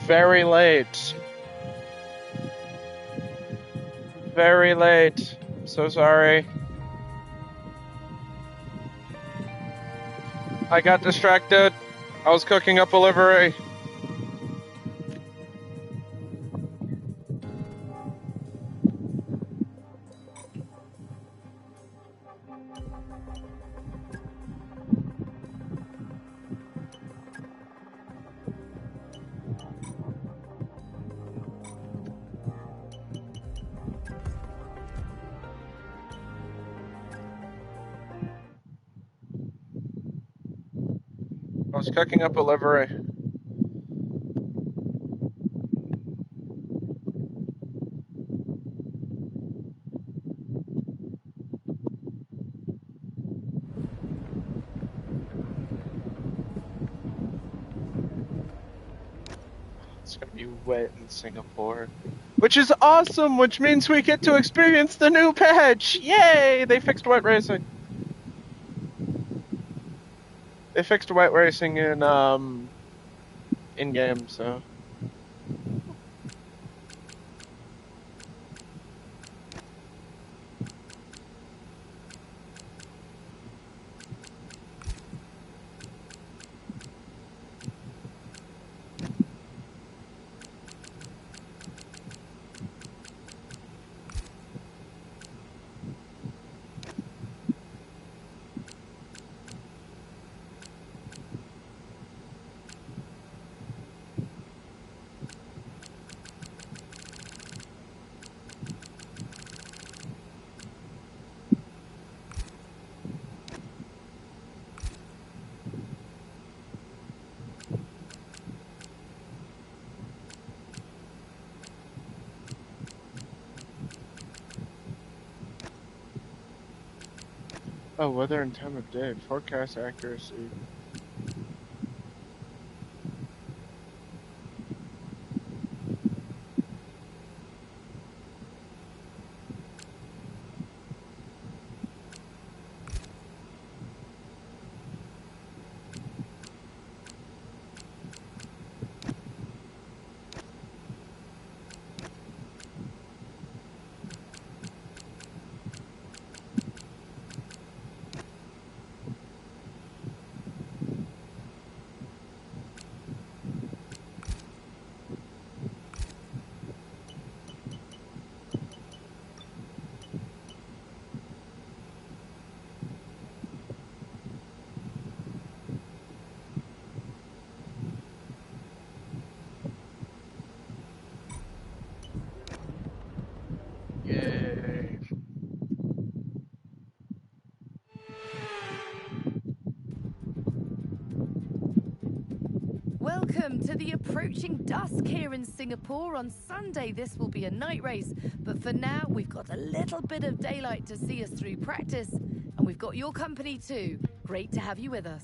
Very late. Very late. So sorry. I got distracted. I was cooking up a livery. I was cooking up a livery. It's gonna be wet in Singapore. Which is awesome, which means we get to experience the new patch! Yay! They fixed wet racing. They fixed wet racing in game, so. Oh, weather and time of day. Forecast accuracy. Yay. Welcome to the approaching dusk here in Singapore. On Sunday, this will be a night race. But for now, we've got a little bit of daylight to see us through practice. And we've got your company too. Great to have you with us.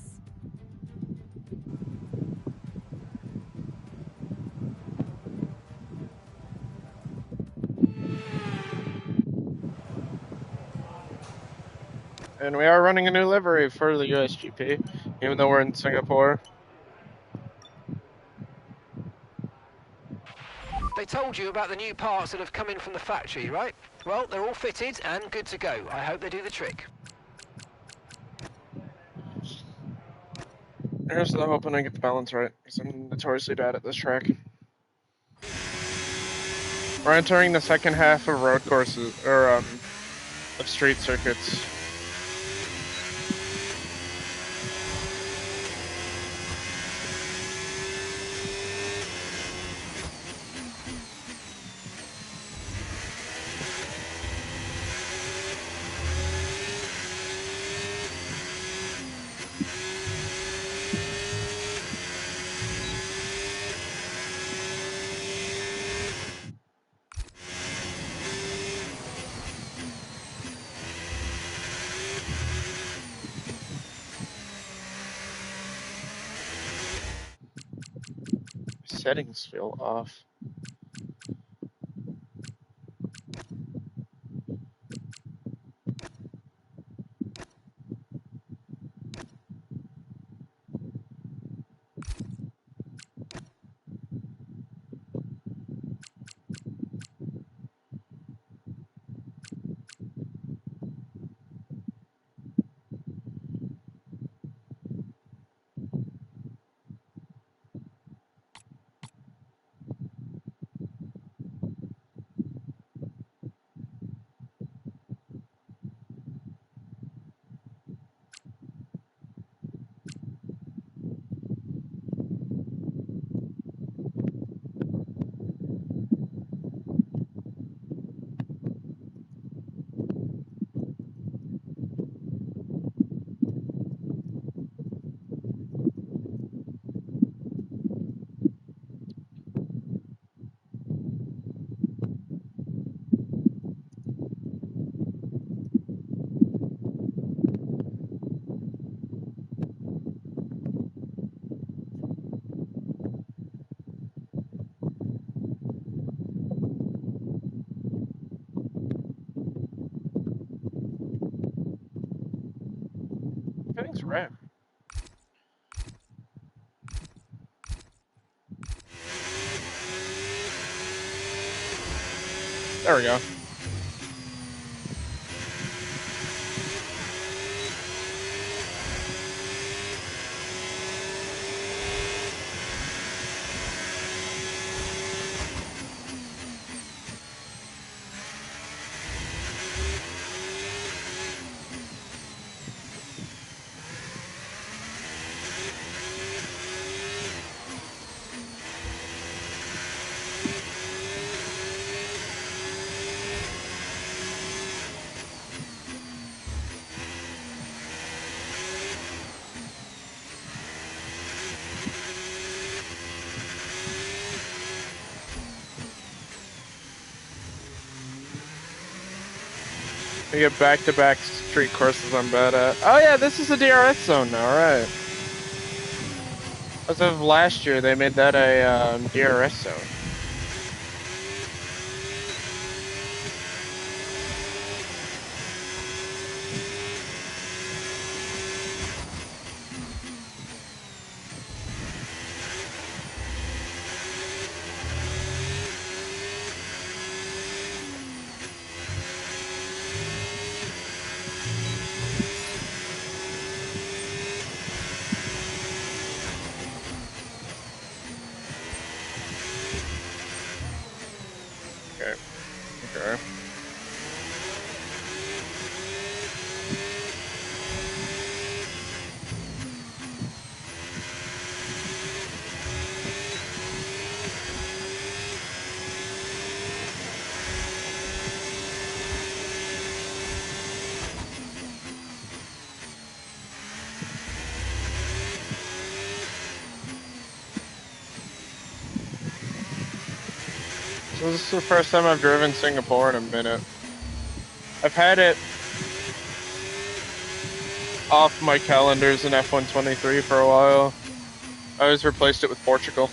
And we are running a new livery for the USGP, even though we're in Singapore. They told you about the new parts that have come in from the factory, right? Well, they're all fitted and good to go. I hope they do the trick. Here's the hoping I get the balance right, because I'm notoriously bad at this track. We're entering the second half of road courses, or of street circuits. Settings feel off. right. There we go. We get back-to-back street courses I'm bad at. Oh yeah, this is a DRS zone now, right? As of last year, they made that a DRS zone. Okay. Okay. So this is the first time I've driven Singapore in a minute. I've had it off my calendars in F125 for a while. I always replaced it with Portugal.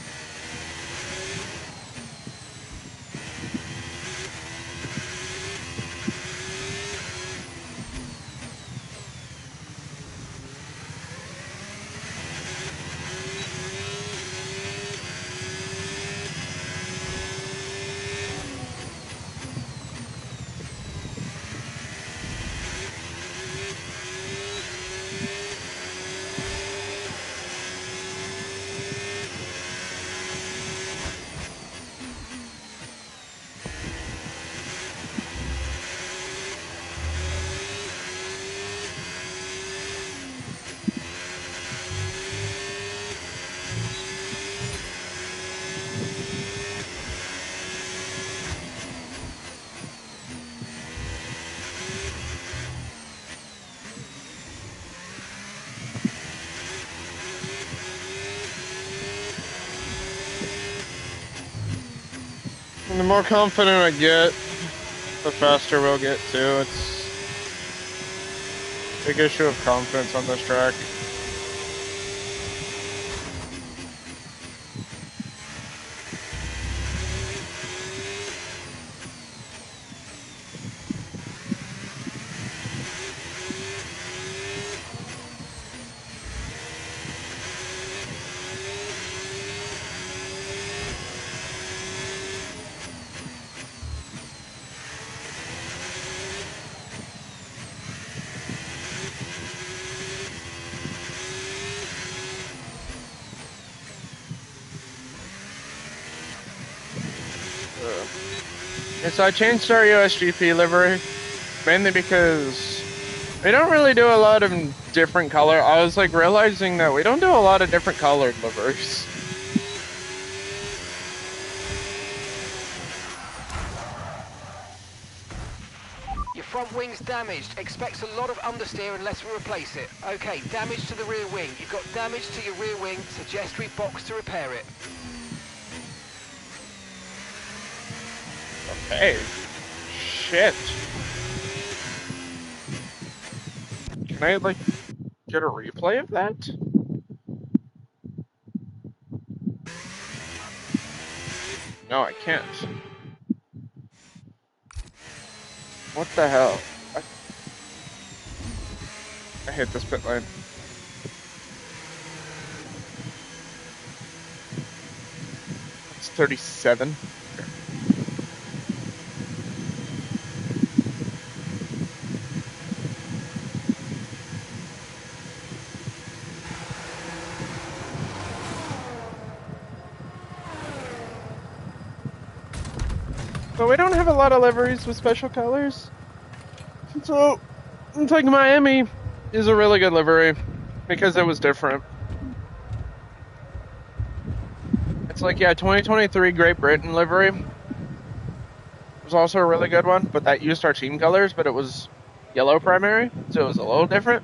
And the more confident I get, the faster we'll get too. It's a big issue of confidence on this track. And so I changed our USGP livery, mainly because we don't really do a lot of different color. I was like realizing that we don't do a lot of different colored liveries. Your front wing's damaged. Expects a lot of understeer unless we replace it. Okay, damage to the rear wing. You've got damage to your rear wing. Suggest we box to repair it. Okay. Shit. Can I, like, get a replay of that? No, I can't. What the hell? I hate this pit lane. 37. But we don't have a lot of liveries with special colors. So, it's like Miami is a really good livery because it was different. It's like, yeah, 2023 Great Britain livery was also a really good one, but that used our team colors, but it was yellow primary, so it was a little different.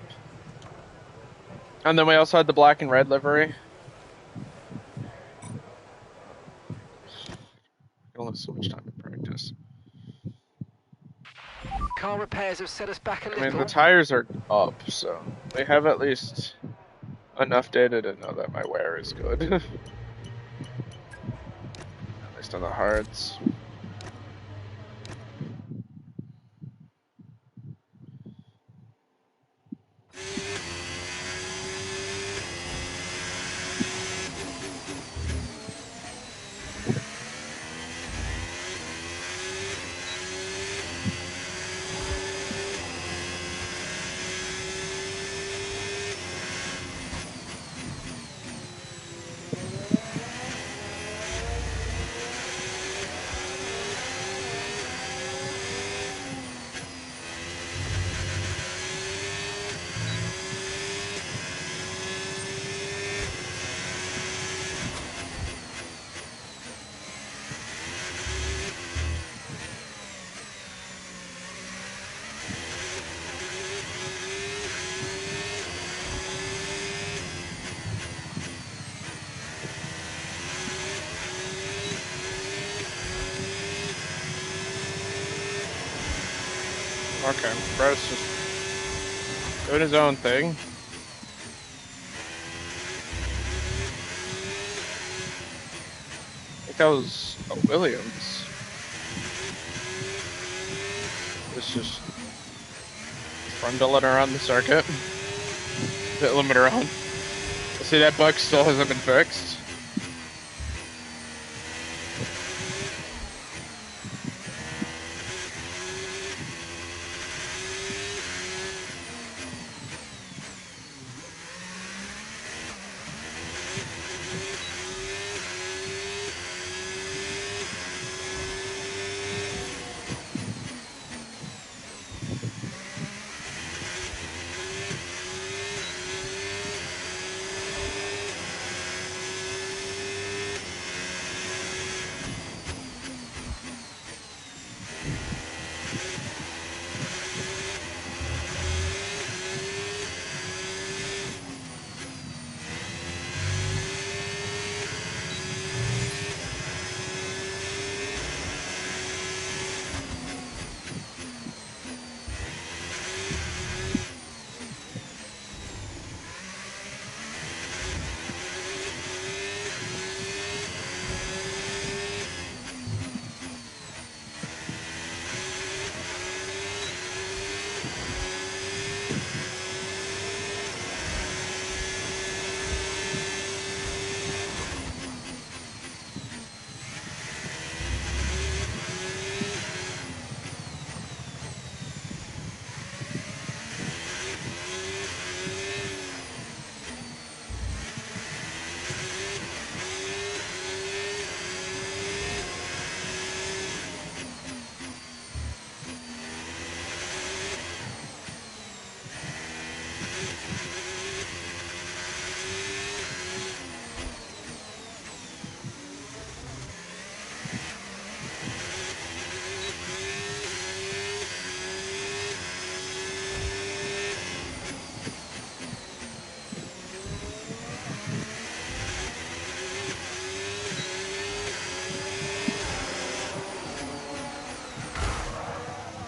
And then we also had the black and red livery. We only have so much time in practice. Car repairs have set us back a I little. mean, the tires are up, so we have at least enough data to know that my wear is good. At least on the hards. Okay, Brett's just doing his own thing. I think that was a Williams. It's just front-dulling around the circuit. Pit limiter on. See, that bug still hasn't been fixed.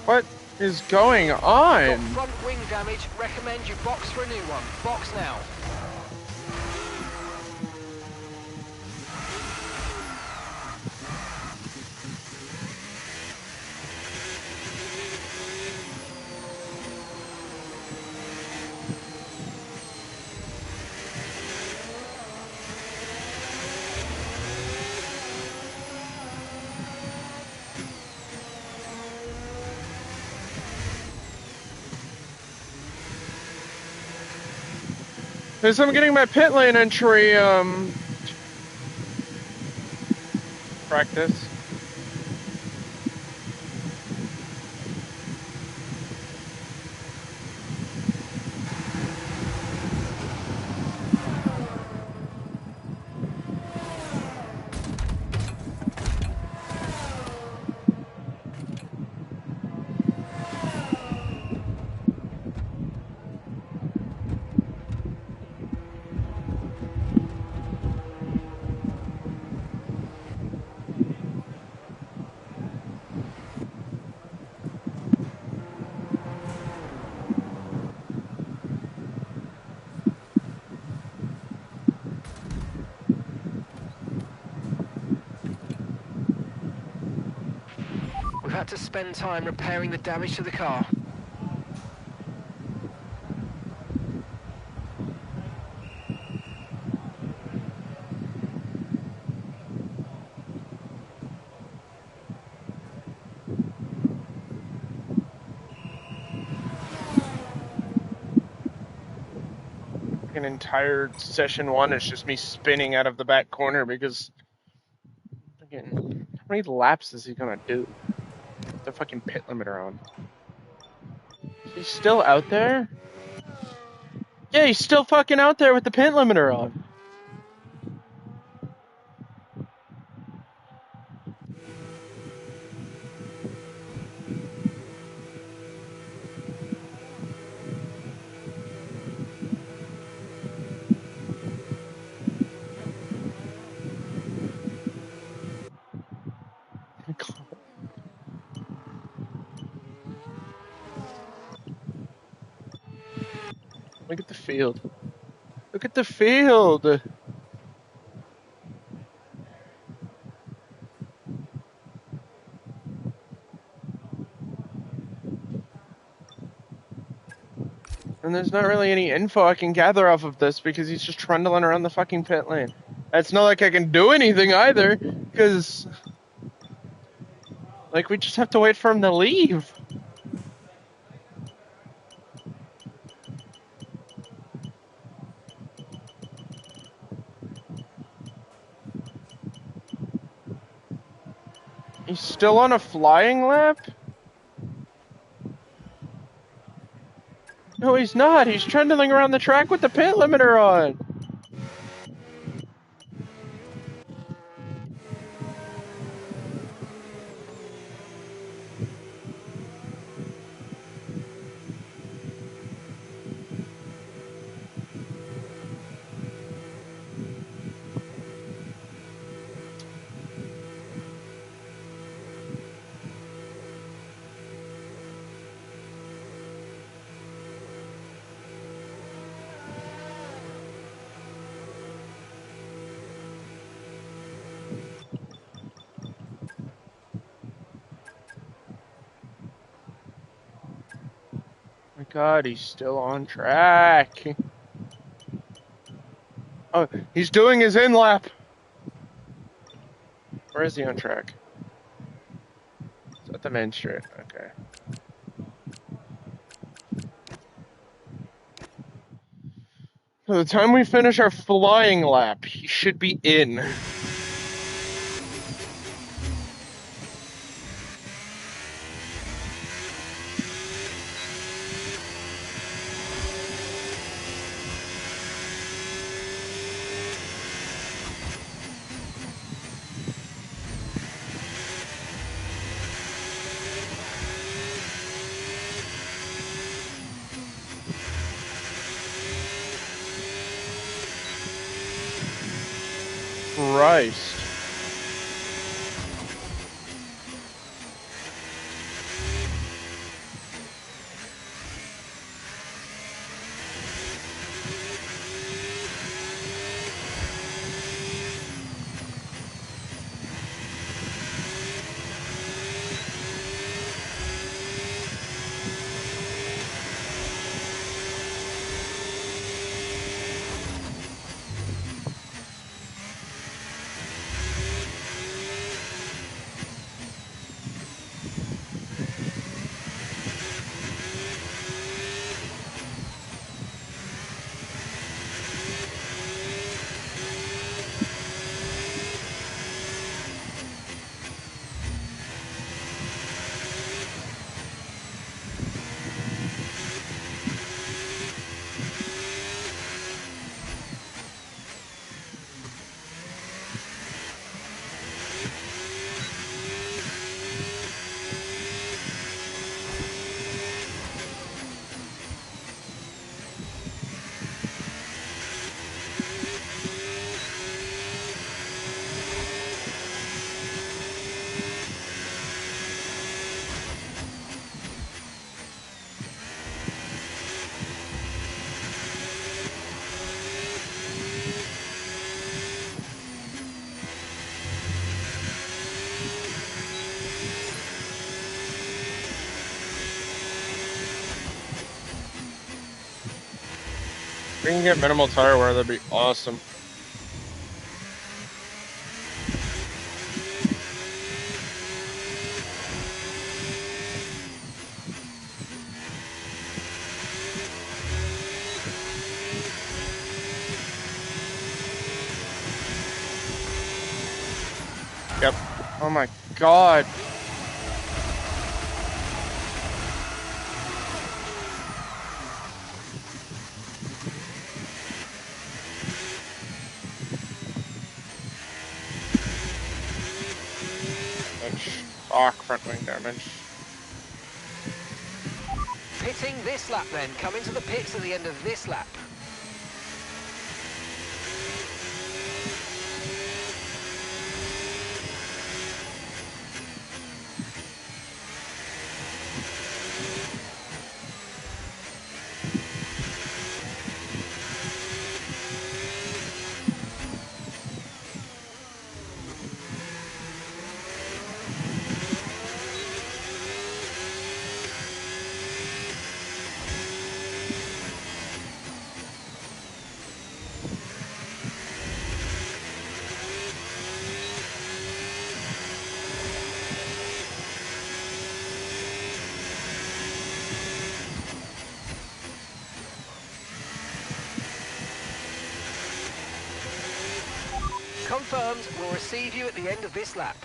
What is going Got on? front wing damage. Recommend you box for a new one. Box now. As I'm getting my pit lane entry, practice. We've had to spend time repairing the damage to the car. An entire session 1 is just me spinning out of the back corner because again, how many laps is he gonna do? The fucking pit limiter on. He's still out there? Yeah, he's still fucking out there with the pit limiter on. Look at the field. Look at the field. And there's not really any info I can gather off of this because he's just trundling around the fucking pit lane. It's not like I can do anything either, because like we just have to wait for him to leave. He's still on a flying lap? No, he's not. He's trundling around the track with the pit limiter on. My God, he's still on track. Oh, he's doing his in lap. Where is he on track? It's at the main straight. Okay. By the time we finish our flying lap, he should be in. Christ. We can get minimal tire wear, that'd be awesome. Yep. Oh my god. Fuck, front wing damage. Pitting this lap then. Come into the pits at the end of this lap. Confirmed, we'll receive you at the end of this lap.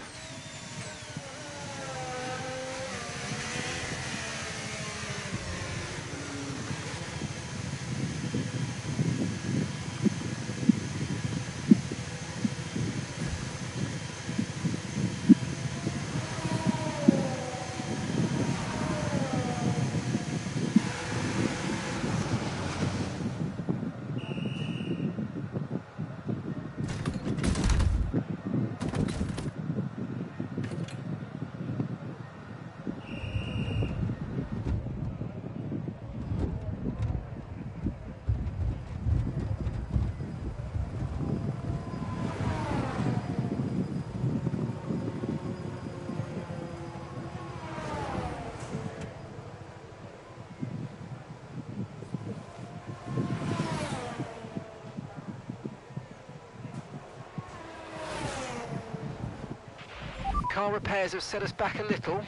Car repairs have set us back a little.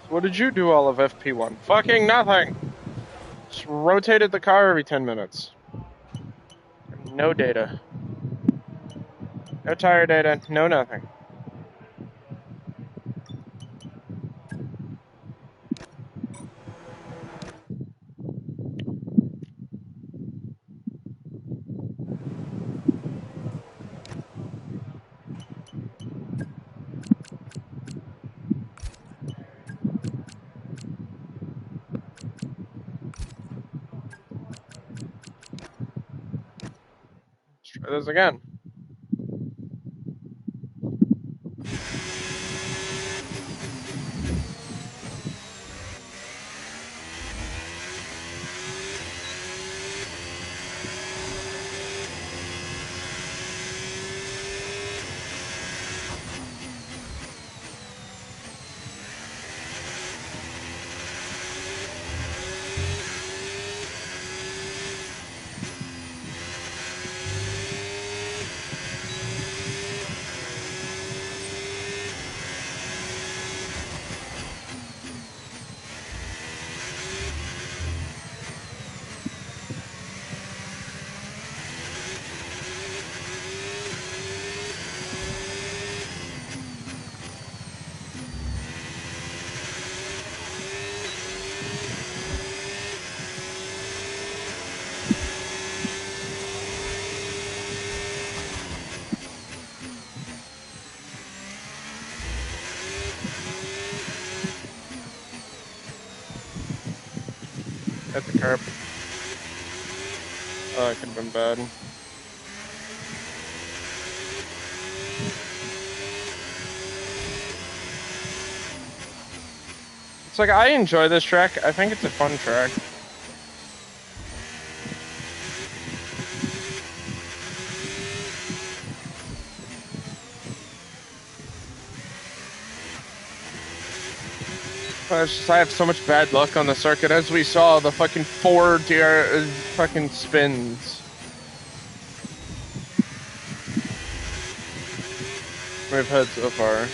What did you do all of FP1? Fucking nothing! Just rotated the car every 10 minutes. No data. No tire data, no nothing. Let's try this again. At the curb. Oh, it could have been bad. It's like, I enjoy this track. I think it's a fun track. I have so much bad luck on the circuit, as we saw the fucking 4 fucking spins we've had so far.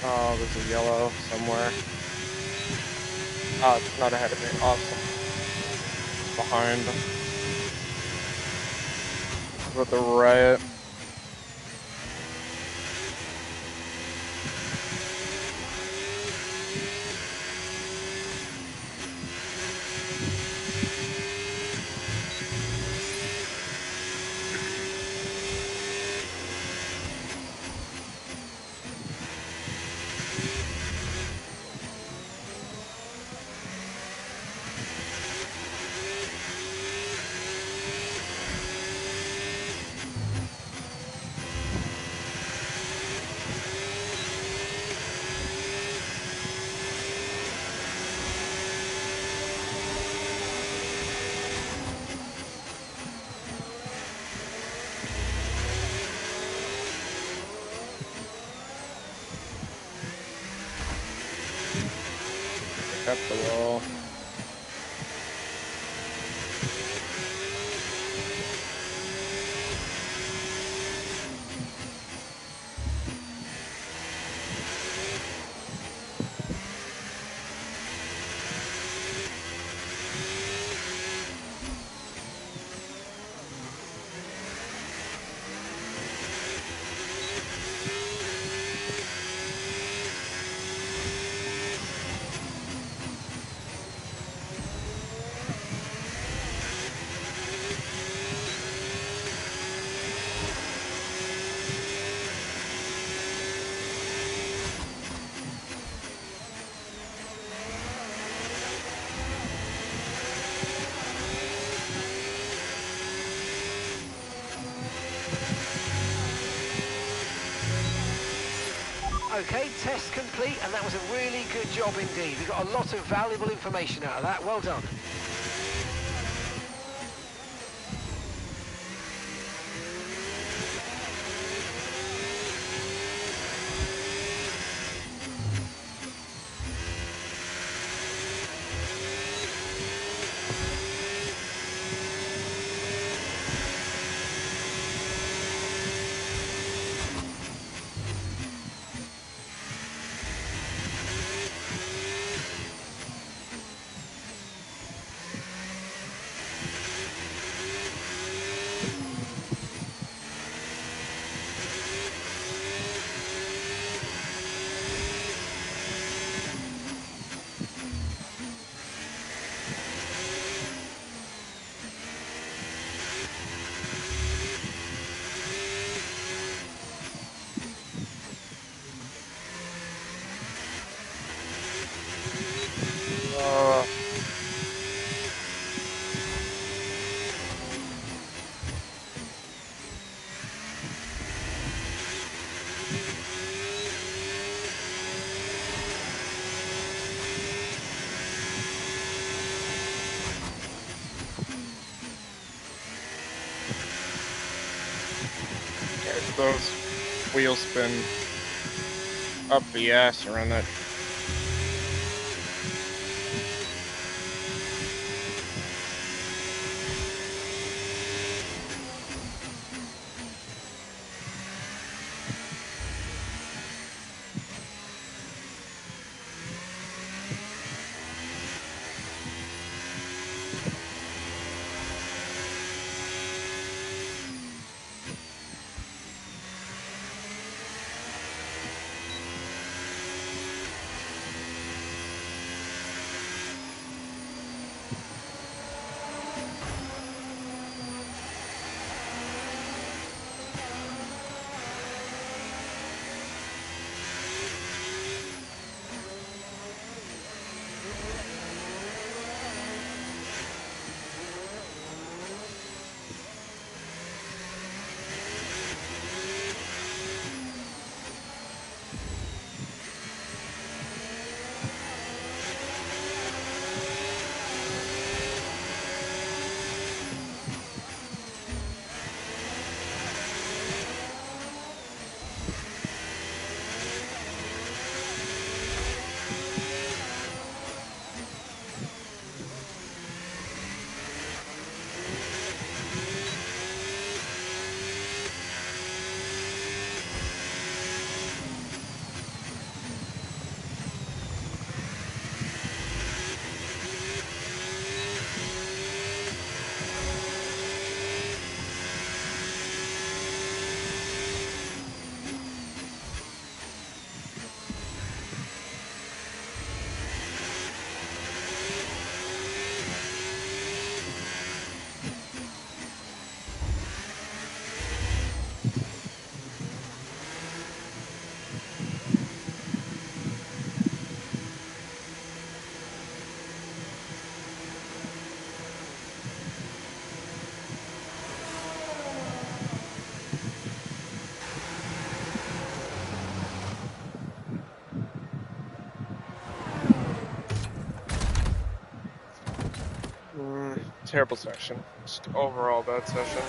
Oh, there's a yellow somewhere. Oh, it's not ahead of me. Awesome. It's behind. With the riot. Pick up the wall. Okay, test complete, and that was a really good job indeed. We got a lot of valuable information out of that. Well done. If those wheels spin up the ass around that. terrible session. Just overall bad session.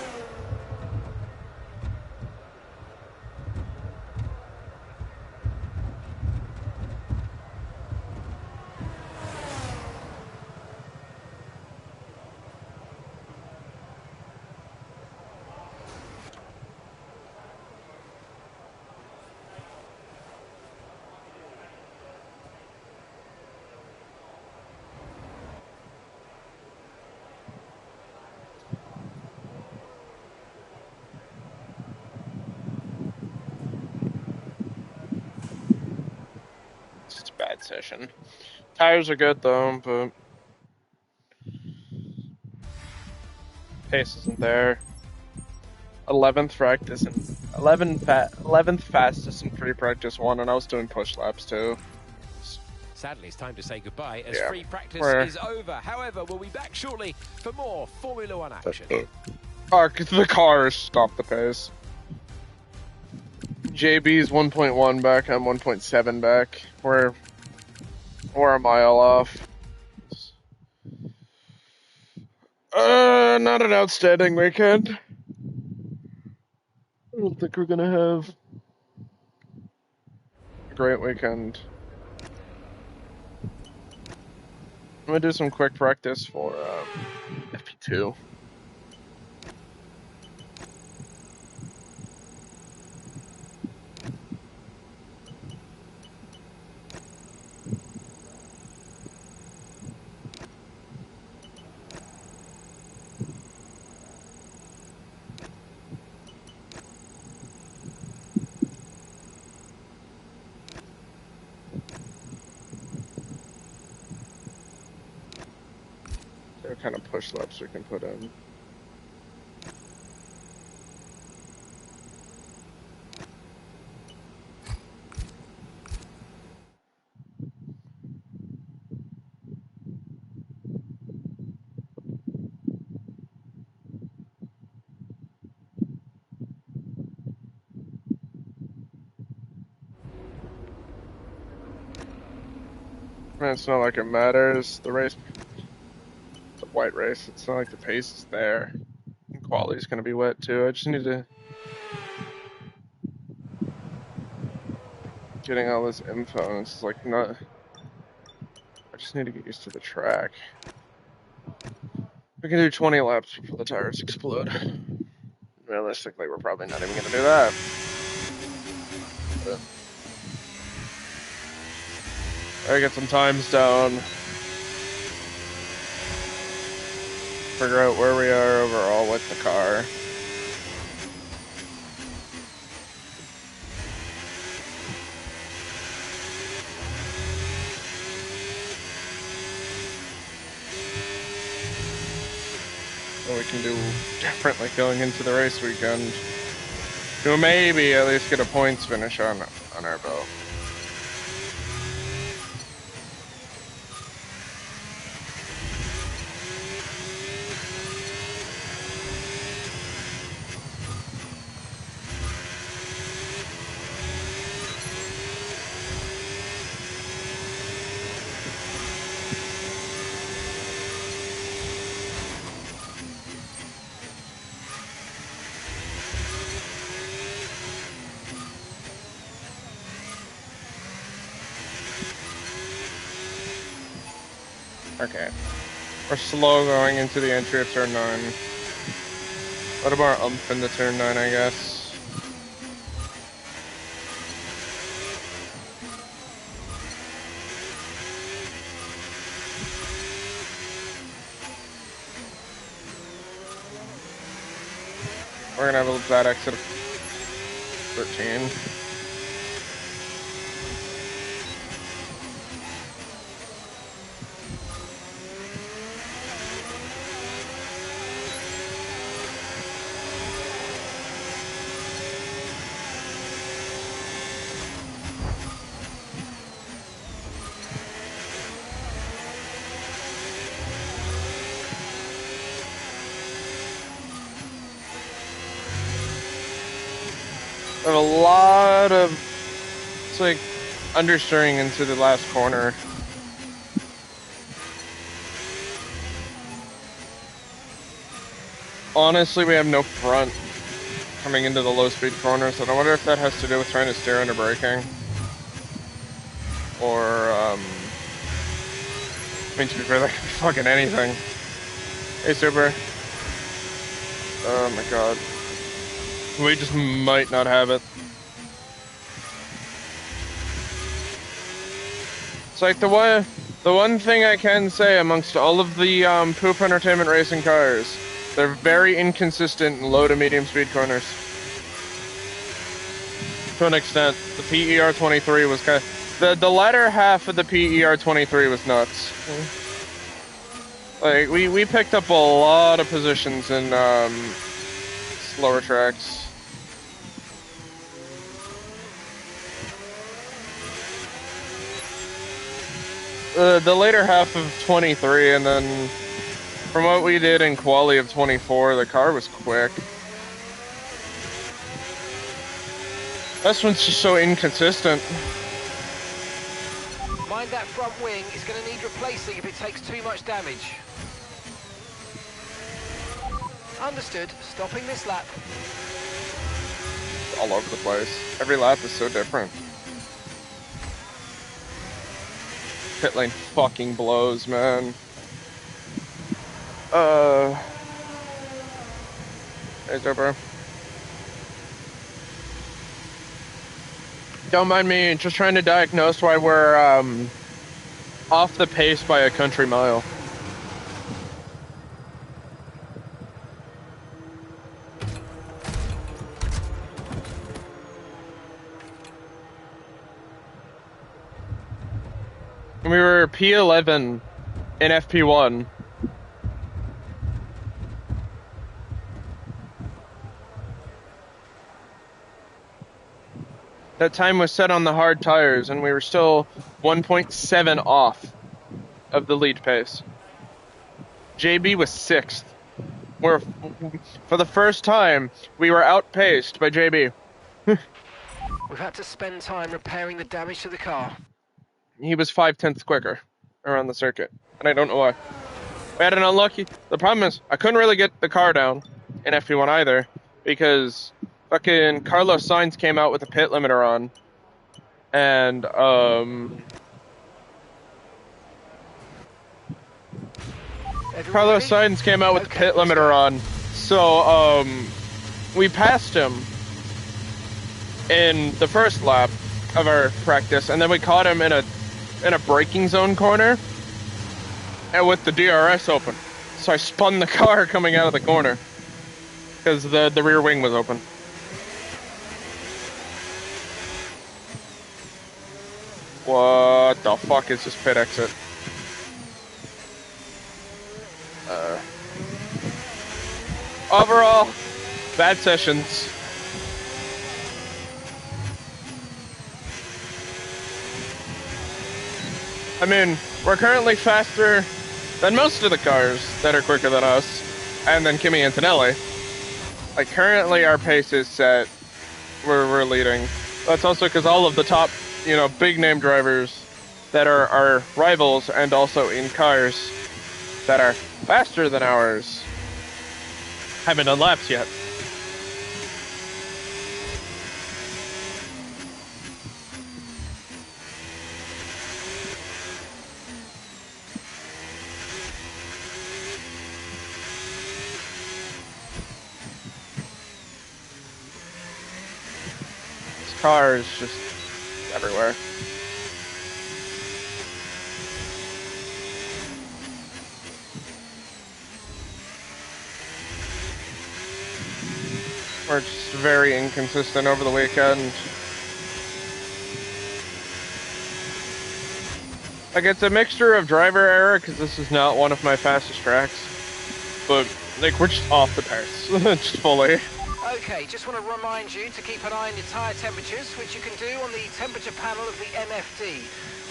It's a bad session. Tires are good though, but pace isn't there. 11th practice and 11th fastest in free practice 1, and I was doing push laps too. Sadly, it's time to say goodbye as Yeah. free practice We're- is over. However, we'll be back shortly for more Formula One action. Oh, 'cause the cars stopped the pace. JB's 1.1 back, I'm 1.7 back. We're a mile off. Not an outstanding weekend. I don't think we're gonna have a great weekend. I'm gonna do some quick practice for FP2. There are kind of push laps we can put in. Man, it's not like it matters. The race, it's a white race. It's not like the pace is there. And quality's gonna be wet too. I just need to getting all this info. And it's like not. I just need to get used to the track. We can do 20 laps before the tires explode. Realistically, we're probably not even gonna do that. But I get some times down. Figure out where we are overall with the car. What we can do differently going into the race weekend. To maybe at least get a points finish on our belt. Okay. We're slow going into the entry of turn 9. A little more oomph into turn 9, I guess. We're gonna have a bad exit of 13. We have a lot of, it's like understeering into the last corner. honestly, we have no front coming into the low-speed corners, and I wonder if that has to do with trying to steer under braking. Or, I mean, to be fair, that could be fucking anything. Hey, Super. Oh my god. We just might not have it. It's like the one thing I can say amongst all of the Poop Entertainment racing cars, they're very inconsistent in low to medium speed corners. To an extent, the PER23 was kind of, the latter half of the PER23 was nuts. Like we picked up a lot of positions in slower tracks. The later half of 23, and then from what we did in quali of 24, the car was quick. This one's just so inconsistent. Mind that front wing, it's going to need replacing if it takes too much damage. Understood. Stopping this lap. All over the place. Every lap is so different. Pit lane fucking blows, man. It's over. Don't mind me, just trying to diagnose why we're off the pace by a country mile. We were P11 in FP1. That time was set on the hard tires, and we were still 1.7 off of the lead pace. JB was 6th. For the first time, we were outpaced by JB. We've had to spend time repairing the damage to the car. He was 5/10 quicker around the circuit, and I don't know why. We had an unlucky... The problem is, I couldn't really get the car down in FP1 either, because fucking Carlos Sainz came out with a pit limiter on, and, Carlos Sainz came out with the pit limiter on, so, we passed him in the first lap of our practice, and then we caught him in a braking zone corner, and with the DRS open. So I spun the car coming out of the corner, because the rear wing was open. What the fuck is this pit exit? Overall, bad sessions. I mean, we're currently faster than most of the cars that are quicker than us, and then Kimi Antonelli. Like, currently our pace is set. We're leading. That's also because all of the top, big name drivers that are our rivals and also in cars that are faster than ours haven't done laps yet. This car is just everywhere. We're just very inconsistent over the weekend. Like, it's a mixture of driver error, because this is not one of my fastest tracks. But, like, we're just off the pace. Just fully. Okay, just want to remind you to keep an eye on your tyre temperatures, which you can do on the temperature panel of the MFD.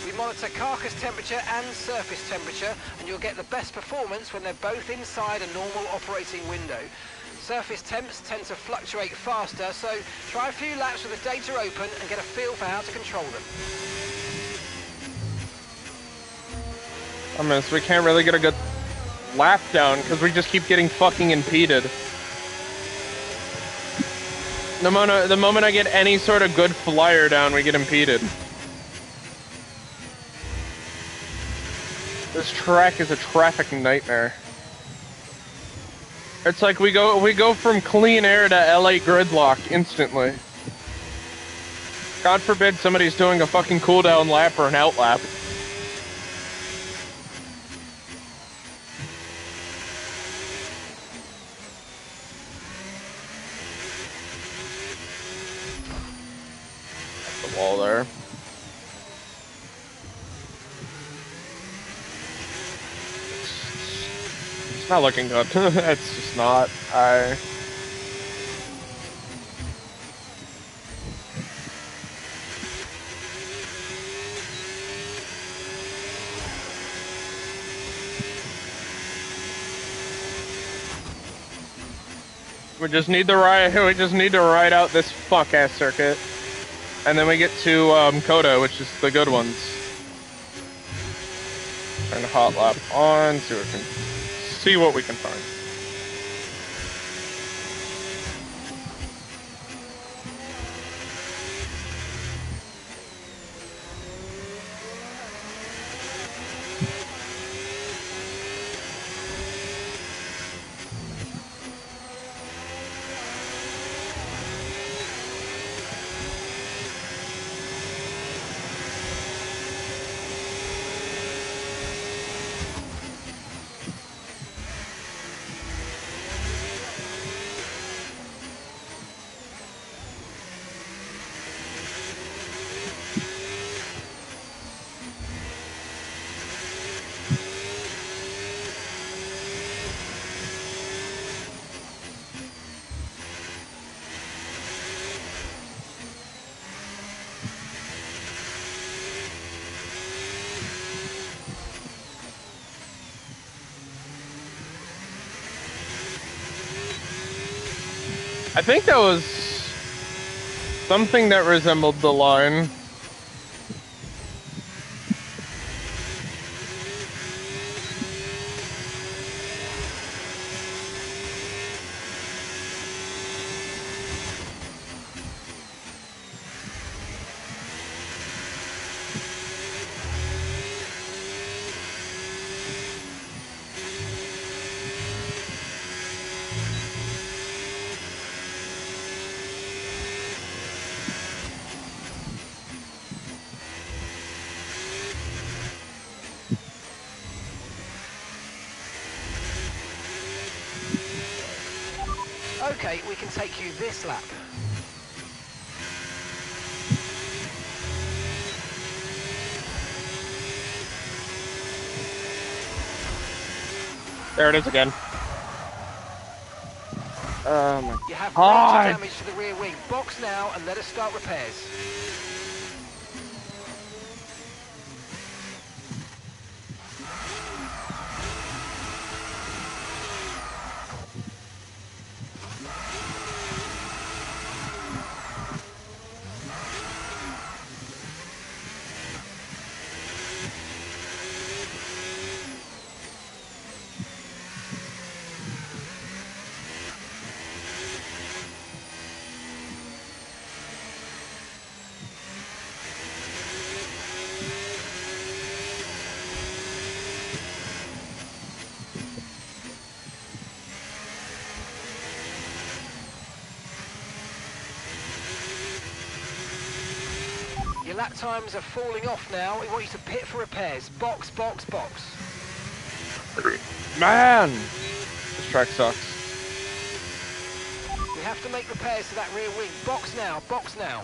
We monitor carcass temperature and surface temperature, and you'll get the best performance when they're both inside a normal operating window. Surface temps tend to fluctuate faster, so try a few laps with the data open and get a feel for how to control them. I mean, so we can't really get a good lap down because we just keep getting fucking impeded. The moment I get any sort of good flyer down, we get impeded. This track is a traffic nightmare. It's like we go from clean air to LA gridlock instantly. God forbid somebody's doing a fucking cooldown lap or an out lap. The wall there. It's not looking good. It's just not. We just need to ride out this fuck ass circuit. And then we get to Coda, which is the good ones. Turn the hot lap on, see what we can find. I think that was something that resembled the line. Okay, we can take you this lap. There it is again. Oh my You have God. major damage to the rear wing. Box now and let us start repairs. Your lap times are falling off now. We want you to pit for repairs. Box, box, box. Man, this track sucks. We have to make repairs to that rear wing. Box now, box now.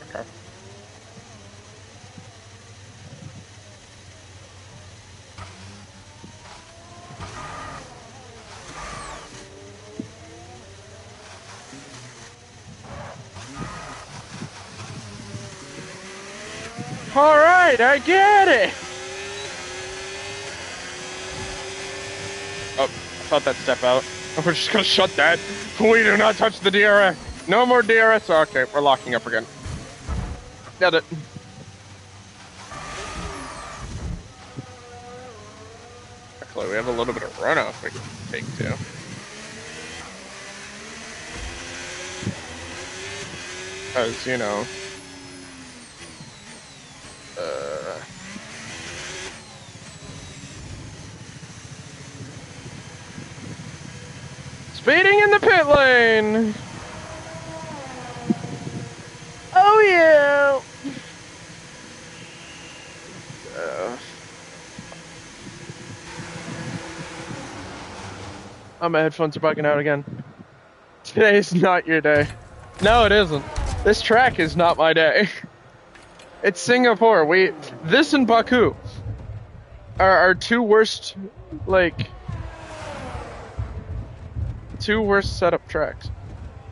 Okay. All right, I get it. Oh, I thought that step out. We're just gonna shut that. We do not touch the DRS. No more DRS. Okay, we're locking up again. Got it. Hopefully we have a little bit of runoff we can take too. Because, you know, speeding in the pit lane! Oh yeah! Oh, my headphones are bugging out again. Today is not your day. No, it isn't. This track is not my day. It's Singapore. This and Baku are our two worst setup tracks.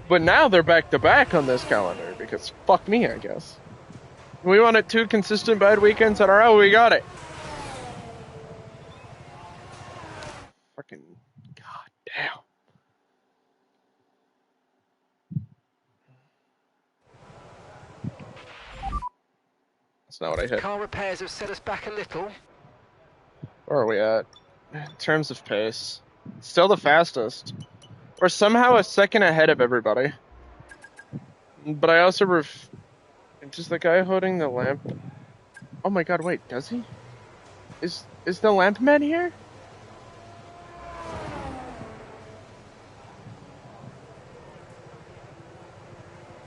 But now they're back to back on this calendar because fuck me, I guess. We wanted 2 consistent bad weekends in a row. We got it. Fucking goddamn. That's not what I hit. Car repairs have set us back a little. Where are we at? In terms of pace. Still the fastest. We're somehow a second ahead of everybody. But I also Does the guy holding the lamp... Oh my god, wait, does he? Is the lamp man here?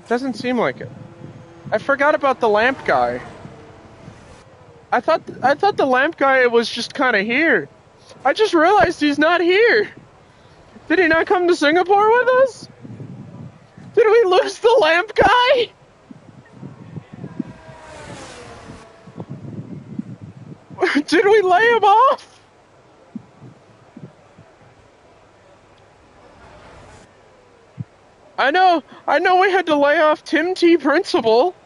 Doesn't seem like it. I forgot about the lamp guy. I thought the lamp guy was just kind of here. I just realized he's not here. Did he not come to Singapore with us? Did we lose the lamp guy? Did we lay him off? I know we had to lay off Tim T. Principal.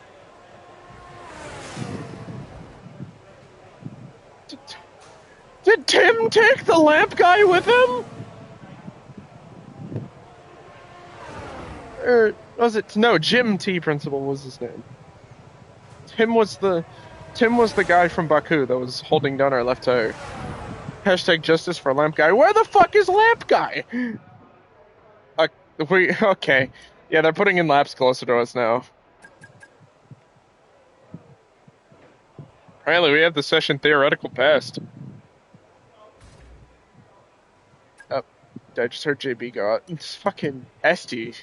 Did Tim take the lamp guy with him? Or was it? No, Jim T. Principal was his name. Tim was the guy from Baku that was holding down our left tire. Hashtag justice for lamp guy. Where the fuck is lamp guy? Okay. Yeah, they're putting in laps closer to us now. Apparently we have the session theoretical passed. Oh, I just heard JB go out. It's fucking Esty.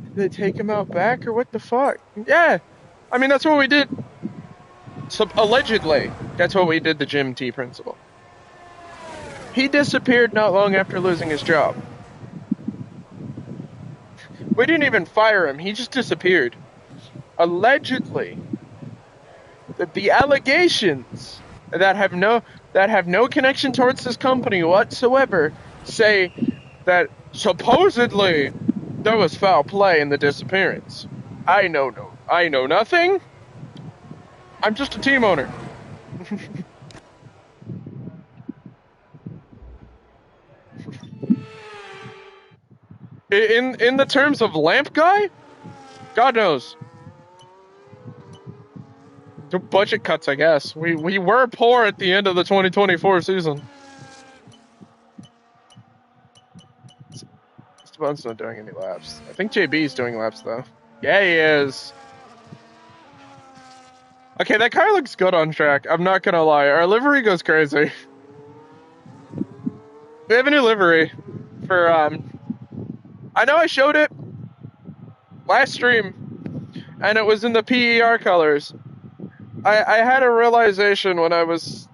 Did they take him out back or what the fuck? Yeah! I mean, that's what we did. So, allegedly, that's what we did to Jim T. Principal. He disappeared not long after losing his job. We didn't even fire him, he just disappeared. Allegedly. The allegations that have no connection towards this company whatsoever say that supposedly there was foul play in the disappearance. I know nothing. I'm just a team owner. In the terms of lamp guy, God knows. The budget cuts, I guess. We were poor at the end of the 2024 season. Esteban's not doing any laps. I think JB's doing laps though. Yeah, he is. Okay, that car looks good on track. I'm not gonna lie. Our livery goes crazy. We have a new livery for I know I showed it last stream, and it was in the PER colors. I had a realization when I was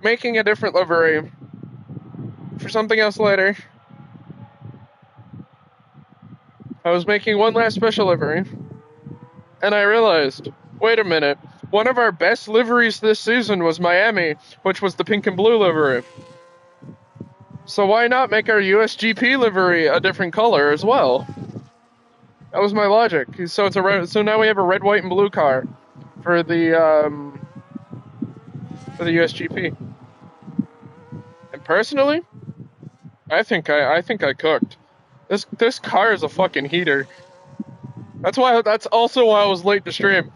making a different livery for something else later. I was making one last special livery, and I realized, wait a minute, one of our best liveries this season was Miami, which was the pink and blue livery. So why not make our USGP livery a different color as well? That was my logic. So so now we have a red, white, and blue car for the USGP. And personally, I think I cooked. This car is a fucking heater. That's also why I was late to stream.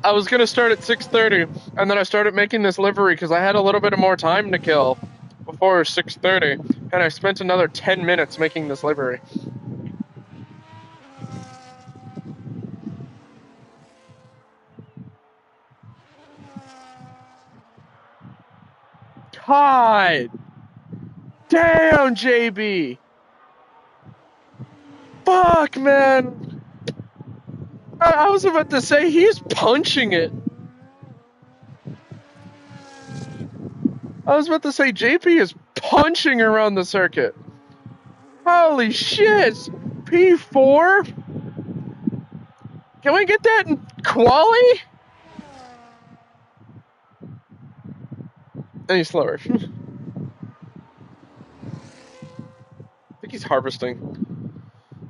I was gonna start at 6:30, and then I started making this livery because I had a little bit of more time to kill before 6:30, and I spent another 10 minutes making this livery. God damn, JB! Fuck, man! I was about to say, he's punching it. I was about to say, JP is punching around the circuit. Holy shit! P4? Can we get that in quali? Any slower. I think he's harvesting.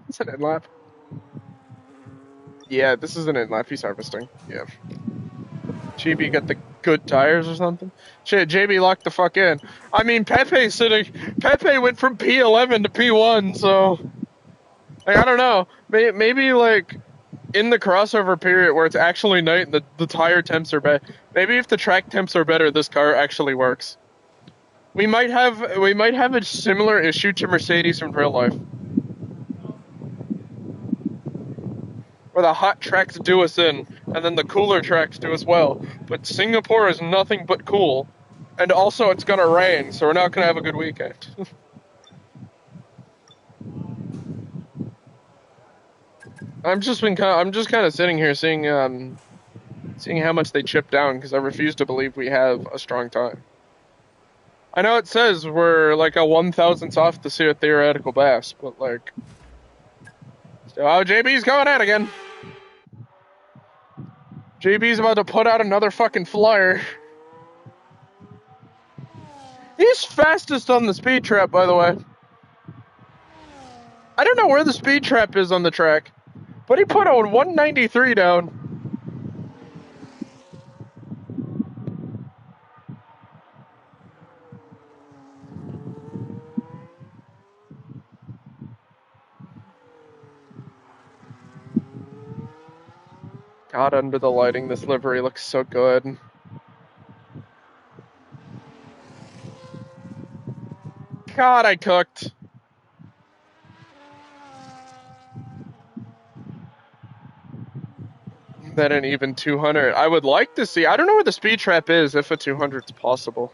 Is that an in lap? Yeah, this is an in lap. He's harvesting. Yeah. JB got the good tires or something? Shit, JB locked the fuck in. I mean, Pepe went from P11 to P1, so. Like, I don't know. Maybe, like, in the crossover period where it's actually night and the tire temps are better. Maybe if the track temps are better, this car actually works. We might have a similar issue to Mercedes in real life, where the hot tracks do us in, and then the cooler tracks do us well. But Singapore is nothing but cool, and also it's gonna rain, so we're not gonna have a good weekend. I'm just kind of sitting here seeing how much they chip down because I refuse to believe we have a strong time. I know it says we're like a 1,000th off the theoretical best, but like, oh, JB's going out again. JB's about to put out another fucking flyer. He's fastest on the speed trap, by the way. I don't know where the speed trap is on the track, but he put a 193 down. God, under the lighting, this livery looks so good. God, I cooked. That an even 200. I would like to see. I don't know where the speed trap is, if a 200 is possible.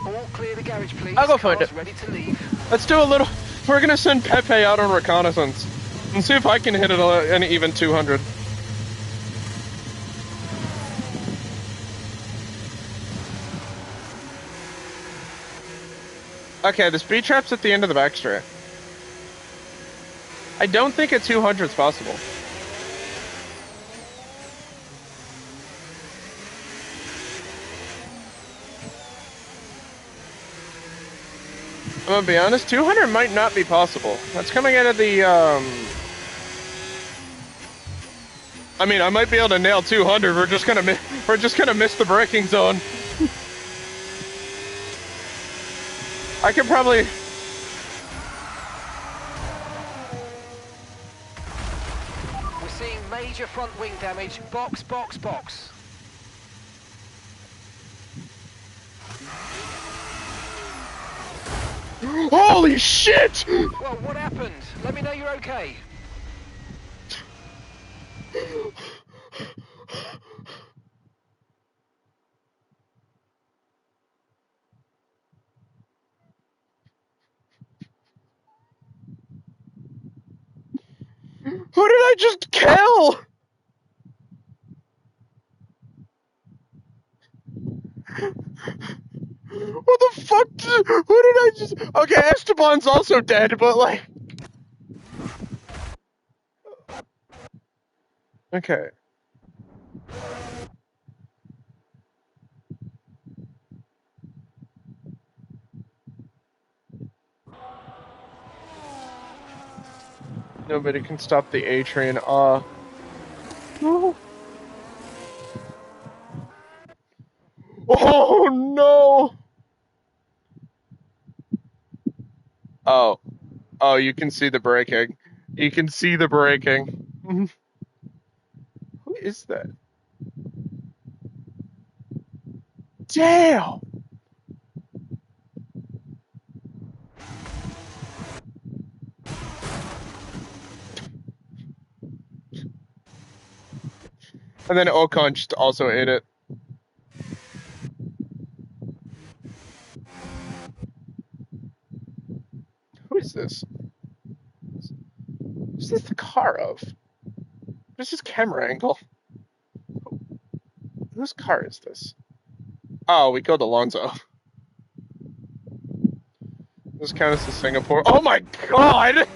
All clear the garage, please. I'll go find it. Ready to leave. Let's do a little. We're gonna send Pepe out on reconnaissance and see if I can hit it an even 200. Okay, the speed trap's at the end of the backstraight. I don't think a 200 is possible. I'm gonna be honest, 200 might not be possible. That's coming out of the, I mean, I might be able to nail 200. We're just gonna miss the braking zone. I could probably. We're seeing major front wing damage. Box, box, box. Holy shit! Well, what happened? Let me know you're okay. Who did I just kill? What the fuck? Who did I just? Okay, Esteban's also dead, but like. Okay. Nobody can stop the A train. No. Oh no! Oh. Oh, you can see the braking. You can see the braking. Who is that? Damn! And then Ocon just also ate it. Who is this? Who's this the car of? What's this camera angle? Whose car is this? Oh, we killed Alonso. This counts as Singapore. Oh my god!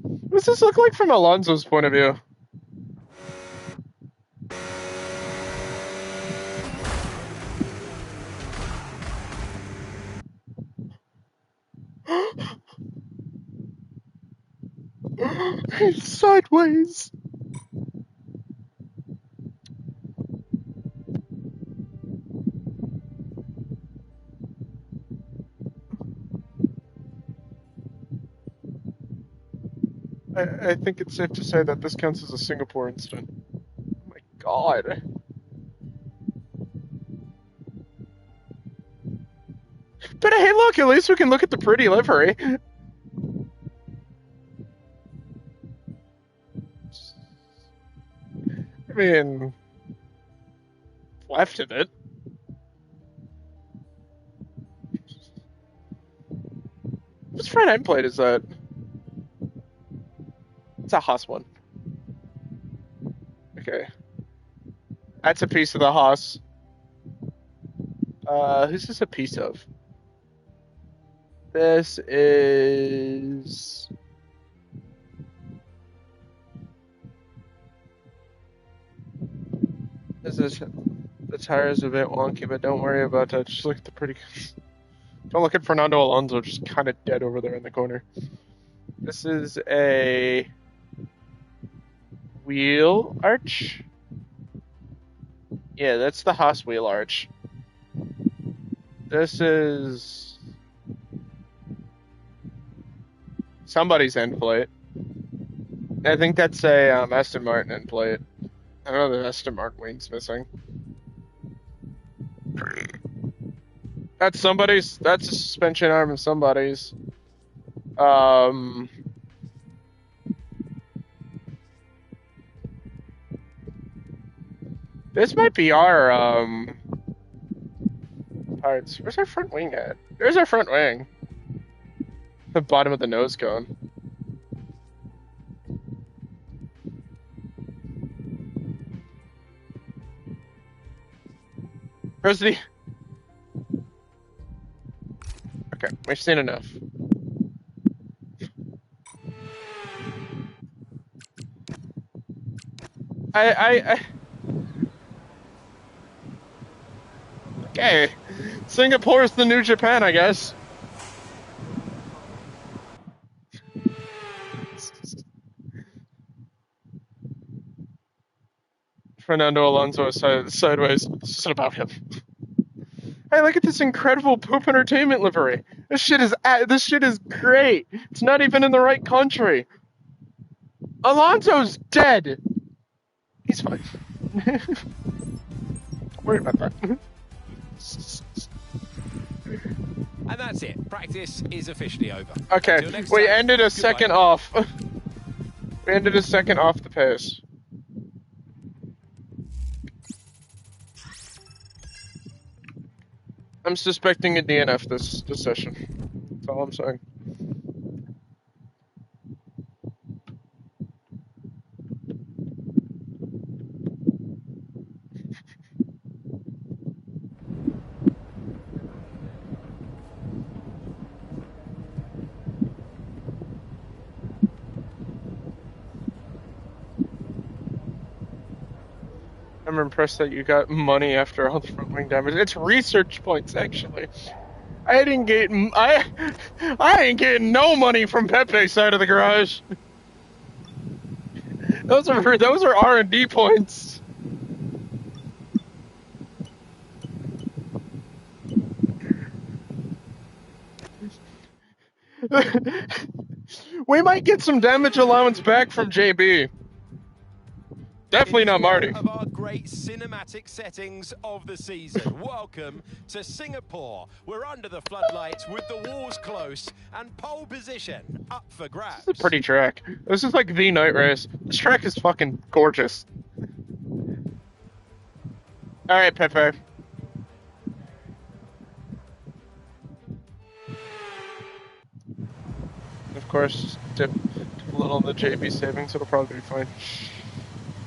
What does this look like from Alonso's point of view? It's sideways. I think it's safe to say that this counts as a Singapore incident. Oh my god. But hey, look, at least we can look at the pretty livery. I mean, left of it. Whose front end plate is that? It's a Haas one. Okay. That's a piece of the Haas. Who's this a piece of? This is... The tires are a bit wonky, but don't worry about that. Just look at the pretty... Don't look at Fernando Alonso, just kind of dead over there in the corner. This is a... wheel arch? Yeah, that's the Haas wheel arch. This is... somebody's end plate. I think that's a Aston Martin end plate. I don't know, the Aston Martin wing's missing. That's somebody's. That's a suspension arm of somebody's. This might be our parts. Where's our front wing at? There's our front wing. The bottom of the nose cone. Where's the... Okay, we've seen enough. Okay. Singapore's the new Japan, I guess. Fernando Alonso is sideways. This isn't about him. Hey, look at this incredible poop entertainment livery. This shit is great. It's not even in the right country. Alonso's dead. He's fine. Don't worry about that. And that's it. Practice is officially over. Okay, we ended a second off. We ended a second off the pace. I'm suspecting a DNF this session. That's all I'm saying. I'm impressed that you got money after all the front wing damage. It's research points, actually. I ain't getting no money from Pepe's side of the garage. Those are R&D points. We might get some damage allowance back from JB. Definitely not Marty. One of our great cinematic settings of the season. Welcome to Singapore. We're under the floodlights with the walls close and pole position up for grabs. This is a pretty track. This is like the night race. This track is fucking gorgeous. Alright, Pepe. Of course, dip a little in the JB savings, it'll probably be fine.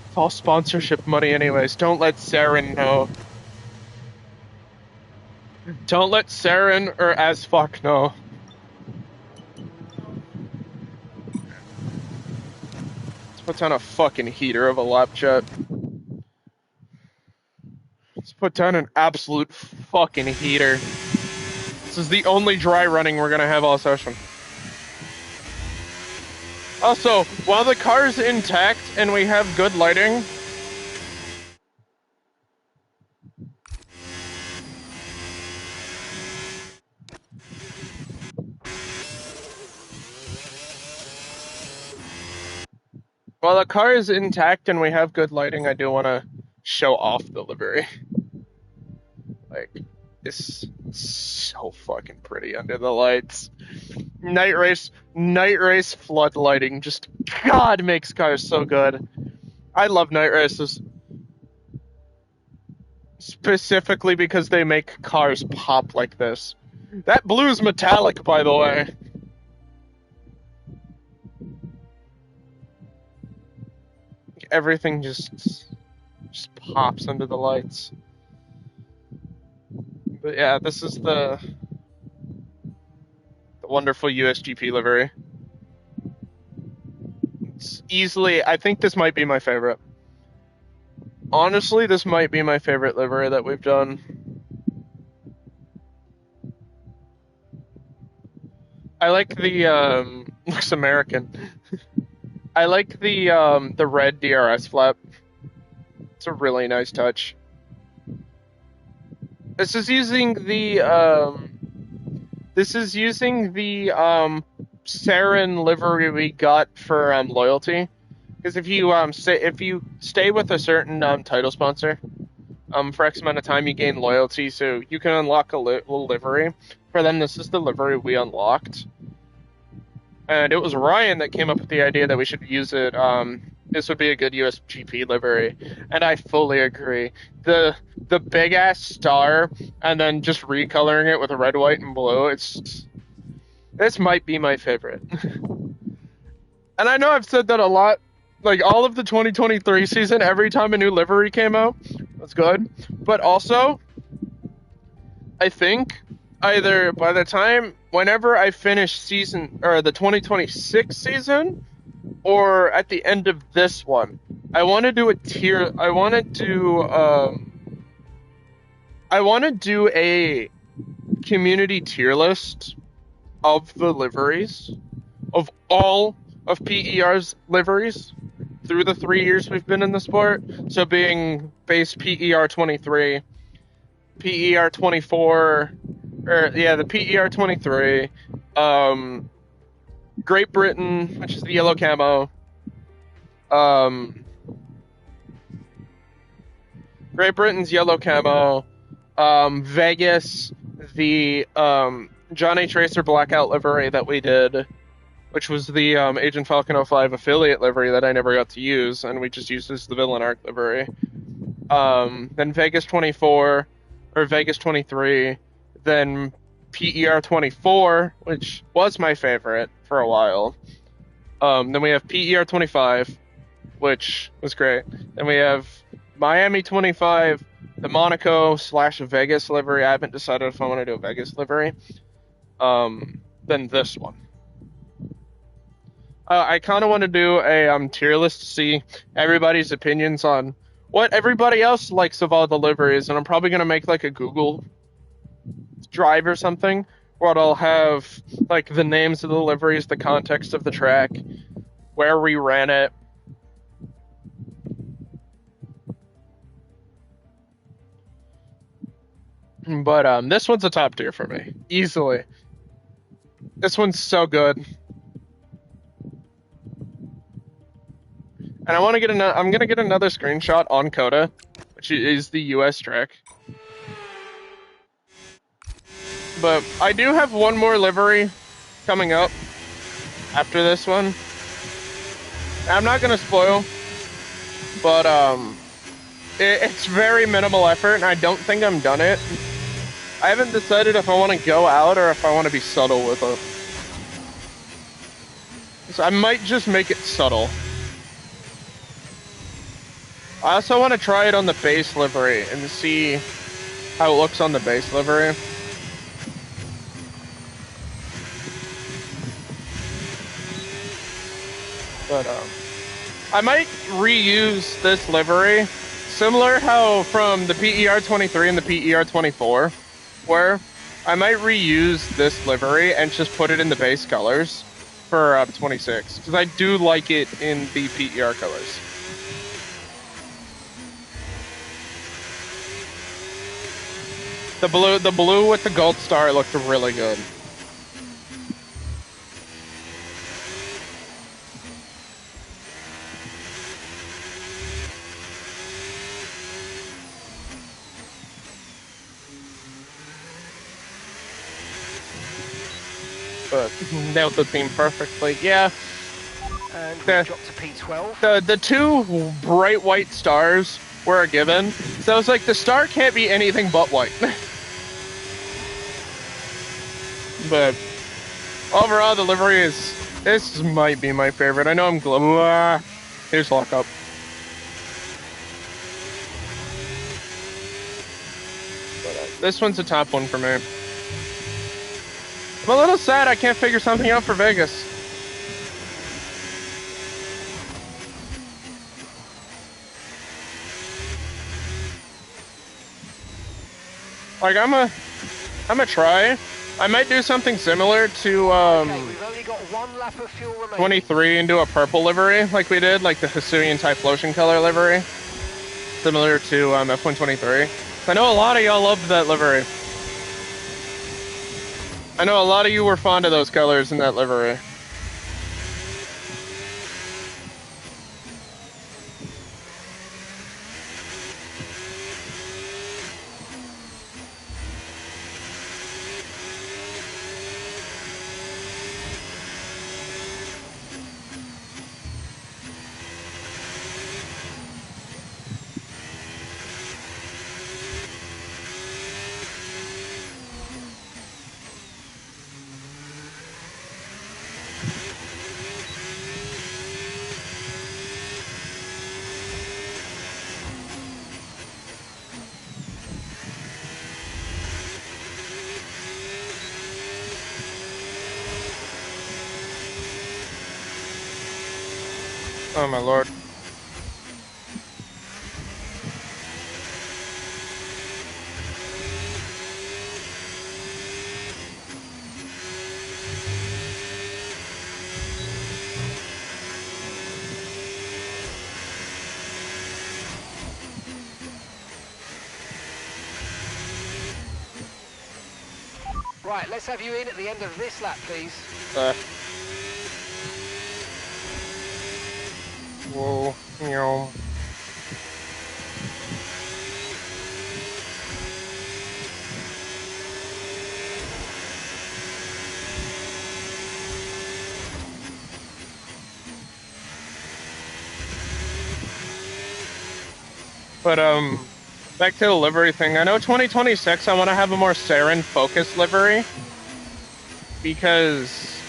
It's all sponsorship money anyways. Don't let Saren know. Don't let Saren or As Fuck know. Let's put down a fucking heater of a lap jet. Let's put down an absolute fucking heater. This is the only dry running we're gonna have all session. Also, while the car's intact and we have good lighting, I do want to show off the livery. Like, it's so fucking pretty under the lights. Night race flood lighting just, God, makes cars so good. I love night races. Specifically because they make cars pop like this. That blue's metallic, by the way. Everything just pops under the lights. But yeah, this is the wonderful USGP livery. It's easily, I think this might be my favorite. Honestly, this might be my favorite livery that we've done. I like the, looks American. I like the red DRS flap. It's a really nice touch. This is using the Saren livery we got for loyalty. Because if you stay with a certain title sponsor, for X amount of time you gain loyalty, so you can unlock a little livery. For them, this is the livery we unlocked. And it was Ryan that came up with the idea that we should use it. This would be a good USGP livery, and I fully agree. The big ass star, and then just recoloring it with a red, white, and blue. This might be my favorite. And I know I've said that a lot. Like all of the 2023 season, every time a new livery came out, was good. But also, I think either by the time, whenever I finish the 2026 season, or at the end of this one, I want to do a tier. I want to do a community tier list of the liveries, of all of PER's liveries through the 3 years we've been in the sport. So being base PER 23, PER 24, the PER 23, Great Britain, which is the yellow camo, Great Britain's yellow camo, Vegas, the Johnny Tracer blackout livery that we did, which was the Agent Falcon 05 affiliate livery that I never got to use, and we just used as the Villain Arc livery. Then Vegas 24, or Vegas 23, then PER 24, which was my favorite for a while. Then we have PER 25, which was great. Then we have Miami 25, the Monaco / Vegas livery. I haven't decided if I want to do a Vegas livery. Then this one. I kind of want to do a tier list to see everybody's opinions on what everybody else likes of all the liveries, and I'm probably going to make like a Google Drive or something where I'll have like the names of the liveries, the context of the track, where we ran it. But this one's a top tier for me, easily. This one's so good. And I want to get another. I'm gonna get another screenshot on Coda, which is the US track. But I do have one more livery coming up after this one. I'm not gonna spoil, but it's very minimal effort, and I don't think I'm done it. I haven't decided if I want to go out or if I want to be subtle with it. So I might just make it subtle. I also want to try it on the base livery and see how it looks on the base livery. But I might reuse this livery, similar how from the PER23 and the PER24, where I might reuse this livery and just put it in the base colors for 26, because I do like it in the PER colors. The blue with the gold star looked really good. But nailed the theme perfectly. Yeah. And we dropped to P12. The two bright white stars were a given. So it's like the star can't be anything but white. But overall, the livery is. This might be my favorite. I know I'm here's lockup. But this one's a top one for me. I'm a little sad I can't figure something out for Vegas. Like I'm a try. I might do something similar to Okay, we've only got 1 lap of fuel remaining. 23 and do a purple livery like we did, like the Hisuian type lotion color livery, similar to F123. I know a lot of y'all loved that livery. I know a lot of you were fond of those colors in that livery. Oh my lord. Right, let's have you in at the end of this lap, please. Whoa, you know. But back to the livery thing. I know 2026 I want to have a more Saren focused livery because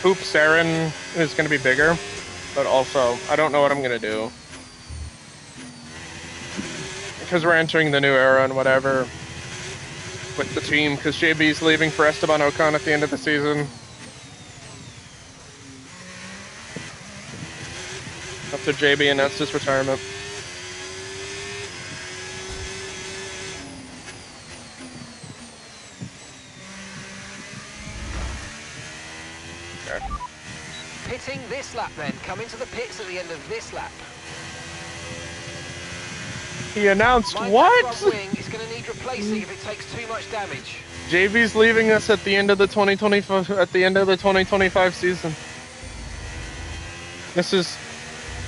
Hoop Saren is going to be bigger, but also I don't know what I'm going to do because we're entering the new era and whatever with the team because JB's leaving for Esteban Ocon at the end of the season. After JB announced his retirement. Pitting this lap then. Come into the pits at the end of this lap. He announced Mind what? that front wing is going to need replacing if it takes too much damage. JB's leaving us at the end of the 2025 season.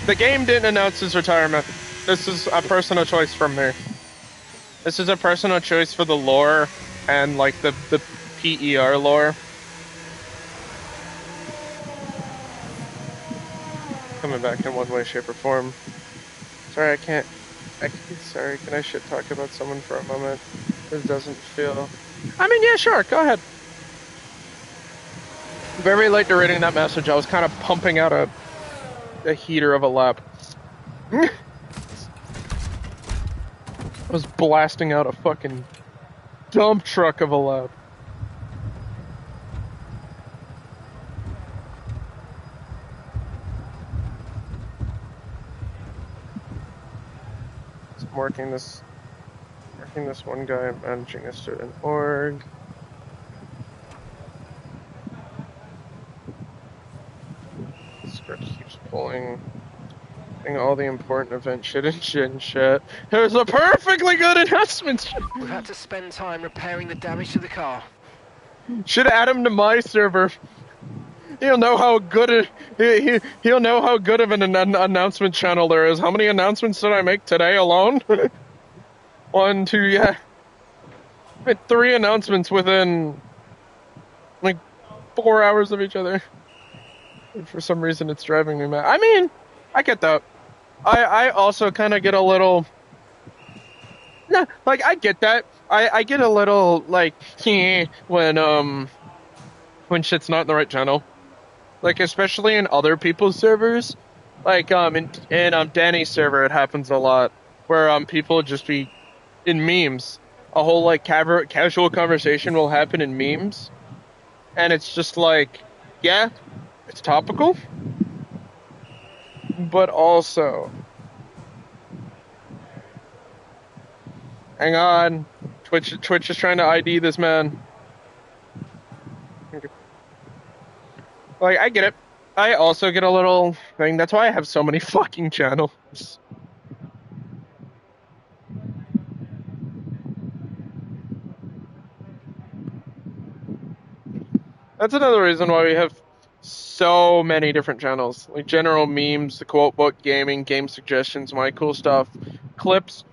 The game didn't announce his retirement. This is a personal choice from me. This is a personal choice for the lore and like the PER lore. Coming back in one way, shape, or form. Sorry, sorry, can I shit talk about someone for a moment? This doesn't feel... I mean, yeah, sure, go ahead. Very late to reading that message. I was kind of pumping out a heater of a lap. I was blasting out a fucking dump truck of a lap. So I'm working this one guy, managing a student org. Script keeps pulling all the important event shit and shit. There's a perfectly good announcement. We've had to spend time repairing the damage to the car. Should add him to my server. He'll know how good he'll know how good of an announcement channel there is. How many announcements did I make today alone? 1, 2, yeah. I made 3 announcements within like 4 hours of each other. And for some reason, it's driving me mad. I mean, I get that. I also kind of get a little... Nah, like, I get that. I get a little, like, when shit's not in the right channel. Like, especially in other people's servers. Like, in Danny's server, it happens a lot. Where, people just be in memes. A whole, like, casual conversation will happen in memes. And it's just like, yeah, it's topical. But also... Hang on. Twitch is trying to ID this man. Like, I get it. I also get a little thing. That's why I have so many fucking channels. That's another reason why we have so many different channels. Like general memes, the quote book, gaming, game suggestions, my cool stuff, clips,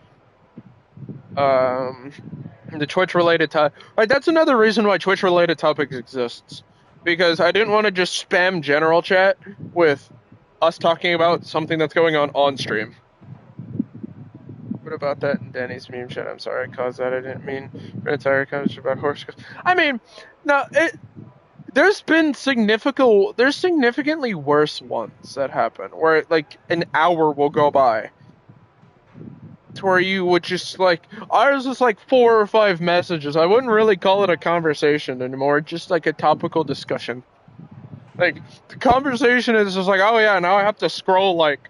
the Twitch related like that's another reason why Twitch related topics exists. Because I didn't want to just spam general chat with us talking about something that's going on stream. What about that in Danny's meme chat? I'm sorry I caused that. I didn't mean for an entire conversation about horse. I mean, no, there's significantly worse ones that happen where like an hour will go by to where you would just like, ours was like 4 or 5 messages. I wouldn't really call it a conversation anymore, just like a topical discussion. Like, the conversation is just like, oh yeah, now I have to scroll like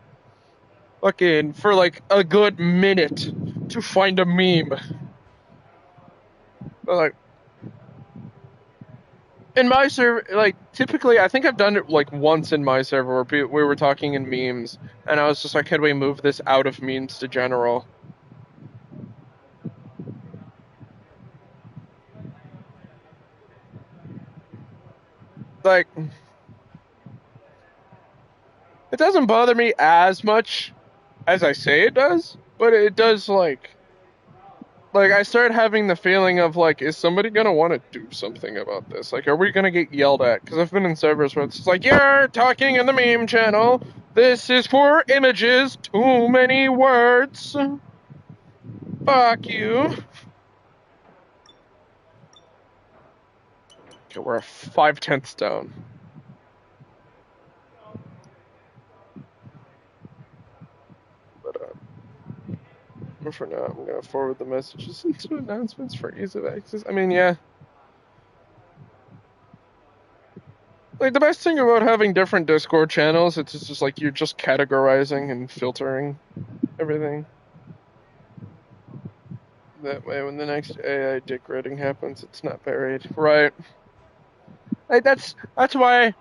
fucking for like a good minute to find a meme. But like, in my server, like, typically, I think I've done it, like, once in my server where we were talking in memes, and I was just like, can we move this out of memes to general? Like, it doesn't bother me as much as I say it does, but it does, like, I started having the feeling of, like, is somebody gonna want to do something about this? Like, are we gonna get yelled at? Because I've been in servers where it's like, you're talking in the meme channel. This is for images. Too many words. Fuck you. Okay, we're 5/10 down. But for now, I'm gonna forward the messages into announcements for ease of access. I mean, yeah. Like, the best thing about having different Discord channels, it's just like you're just categorizing and filtering everything. That way, when the next AI dick rating happens, it's not buried. Right. Like, that's why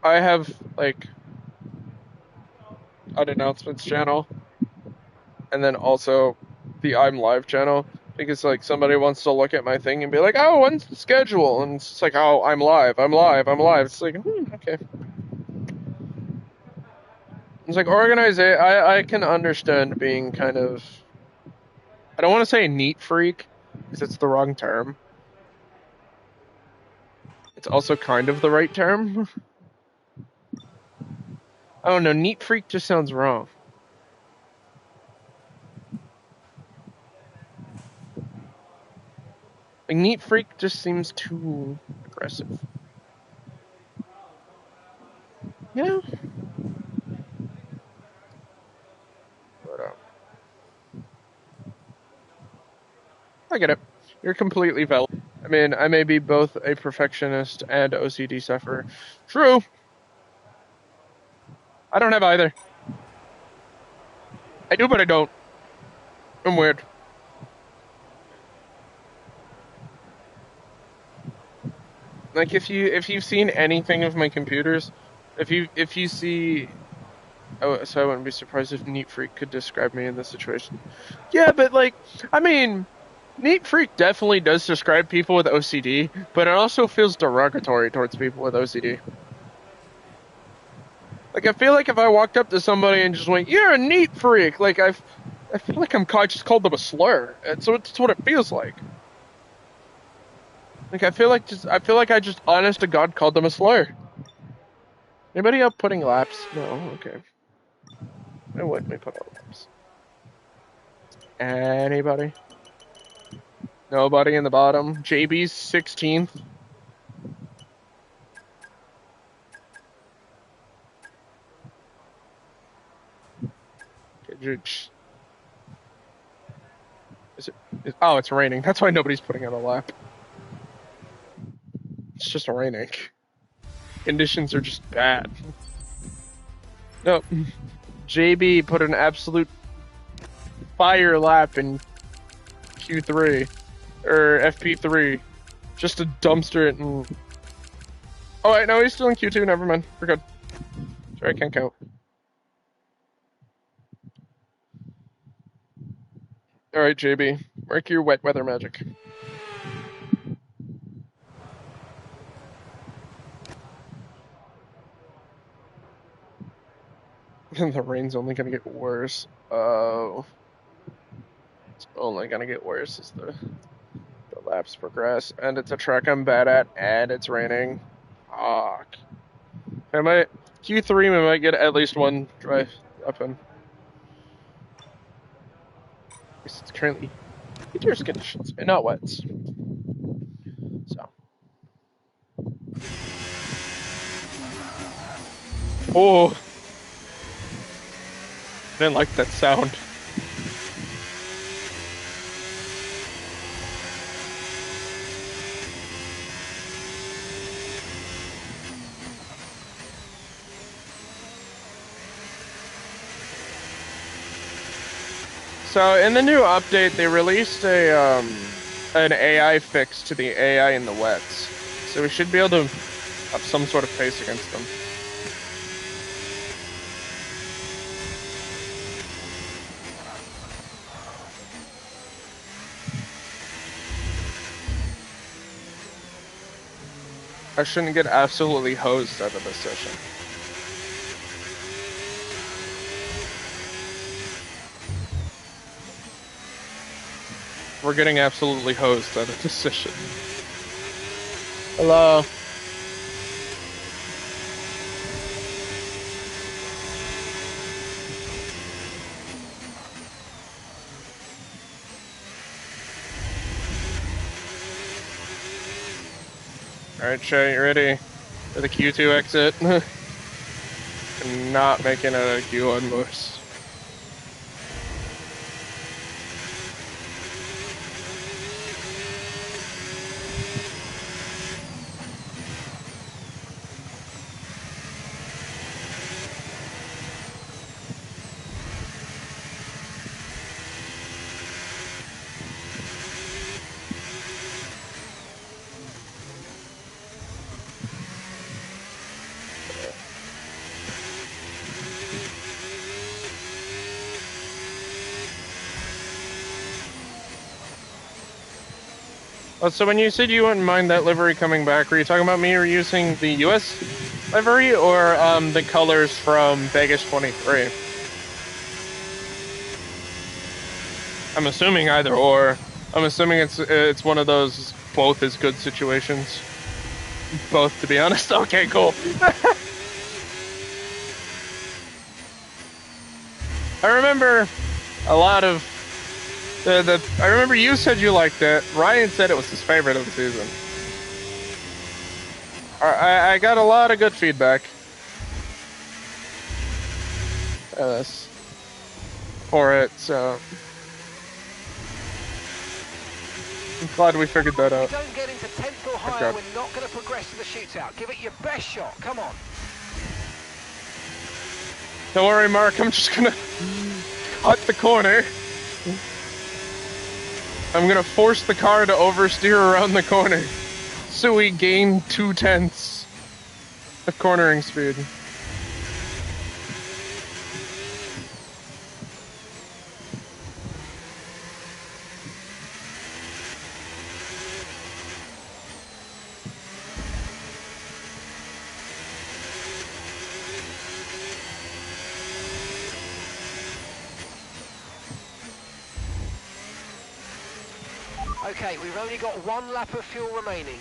I have, like, an announcements channel. And then also the I'm live channel because like somebody wants to look at my thing and be like, oh, when's the schedule? And it's like, oh, I'm live. It's like, okay. It's like organize it. I can understand being kind of, I don't want to say a neat freak because it's the wrong term. It's also kind of the right term. I don't know, neat freak just sounds wrong. Like, neat freak just seems too aggressive. Yeah. But, I get it. You're completely valid. I mean, I may be both a perfectionist and OCD sufferer. True. I don't have either. I do, but I don't. I'm weird. Like if you've seen anything of my computers, if you see, oh, so I wouldn't be surprised if Neat Freak could describe me in this situation. Yeah, but like, I mean, Neat Freak definitely does describe people with OCD, but it also feels derogatory towards people with OCD. Like I feel like if I walked up to somebody and just went, "You're a neat freak," like I feel like I just called them a slur. And so it's what it feels like. Like I feel like I just honest to God called them a slur. Anybody up putting laps? No, okay. I wouldn't be putting laps. Anybody? Nobody in the bottom. JB's 16th. Is it? Oh, it's raining. That's why nobody's putting on a lap. It's just raining. Conditions are just bad. No, JB put an absolute fire lap in Q3 or FP3, just to dumpster it and. Oh wait, no, he's still in Q2. Never mind, we're good. Sorry, I can't count. All right, JB, work your wet weather magic. And the rain's only gonna get worse. Oh, it's only gonna get worse as the laps progress, and it's a track I'm bad at, and it's raining. Fuck. I might Q3. We might get at least one drive up in. It's currently dangerous conditions and not wets. So. Oh. I didn't like that sound. So in the new update, they released an AI fix to the AI in the wets. So we should be able to have some sort of pace against them. I shouldn't get absolutely hosed out of this session. We're getting absolutely hosed out of this session. Hello. Alright, Shay, you ready for the Q2 exit? Not making a Q1 moves. Oh, so when you said you wouldn't mind that livery coming back, were you talking about me reusing the US livery or the colors from Vegas 23? I'm assuming either or. I'm assuming it's one of those both is good situations. Both, to be honest. Okay, cool. I remember a lot of I remember you said you liked it. Ryan said it was his favorite of the season. I got a lot of good feedback. For it, so I'm glad we figured that out. If we don't get into 10th or higher, we're not going to progress to the shootout. Give it your best shot. Come on. Don't worry, Mark. I'm just gonna cut the corner. I'm gonna force the car to oversteer around the corner, so we gain 0.2 of cornering speed. Okay, we've only got 1 lap of fuel remaining.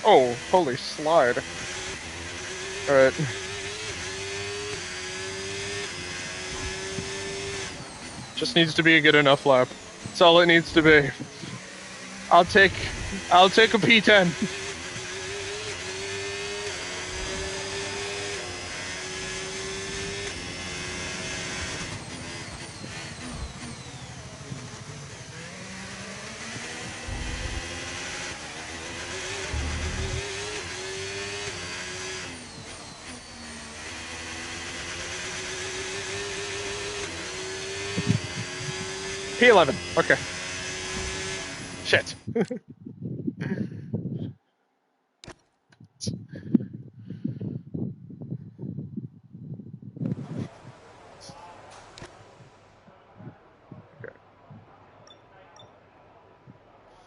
Oh, holy slide. Alright. Just needs to be a good enough lap. That's all it needs to be. I'll take a P10. P11. Okay. Shit.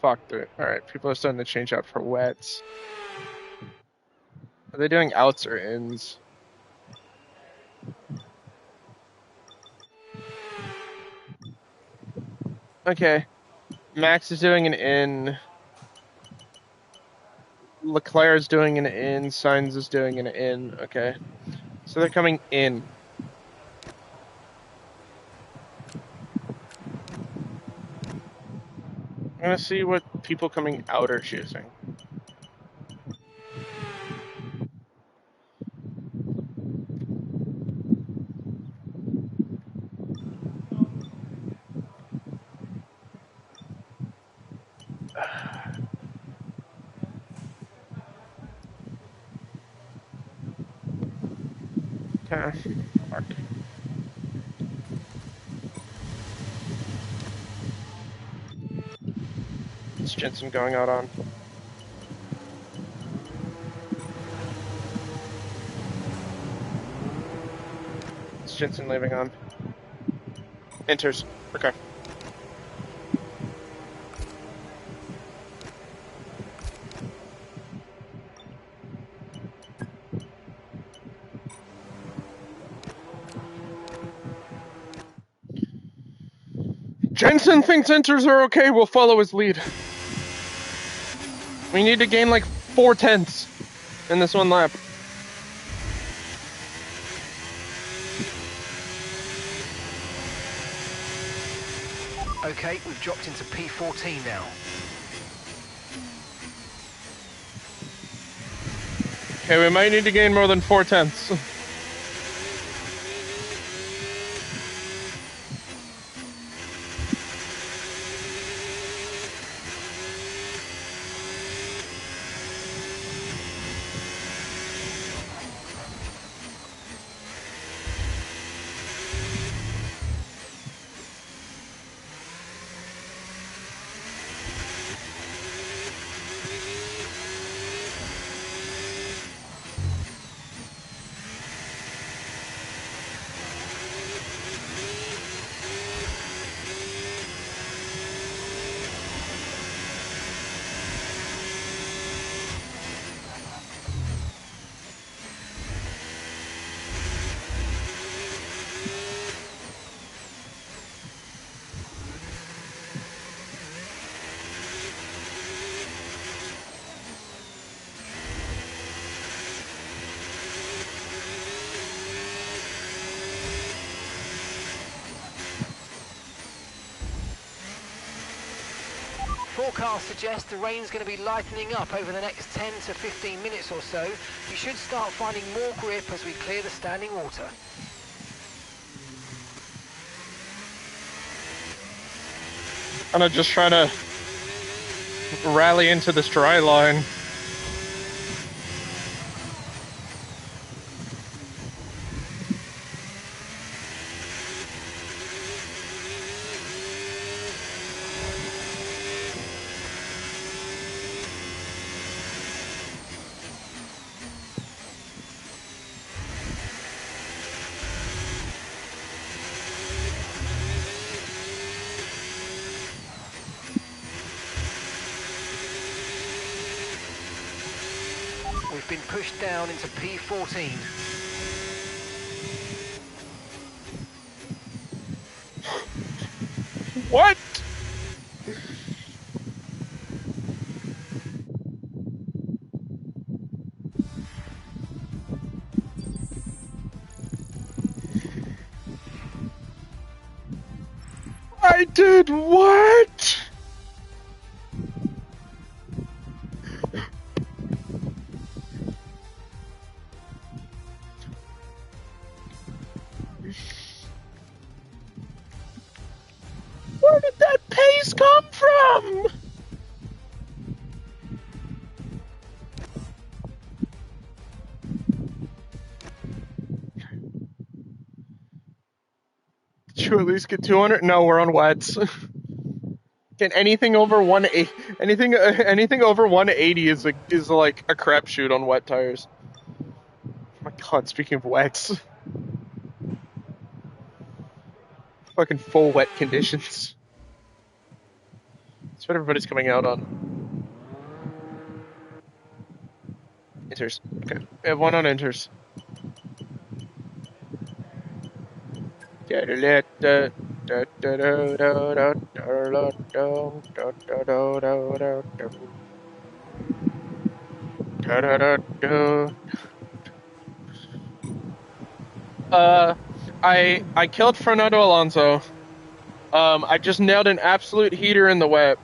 Fucked it. Alright, people are starting to change out for wets. Are they doing outs or ins? Okay. Max is doing an in. Leclerc is doing an in. Sainz is doing an in. Okay. So they're coming in. I'm gonna see what people coming out are choosing. Okay. Fuck. What's Jensen going out on? What's Jensen leaving on? Enters. Okay. Jensen thinks enters are okay. We'll follow his lead. We need to gain like 0.4 in this one lap. Okay, we've dropped into P14 now. Okay, we might need to gain more than 0.4. forecast suggests the rain's going to be lightening up over the next 10 to 15 minutes or so. You should start finding more grip as we clear the standing water. Kind of just trying to rally into this dry line. We've been pushed down into P14. What? I did what? Where did that pace come from? Did you at least get 200? No, we're on wets. Can anything over 180? Anything over 180 is like a crapshoot on wet tires. Oh my God, speaking of wets, fucking full wet conditions. That's what everybody's coming out on. Inters. Okay, we have one on inters. I killed Fernando Alonso. I just nailed an absolute heater in the wet.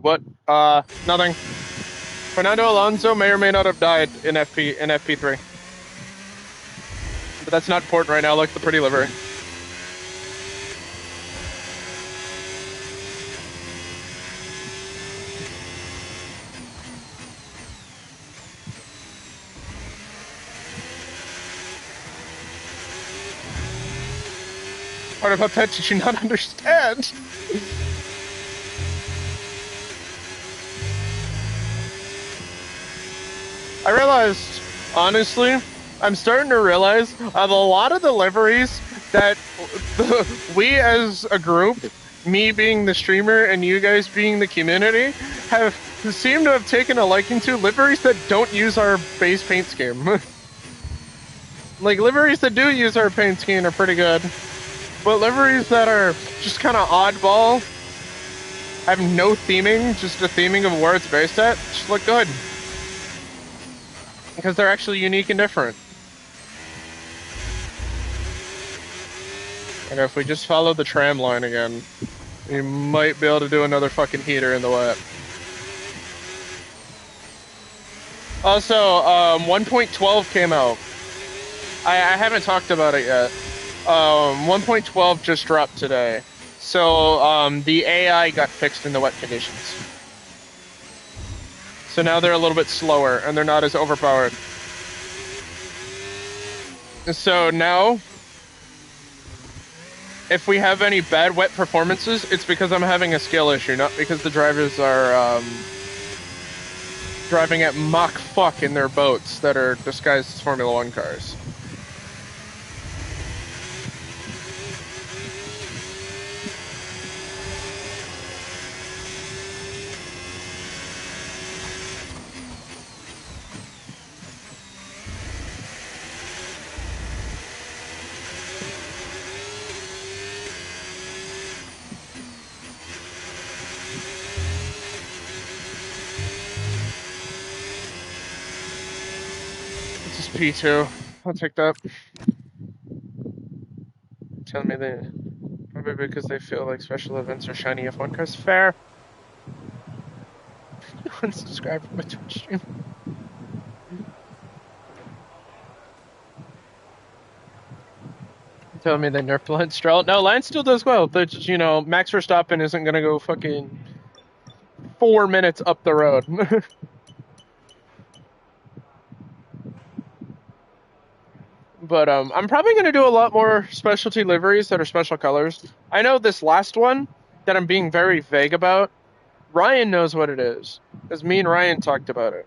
What? Nothing. Fernando Alonso may or may not have died in FP3. But that's not important right now. Look, the pretty livery. Part about that did you not understand? I realized, honestly, I'm starting to realize a lot of the liveries that we as a group, me being the streamer and you guys being the community, have seemed to have taken a liking to liveries that don't use our base paint scheme. Like, liveries that do use our paint scheme are pretty good. But liveries that are just kind of oddball, have no theming, just a theming of where it's based at, just look good. Because they're actually unique and different. And if we just follow the tram line again, we might be able to do another fucking heater in the wet. Also, 1.12 came out. I haven't talked about it yet. 1.12 just dropped today. So, the AI got fixed in the wet conditions. So now they're a little bit slower, and they're not as overpowered. So now, if we have any bad wet performances, it's because I'm having a skill issue, not because the drivers are driving at Mach fuck in their boats that are disguised as Formula 1 cars. Just P2. I'll take that. Tell me they probably because they feel like special events are shiny F1 cars. Fair. Unsubscribe from my Twitch stream. Tell me they nerfed Lance Stroll. No, Lance still does well. But, you know, Max Verstappen isn't going to go fucking 4 minutes up the road. But I'm probably going to do a lot more specialty liveries that are special colors. I know this last one that I'm being very vague about, Ryan knows what it is, because me and Ryan talked about it.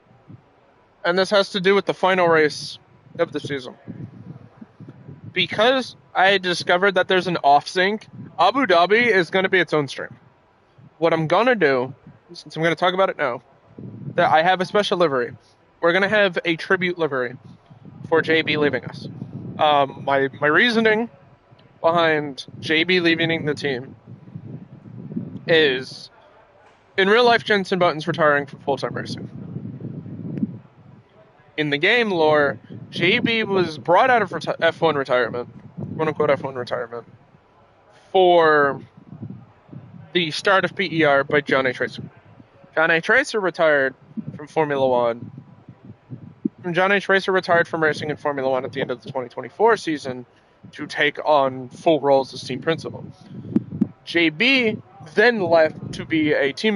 And this has to do with the final race of the season. Because I discovered that there's an off-sync, Abu Dhabi is going to be its own stream. What I'm going to do, since I'm going to talk about it now, that I have a special livery. We're going to have a tribute livery for JB leaving us. My reasoning behind JB leaving the team is, in real life, Jensen Button's retiring from full-time racing. In the game lore, JB was brought out of F1 retirement, quote-unquote F1 retirement, for the start of PER by John A. Tracer. John A. Tracer retired from Formula One. John A. Tracer retired from racing in Formula One at the end of the 2024 season to take on full roles as team principal. JB then left to be a team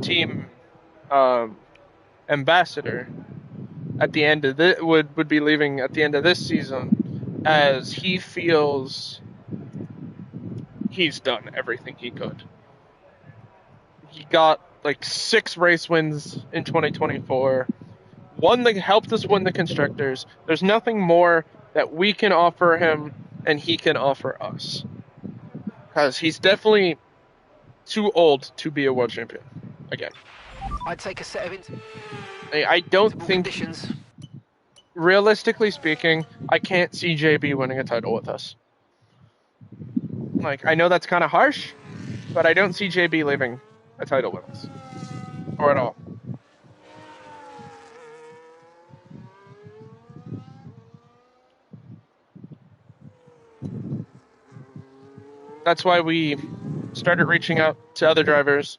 team ambassador. At the end of would be leaving at the end of this season, as he feels he's done everything he could. He got like 6 race wins in 2024. One that helped us win the constructors. There's nothing more that we can offer him and he can offer us, because he's definitely too old to be a world champion again. I'd take a set of I don't think, conditions. realistically speaking, I can't see JB winning a title with us. Like, I know that's kind of harsh, but I don't see JB leaving a title with us. Or at all. That's why we started reaching out to other drivers,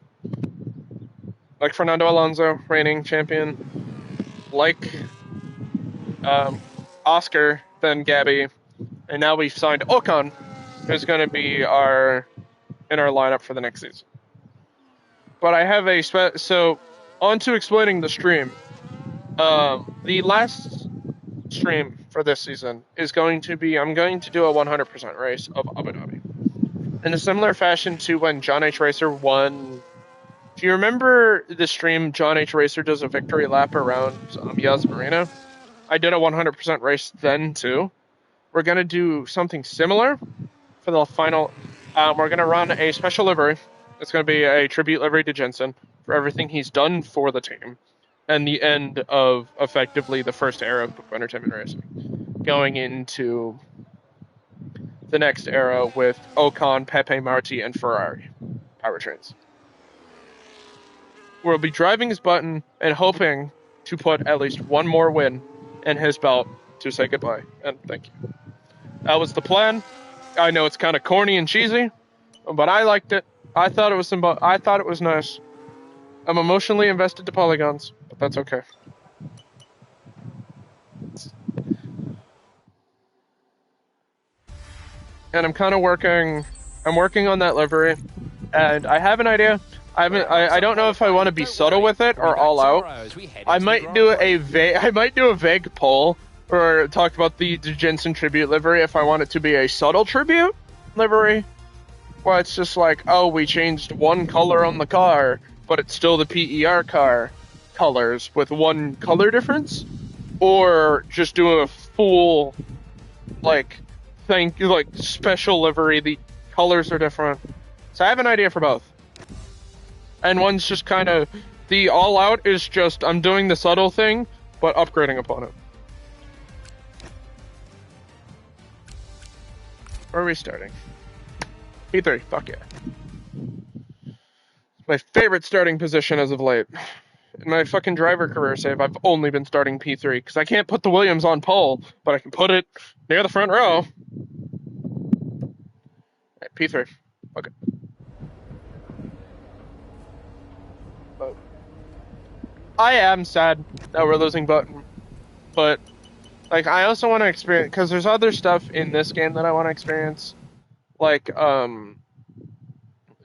like Fernando Alonso, reigning champion, like Oscar, then Gabby, and now we've signed Ocon, who's going to be in our lineup for the next season. But I have so on to explaining the stream. The last stream for this season is going to be, I'm going to do a 100% race of Abu Dhabi. In a similar fashion to when John H. Racer won. Do you remember the stream John H. Racer does a victory lap around Yas Marina? I did a 100% race then too. We're going to do something similar for the final. We're going to run a special livery. It's going to be a tribute livery to Jensen for everything he's done for the team. And the end of, effectively, the first era of entertainment racing. Going into the next era with Ocon, Pepe Marti, and Ferrari powertrains. We'll be driving his Button and hoping to put at least one more win in his belt to say goodbye and thank you. That was the plan. I know it's kind of corny and cheesy, but I liked it. I thought it was nice. I'm emotionally invested to Polygons, but that's okay. And I'm kind of working on that livery, and I have an idea. I don't know if I want to be subtle with it or all out. I might do a vague poll or talk about the Jensen tribute livery if I want it to be a subtle tribute livery, where it's just like, oh, we changed one color on the car, but it's still the PER car colors with one color difference, or just do a full special livery. The colors are different. So I have an idea for both. And one's just kind of, the all out is just, I'm doing the subtle thing, but upgrading upon it. Where are we starting? P3, fuck yeah. My favorite starting position as of late in my fucking driver career save, I've only been starting P3 because I can't put the Williams on pole, but I can put it near the front row. Right, P3. Okay. But I am sad that we're losing Button, but like I also want to experience because there's other stuff in this game that I want to experience, like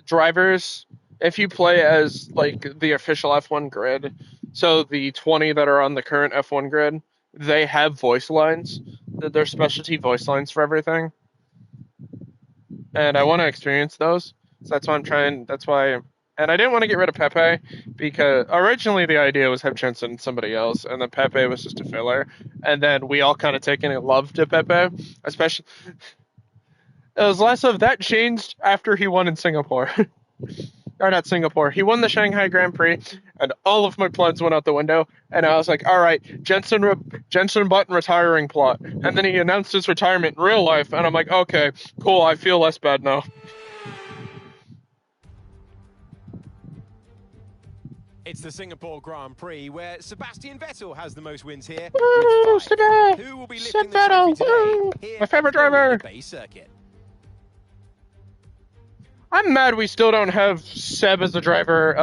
drivers. If you play as like the official F1 grid, so the 20 that are on the current F1 grid, they have voice lines. They're specialty voice lines for everything. And I want to experience those. So that's why I'm trying. That's why. And I didn't want to get rid of Pepe because originally the idea was have Jensen somebody else, and then Pepe was just a filler. And then we all kind of taken a love to Pepe, especially. It was less of that changed after he won in Singapore. Or not Singapore. He won the Shanghai Grand Prix, and all of my plans went out the window. And I was like, all right, Jensen Button retiring plot. And then he announced his retirement in real life, and I'm like, okay, cool, I feel less bad now. It's the Singapore Grand Prix where Sebastian Vettel has the most wins here. Woo, With 5. Who will be lifting the trophy today? Here my favorite driver. Bay Circuit. I'm mad we still don't have Seb as a driver.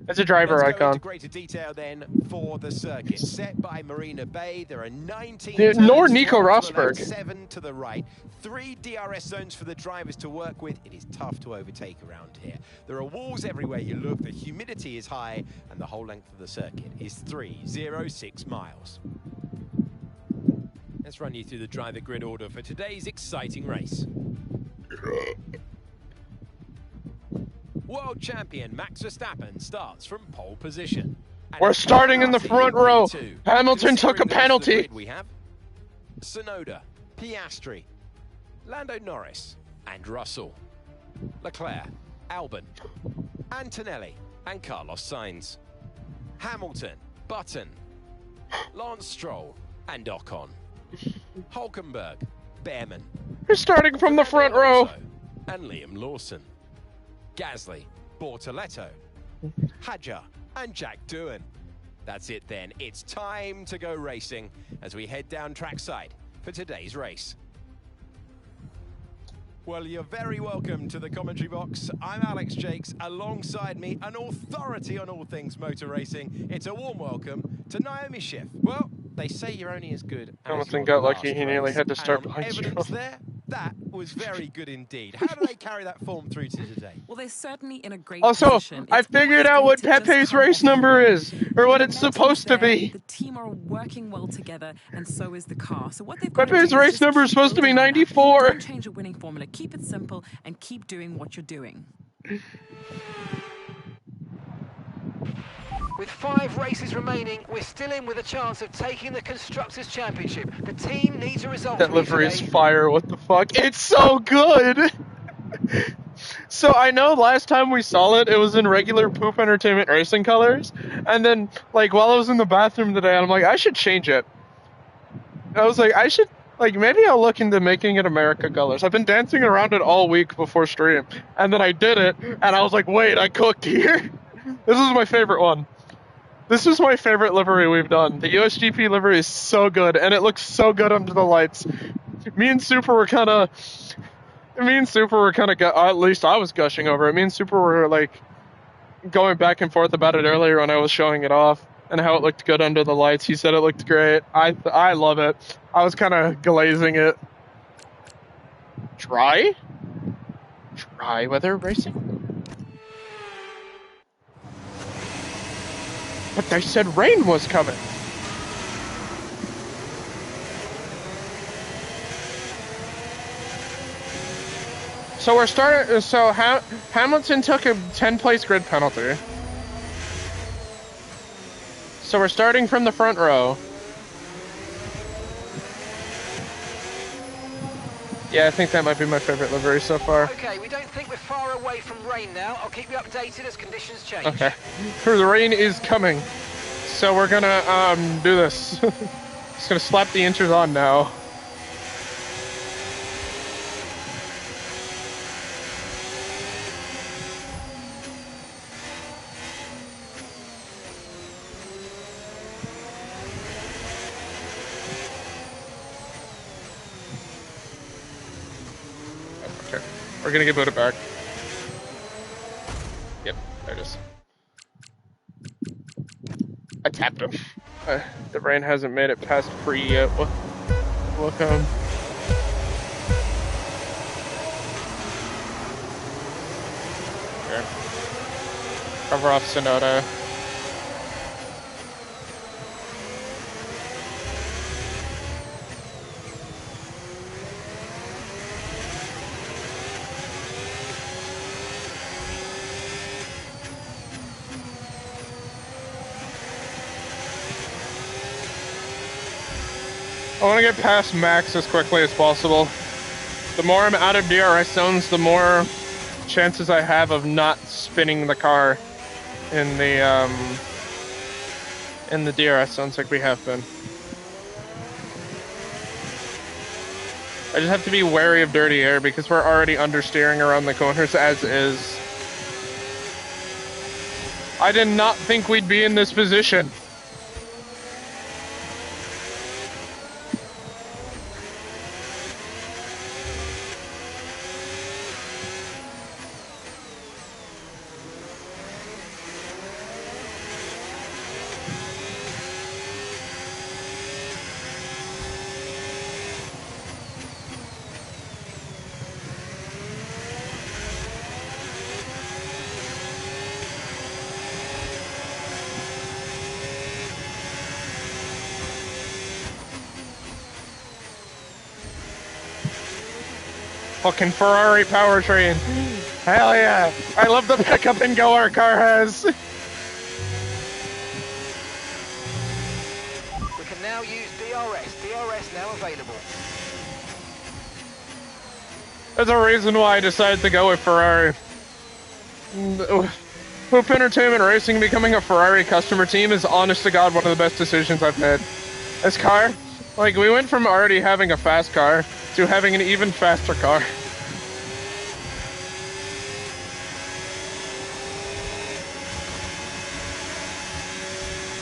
As a driver Let's go icon. into greater detail then for the circuit. Set by Marina Bay, there are 19 nor turns, Nico 12 to the Rosberg. left, 7 to the right. 3 DRS zones for the drivers to work with. It is tough to overtake around here. There are walls everywhere you look, the humidity is high, and the whole length of the circuit is 306 miles. Let's run you through the driver grid order for today's exciting race. World champion Max Verstappen starts from pole position. And We're starting in the front row. P2. Hamilton took a Considering the rest of the penalty. grid we have Tsunoda, Piastri, Lando Norris, and Russell, Leclerc, Albon, Antonelli, and Carlos Sainz, Hamilton, Button, Lance Stroll, and Ocon, Hulkenberg, Behrman, We're starting from the front row. Alonso, and Liam Lawson, Gasly, Bortoletto, Hadjar, and Jack Doohan. That's it then. It's time to go racing as we head down trackside for today's race. Well, you're very welcome to the commentary box. I'm Alex Jakes. Alongside me, an authority on all things motor racing. It's a warm welcome to Naomi Schiff. Well, they say you're only as good as Hamilton your got lucky. last He nearly race. had to start And on behind you. evidence there, that was very good indeed. How do they carry that form through to today? Well, they're certainly in a great Also, position. I It's figured always out great what to just Pepe's come race off number the is, or what The it's momentum's supposed to there, be. The team are working well together, and so is the car. So what they've got to Pepe's do is race just number is keep supposed to be building on that. 94. Don't change a winning formula. Keep it simple and keep doing what you're doing. With 5 races remaining, we're still in with a chance of taking the Constructors' Championship. The team needs a result That from you livery is today. fire. What the fuck? It's so good. So I know last time we saw it, it was in regular Poop Entertainment racing colors, and then like while I was in the bathroom today, I'm like, I should change it. I was like, I should like maybe I'll look into making it America colors. I've been dancing around it all week before stream, and then I did it, and I was like, wait, I cooked here. This is my favorite one. This is my favorite livery we've done. The USGP livery is so good, and it looks so good under the lights. Me and Super were kind of, at least I was gushing over it. Me and Super were like going back and forth about it earlier when I was showing it off and how it looked good under the lights. He said it looked great. I love it. I was kind of glazing it. Dry weather racing? But they said rain was coming. So we're starting. So Hamilton took a 10-place grid penalty. So we're starting from the front row. Yeah, I think that might be my favorite livery so far. Okay, we don't think we're far away from rain now. I'll keep you updated as conditions change. Okay. The rain is coming. So we're gonna do this. Just gonna slap the inches on now. We're gonna get booted back. Yep, there it is. I tapped him. The rain hasn't made it past pre yet. Welcome. Okay. Cover off Sonoda. I want to get past Max as quickly as possible. The more I'm out of DRS zones, the more chances I have of not spinning the car in the DRS zones like we have been. I just have to be wary of dirty air because we're already understeering around the corners as is. I did not think we'd be in this position. Fucking Ferrari powertrain. Hell yeah. I love the pickup and go our car has. We can now use DRS. DRS now available. There's a reason why I decided to go with Ferrari. Hoop Entertainment Racing becoming a Ferrari customer team is honest to God one of the best decisions I've made. This car, like we went from already having a fast car to having an even faster car.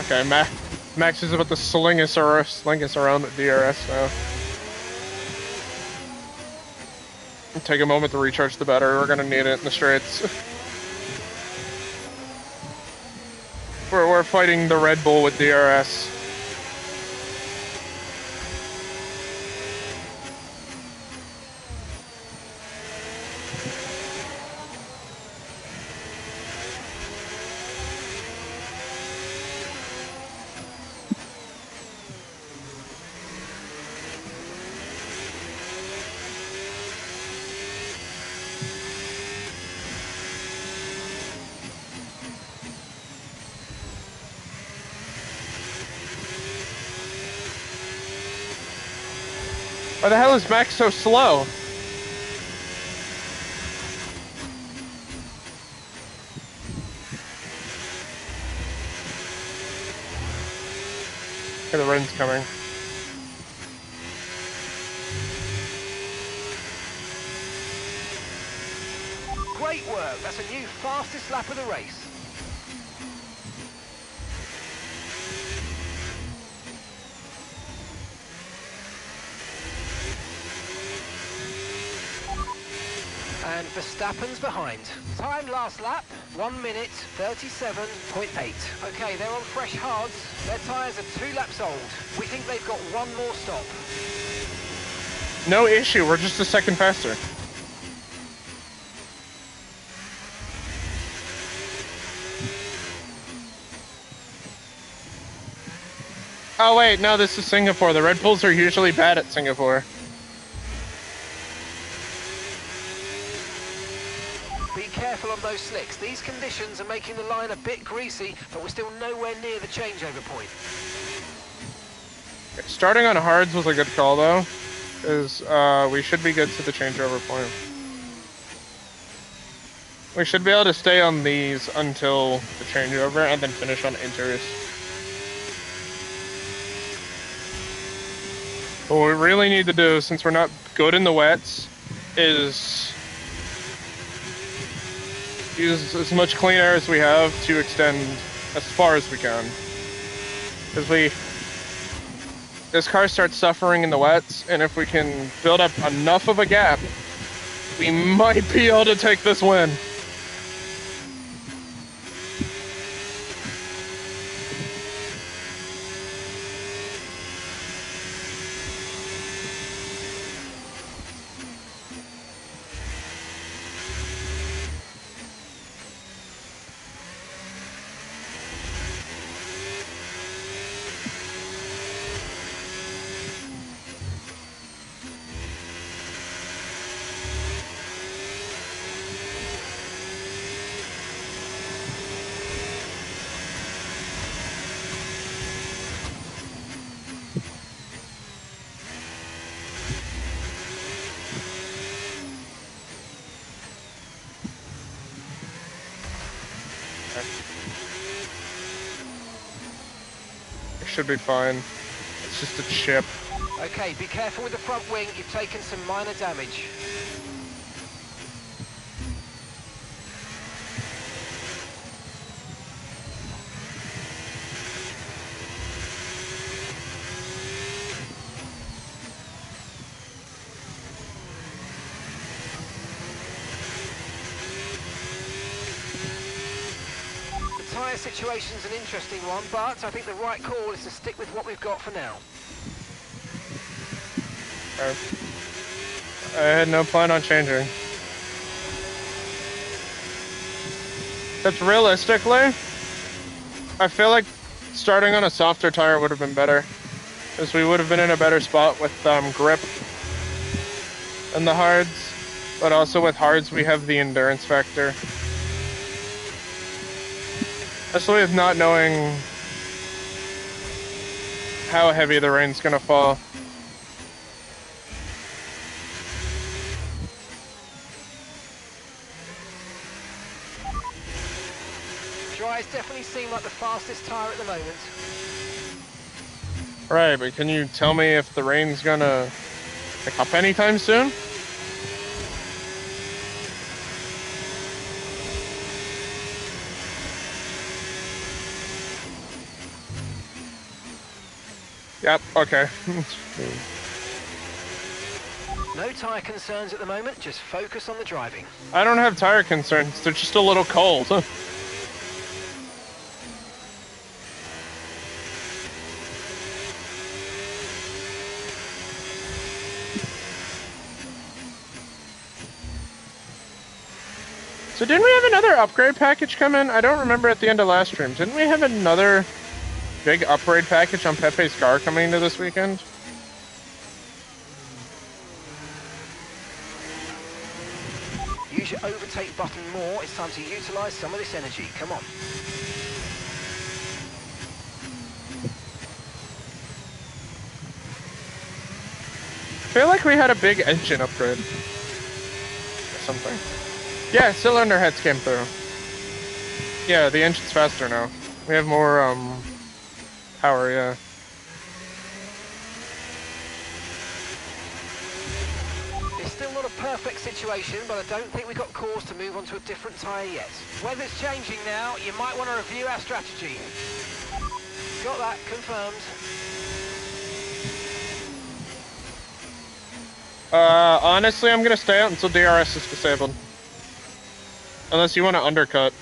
Okay, Max is about to sling us around the DRS now. Take a moment to recharge the battery. We're gonna need it in the straights. We're fighting the Red Bull with DRS. Why the hell is Max so slow? Okay, the rain's coming. Great work. That's a new fastest lap of the race. And Verstappen's behind. Time last lap, 1 minute 37.8. Okay, they're on fresh hards. Their tyres are 2 laps old. We think they've got one more stop. No issue, we're just a second faster. Oh wait, no, this is Singapore. The Red Bulls are usually bad at Singapore. Be careful on those slicks. These conditions are making the line a bit greasy, but we're still nowhere near the changeover point. Starting on hards was a good call though, because we should be good to the changeover point. We should be able to stay on these until the changeover and then finish on inters. What we really need to do, since we're not good in the wets, is use as much clean air as we have to extend as far as we can. Because this car starts suffering in the wets, and if we can build up enough of a gap We might be able to take this win. It should be fine. It's just a chip. Okay, be careful with the front wing. You've taken some minor damage. The tyre situation's an interesting one, but I think the right call is to stick with what we've got for now. I had no plan on changing. That's realistically, I feel like starting on a softer tire would have been better, because we would have been in a better spot with grip and the hards, but also with hards we have the endurance factor. Especially with not knowing how heavy the rain's gonna fall. Dries definitely seem like the fastest tyre at the moment. Right, but can you tell me if the rain's gonna pick up anytime soon? Yep, okay. No tyre concerns at the moment, just focus on the driving. I don't have tire concerns, they're just a little cold. So didn't we have another upgrade package come in? I don't remember at the end of last stream. Didn't we have another big upgrade package on Pepe's car coming into this weekend? Use your overtake button more. It's time to utilise some of this energy. Come on. I feel like we had a big engine upgrade. Or something. Yeah, cylinder heads came through. Yeah, the engine's faster now. We have more, power, yeah. It's still not a perfect situation, but I don't think we've got cause to move on to a different tyre yet. Weather's changing now. You might want to review our strategy. Got that confirmed. Honestly, I'm gonna stay out until DRS is disabled. Unless you want to undercut.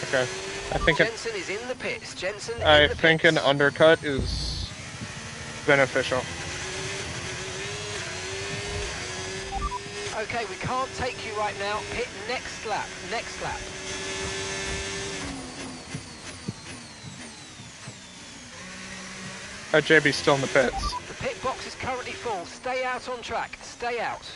Okay. I think Jensen is in the pits. Jensen in I the think pits. an undercut is beneficial. Okay, we can't take you right now. Pit next lap. Next lap. JB's still in the pits. The pit box is currently full. Stay out on track. Stay out.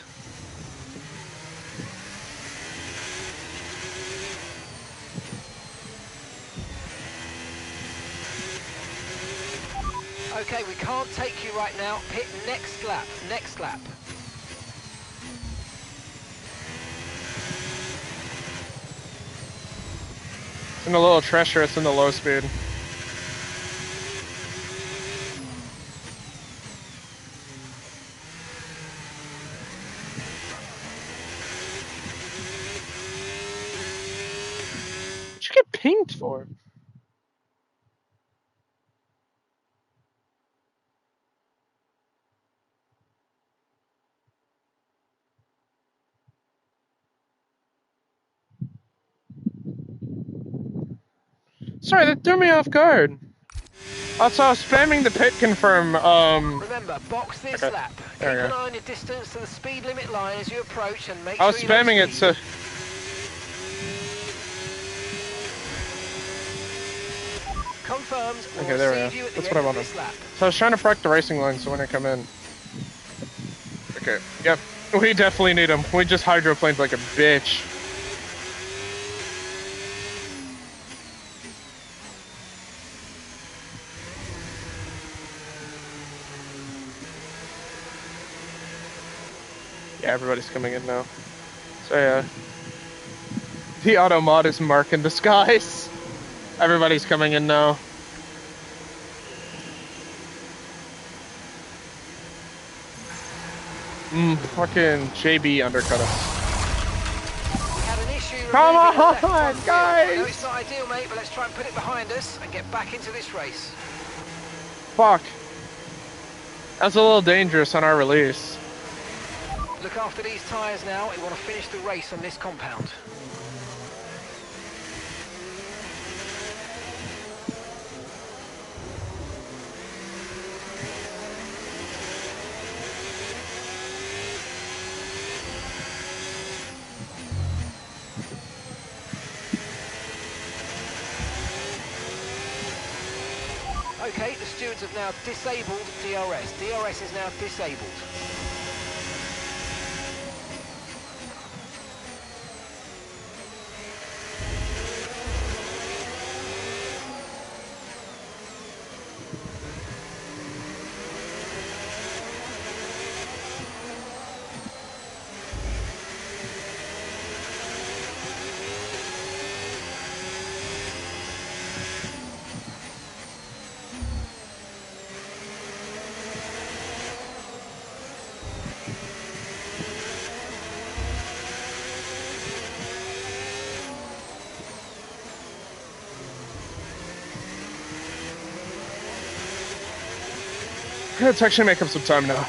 Okay, we can't take you right now. Pit next lap. Next lap. It's in a little treacherous in the low speed. What'd you get pinged for? Sorry, that threw me off guard. Also, I was spamming the pit confirm. Remember, box this Okay. lap. Keep There we an go. eye on your distance to the speed limit line as you approach and make I was sure you don't spamming it, speed. so. Confirmed, we'll Okay, there we receive go. you at That's the what I end of wanted. this lap. So I was trying to prep the racing line so when I come in. Okay, yep. We definitely need them. We just hydroplaned like a bitch. Yeah, everybody's coming in now. So yeah. The auto mod is Mark in disguise. Everybody's coming in now. Fucking JB undercut us. We had an issue Come removing the on, left front wheel. I know guys! it's not ideal, mate, but let's try and put it behind us and get back into this race. Fuck. That's a little dangerous on our release. Look after these tyres now. We want to finish the race on this compound. Okay, the stewards have now disabled DRS. DRS is now disabled. Let's actually make up some time now.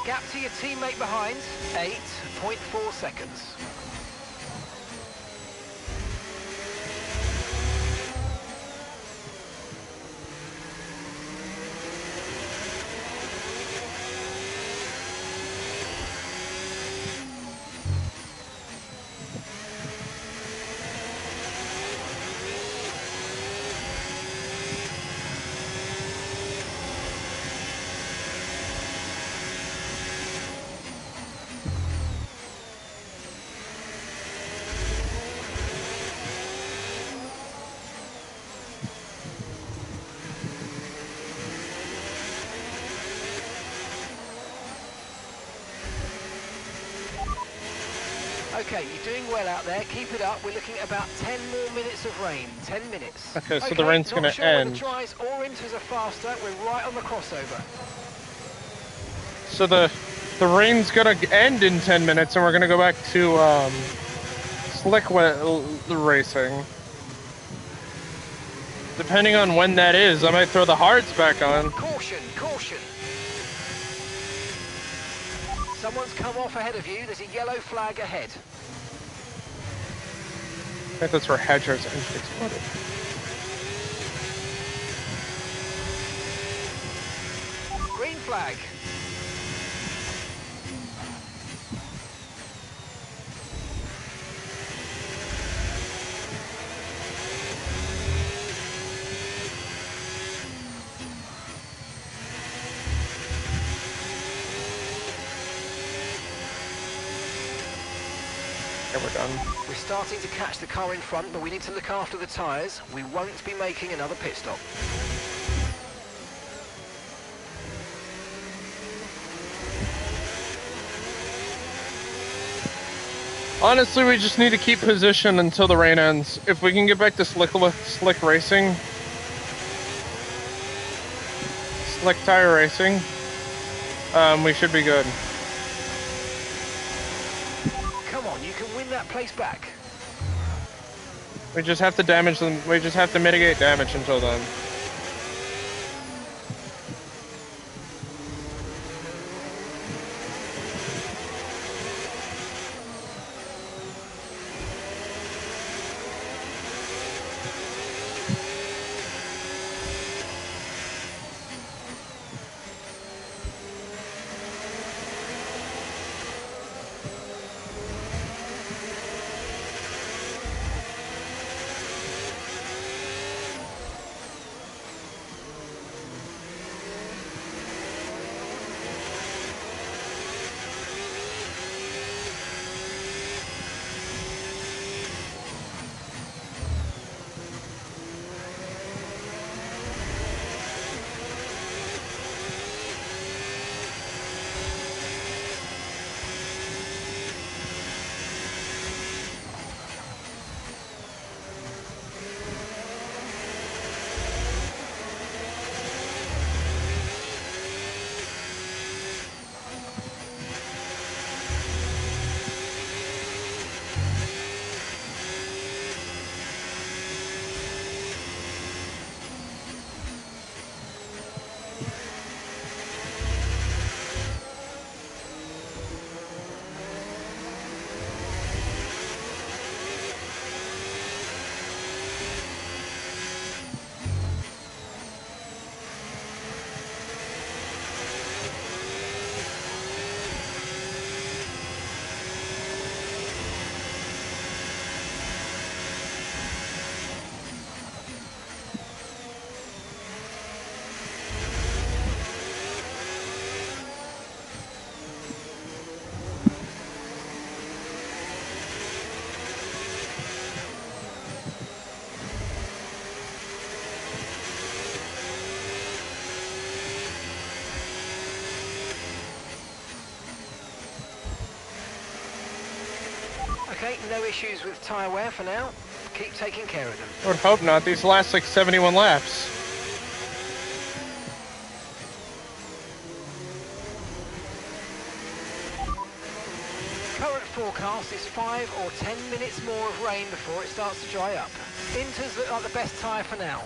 Gap to your teammate behind, 8.4 seconds. Okay, you're doing well out there. Keep it up. We're looking at about 10 more minutes of rain. 10 minutes. Okay, so the rain's not gonna sure end. Whether tries or inters are faster. We're right on the crossover. So the rain's gonna end in 10 minutes, and we're gonna go back to slick racing. Depending on when that is, I might throw the hards back on. Caution, caution. Someone's come off ahead of you. There's a yellow flag ahead. I think that's where Hedger's engine exploded. Green flag. Okay, we're done. We're starting to catch the car in front, but we need to look after the tyres. We won't be making another pit stop. Honestly, we just need to keep position until the rain ends. If we can get back to slick racing, slick tire racing, we should be good. Come on, you can win that place back. We just have to damage them. We just have to mitigate damage until then. Okay, no issues with tyre wear for now. Keep taking care of them. I would hope not. These last like 71 laps. Current forecast is 5 or 10 minutes more of rain before it starts to dry up. Inters look like the best tyre for now.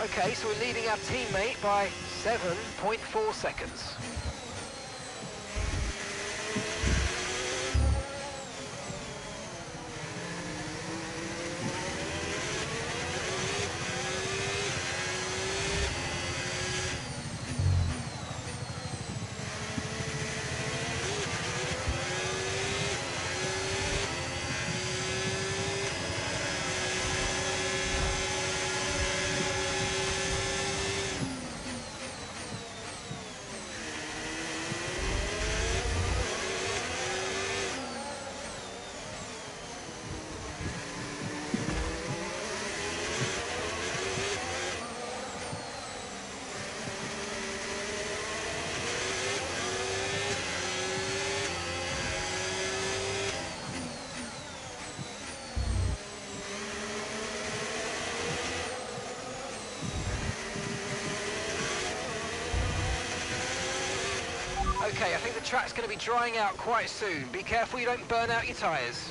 Okay, so we're leading our teammate by 7.4 seconds. Okay, I think the track's going to be drying out quite soon. Be careful you don't burn out your tyres.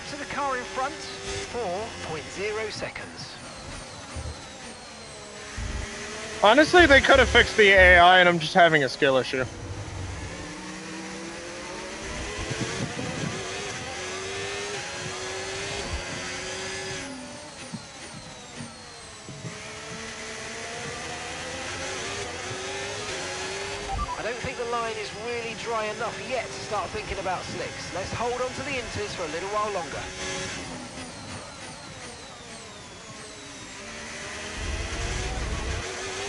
Gap to the car in front, 4.0 seconds. Honestly, they could have fixed the AI and I'm just having a skill issue. I don't think the line is really dry enough yet to start thinking about slicks. Let's hold on to the inters for a little while longer.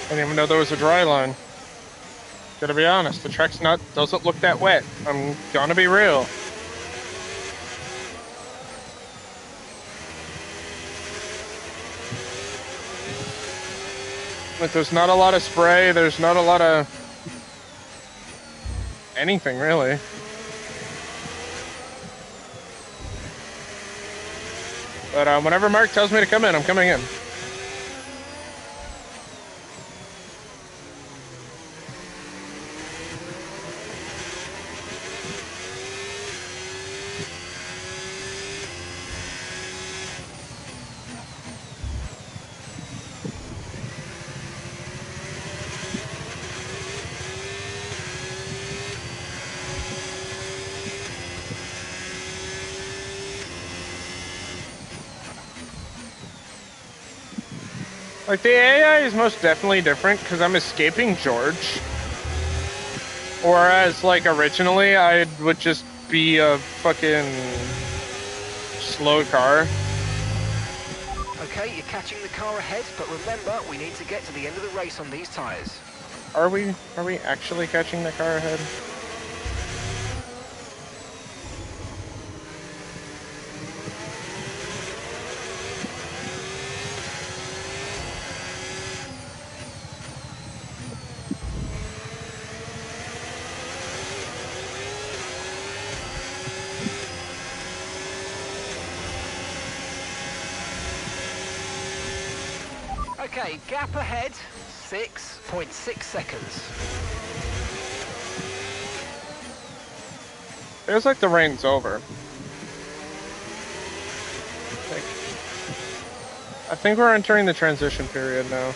I didn't even know there was a dry line. Gotta be honest, the track's doesn't look that wet. I'm gonna be real. Like, there's not a lot of spray, there's not a lot of anything really. But whenever Mark tells me to come in, I'm coming in. Like, the AI is most definitely different because I'm escaping George. Whereas, like, originally, I would just be a fucking slow car. Okay, you're catching the car ahead, but remember, we need to get to the end of the race on these tyres. Are we actually catching the car ahead? Okay, gap ahead, 6.6 seconds. Feels like the rain's over. I think we're entering the transition period now.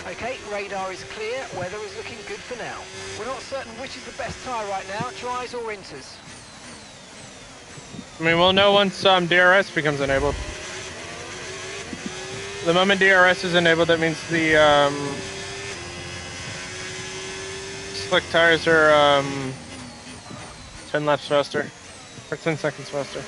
Okay, radar is clear, weather is looking good for now. We're not certain which is the best tyre right now, dries or inters. I mean, we'll know once DRS becomes enabled. The moment DRS is enabled, that means the slick tires are 10 laps faster, or 10 seconds faster.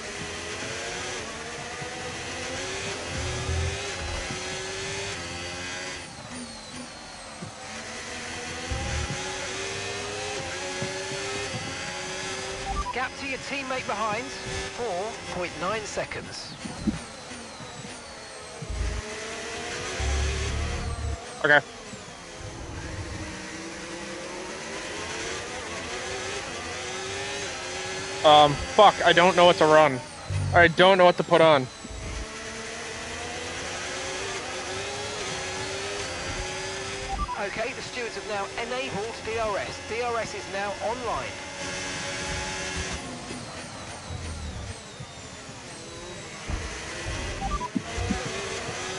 Gap to your teammate behind, 4.9 seconds. Okay. Fuck, I don't know what to run. I don't know what to put on. Okay, the stewards have now enabled DRS. DRS is now online.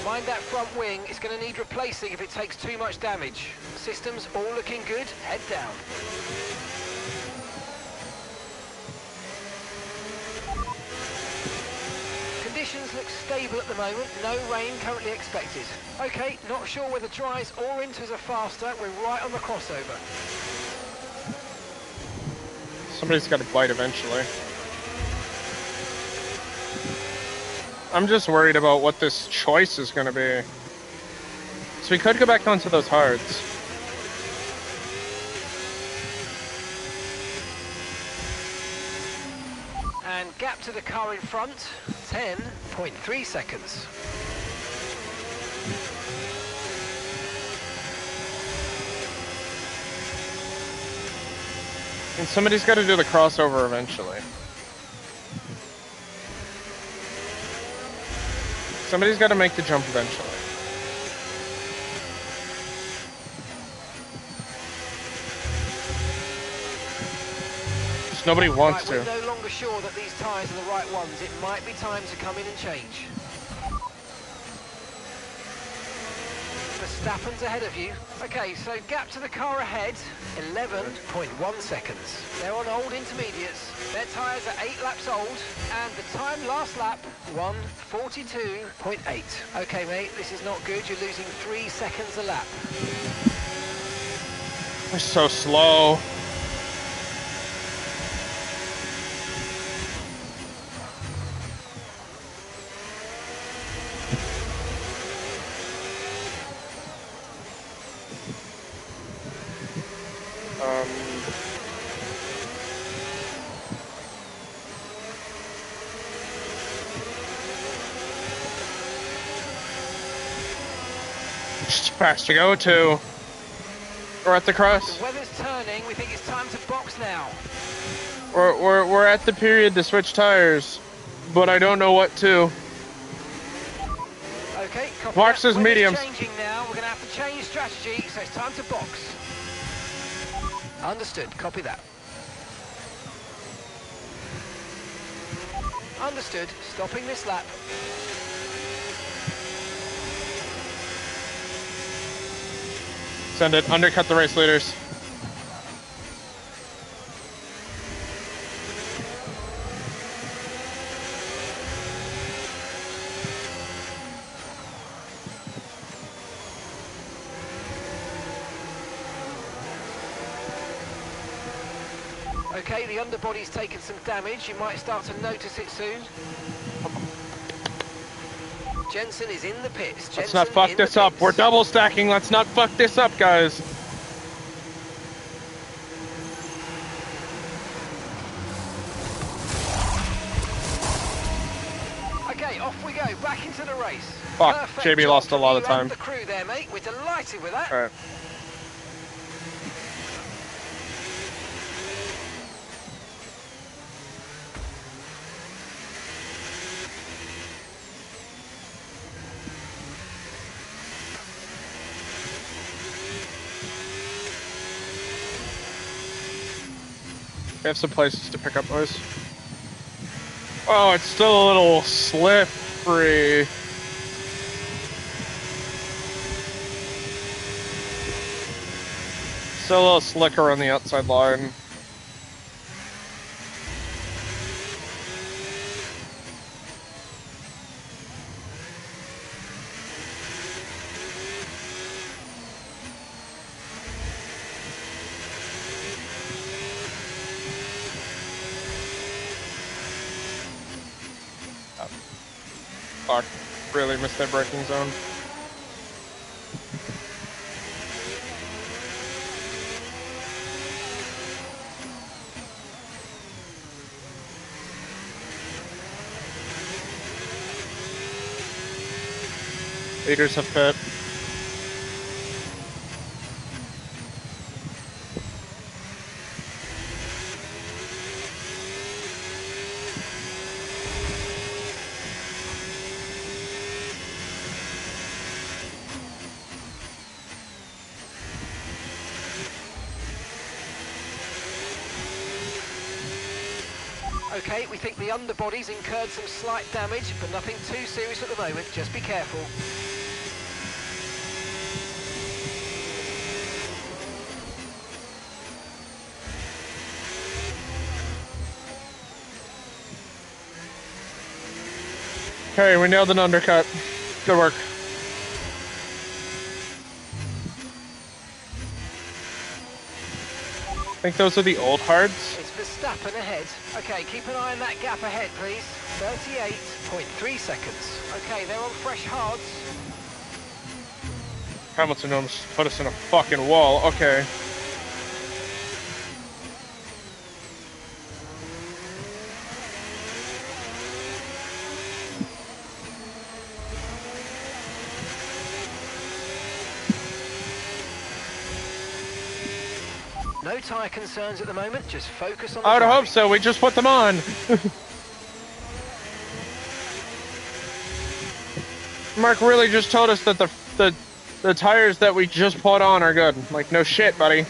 Mind that front wing, it's going to need replacing if it takes too much damage. Systems all looking good, head down. Conditions look stable at the moment, no rain currently expected. Okay, not sure whether dries or inters are faster, we're right on the crossover. Somebody's got to bite eventually. I'm just worried about what this choice is going to be. So we could go back onto those hards. And gap to the car in front, 10.3 seconds. And somebody's got to do the crossover eventually. Somebody's got to make the jump eventually. Just nobody wants to. We're no longer sure that these tyres are the right ones. It might be time to come in and change. Verstappen's ahead of you. Okay, so gap to the car ahead, 11.1 seconds. They're on old intermediates. Their tyres are 8 laps old, and the time last lap, 1:42.8. Okay, mate, this is not good. You're losing 3 seconds a lap. They're so slow. Just fast to go to. We're at the cross. The weather's turning. We think it's time to box now. We're at the period to switch tires, but I don't know what to. Okay, copy Box that. is mediums. Changing now. We're going to have to change strategy, so it's time to box. Understood. Copy that. Understood. Stopping this lap. Send it. Undercut the race leaders. Okay, the underbody's taken some damage. You might start to notice it soon. Jensen is in the pits. Let's not fuck this up. We're double stacking. Let's not fuck this up, guys. Okay, off we go. Back into the race. Fuck, Perfect JB job lost a lot of to reroute time. the crew there, mate. We're delighted with that. All right. We have some places to pick up, boys. Oh, it's still a little slippery. Still a little slicker on the outside line. Fuck, really missed that braking zone. Leaders have fit. Okay, we think the underbody's incurred some slight damage, but nothing too serious at the moment. Just be careful. Okay, we nailed an undercut. Good work. I think those are the old hards. It's Verstappen ahead. Okay, keep an eye on that gap ahead, please. 38.3 seconds. Okay, they're on fresh hards. Hamilton almost put us in a fucking wall. Okay. No tyre concerns at the moment, just focus on the I would driving. hope so. We just put them on. Mark really just told us that the tires that we just put on are good. Like, no shit, buddy.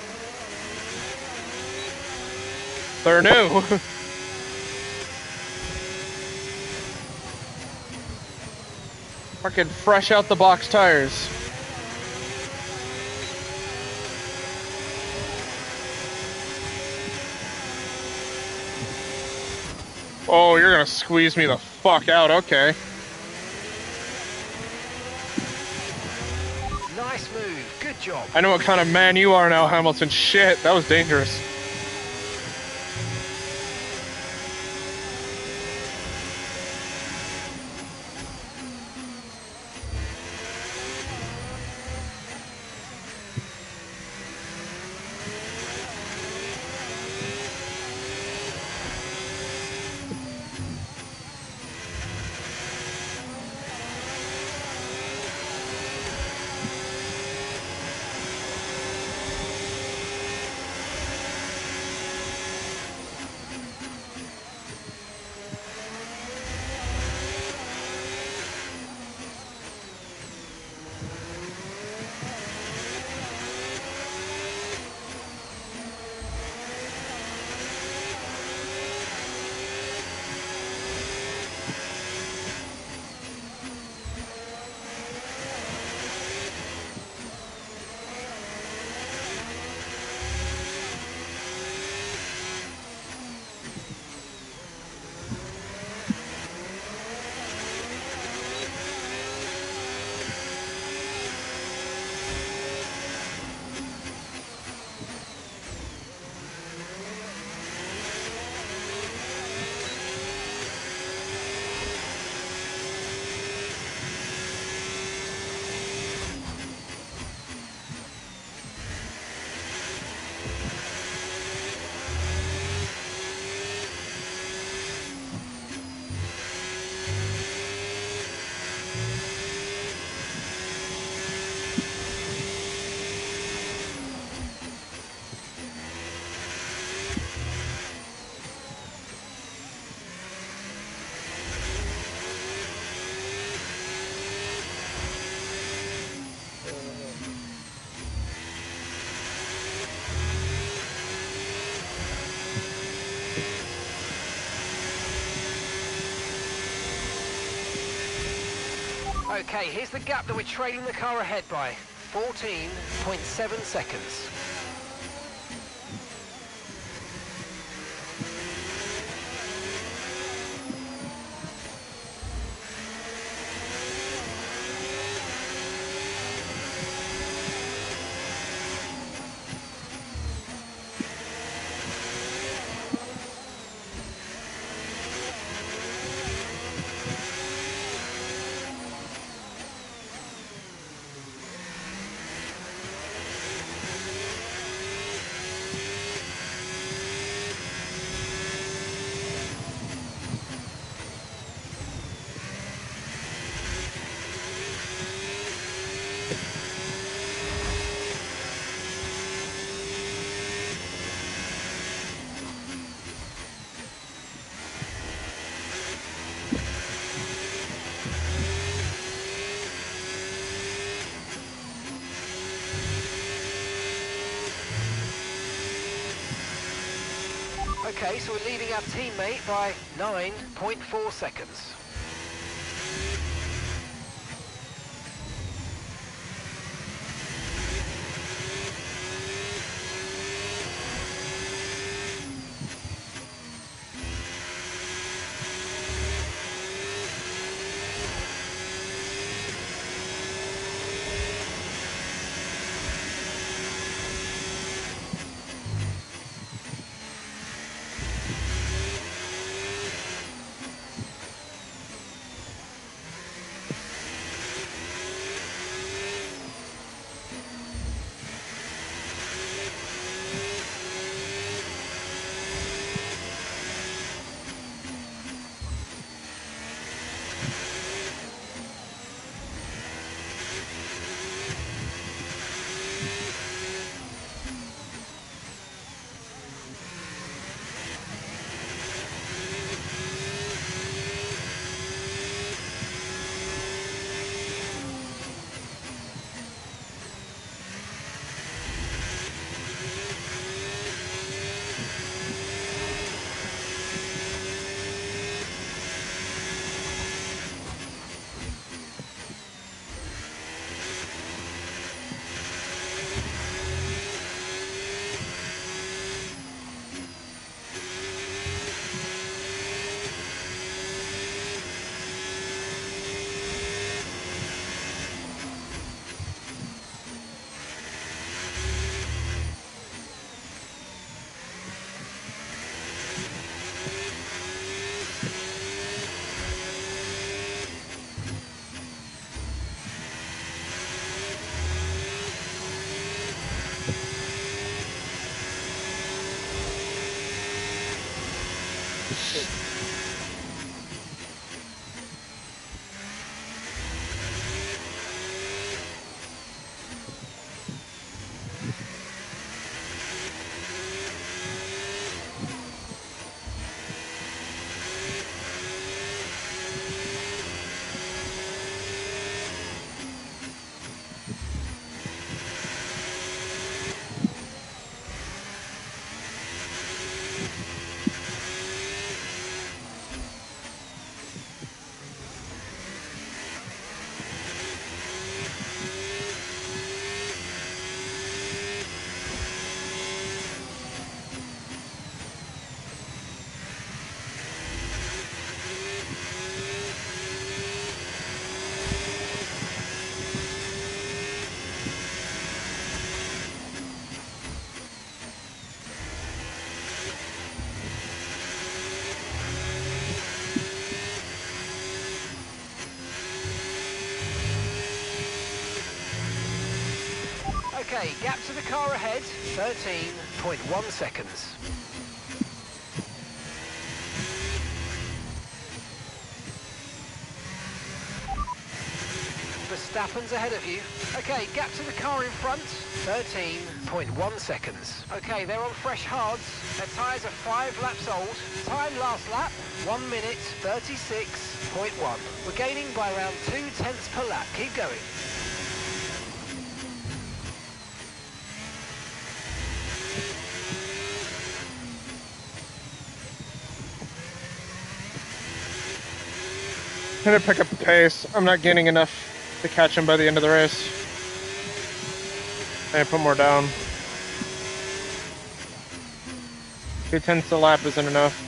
They're new. Fucking fresh out the box tires. Oh, you're gonna squeeze me the fuck out, okay. Nice move, good job. I know what kind of man you are now, Hamilton. Shit, that was dangerous. Okay, here's the gap that we're trailing the car ahead by. 14.7 seconds. Okay, so we're leading our teammate by 9.4 seconds. Okay, gap to the car ahead, 13.1 seconds. Verstappen's ahead of you. Okay, gap to the car in front, 13.1 seconds. Okay, they're on fresh hards. Their tyres are 5 laps old. Time last lap, 1 minute 36.1. We're gaining by around 0.2 per lap. Keep going. I'm gonna pick up the pace. I'm not gaining enough to catch him by the end of the race. I put more down. 0.2 a lap isn't enough.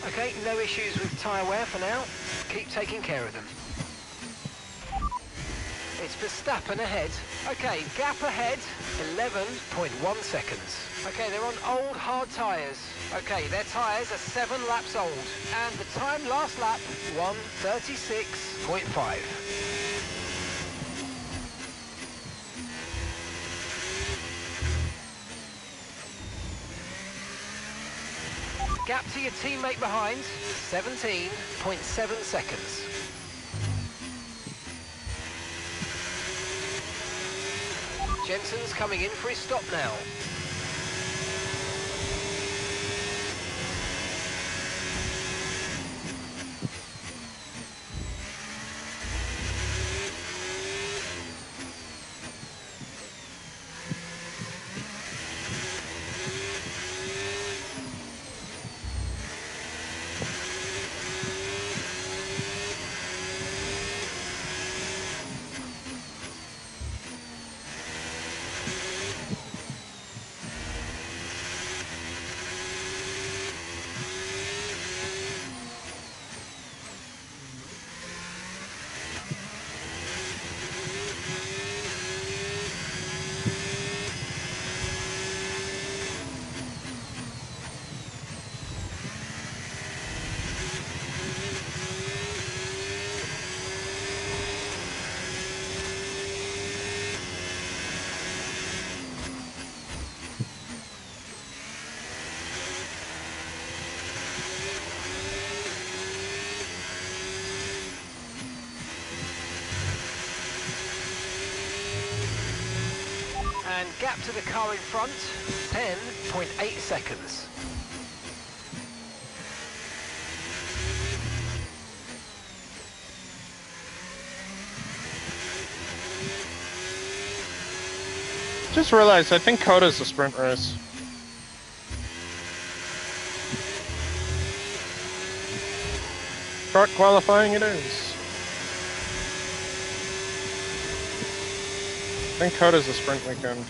Okay, no issues with tyre wear for now. Keep taking care of them. It's Verstappen ahead. Okay, gap ahead, 11.1 seconds. Okay, they're on old hard tyres. Okay, their tyres are 7 laps old. And the time last lap, 1:36.5. Gap to your teammate behind, 17.7 seconds. Jensen's coming in for his stop now. And gap to the car in front, 10.8 seconds. Just realized, I think Coda's a sprint race. Truck qualifying it is. I think Coda's a sprint weekend.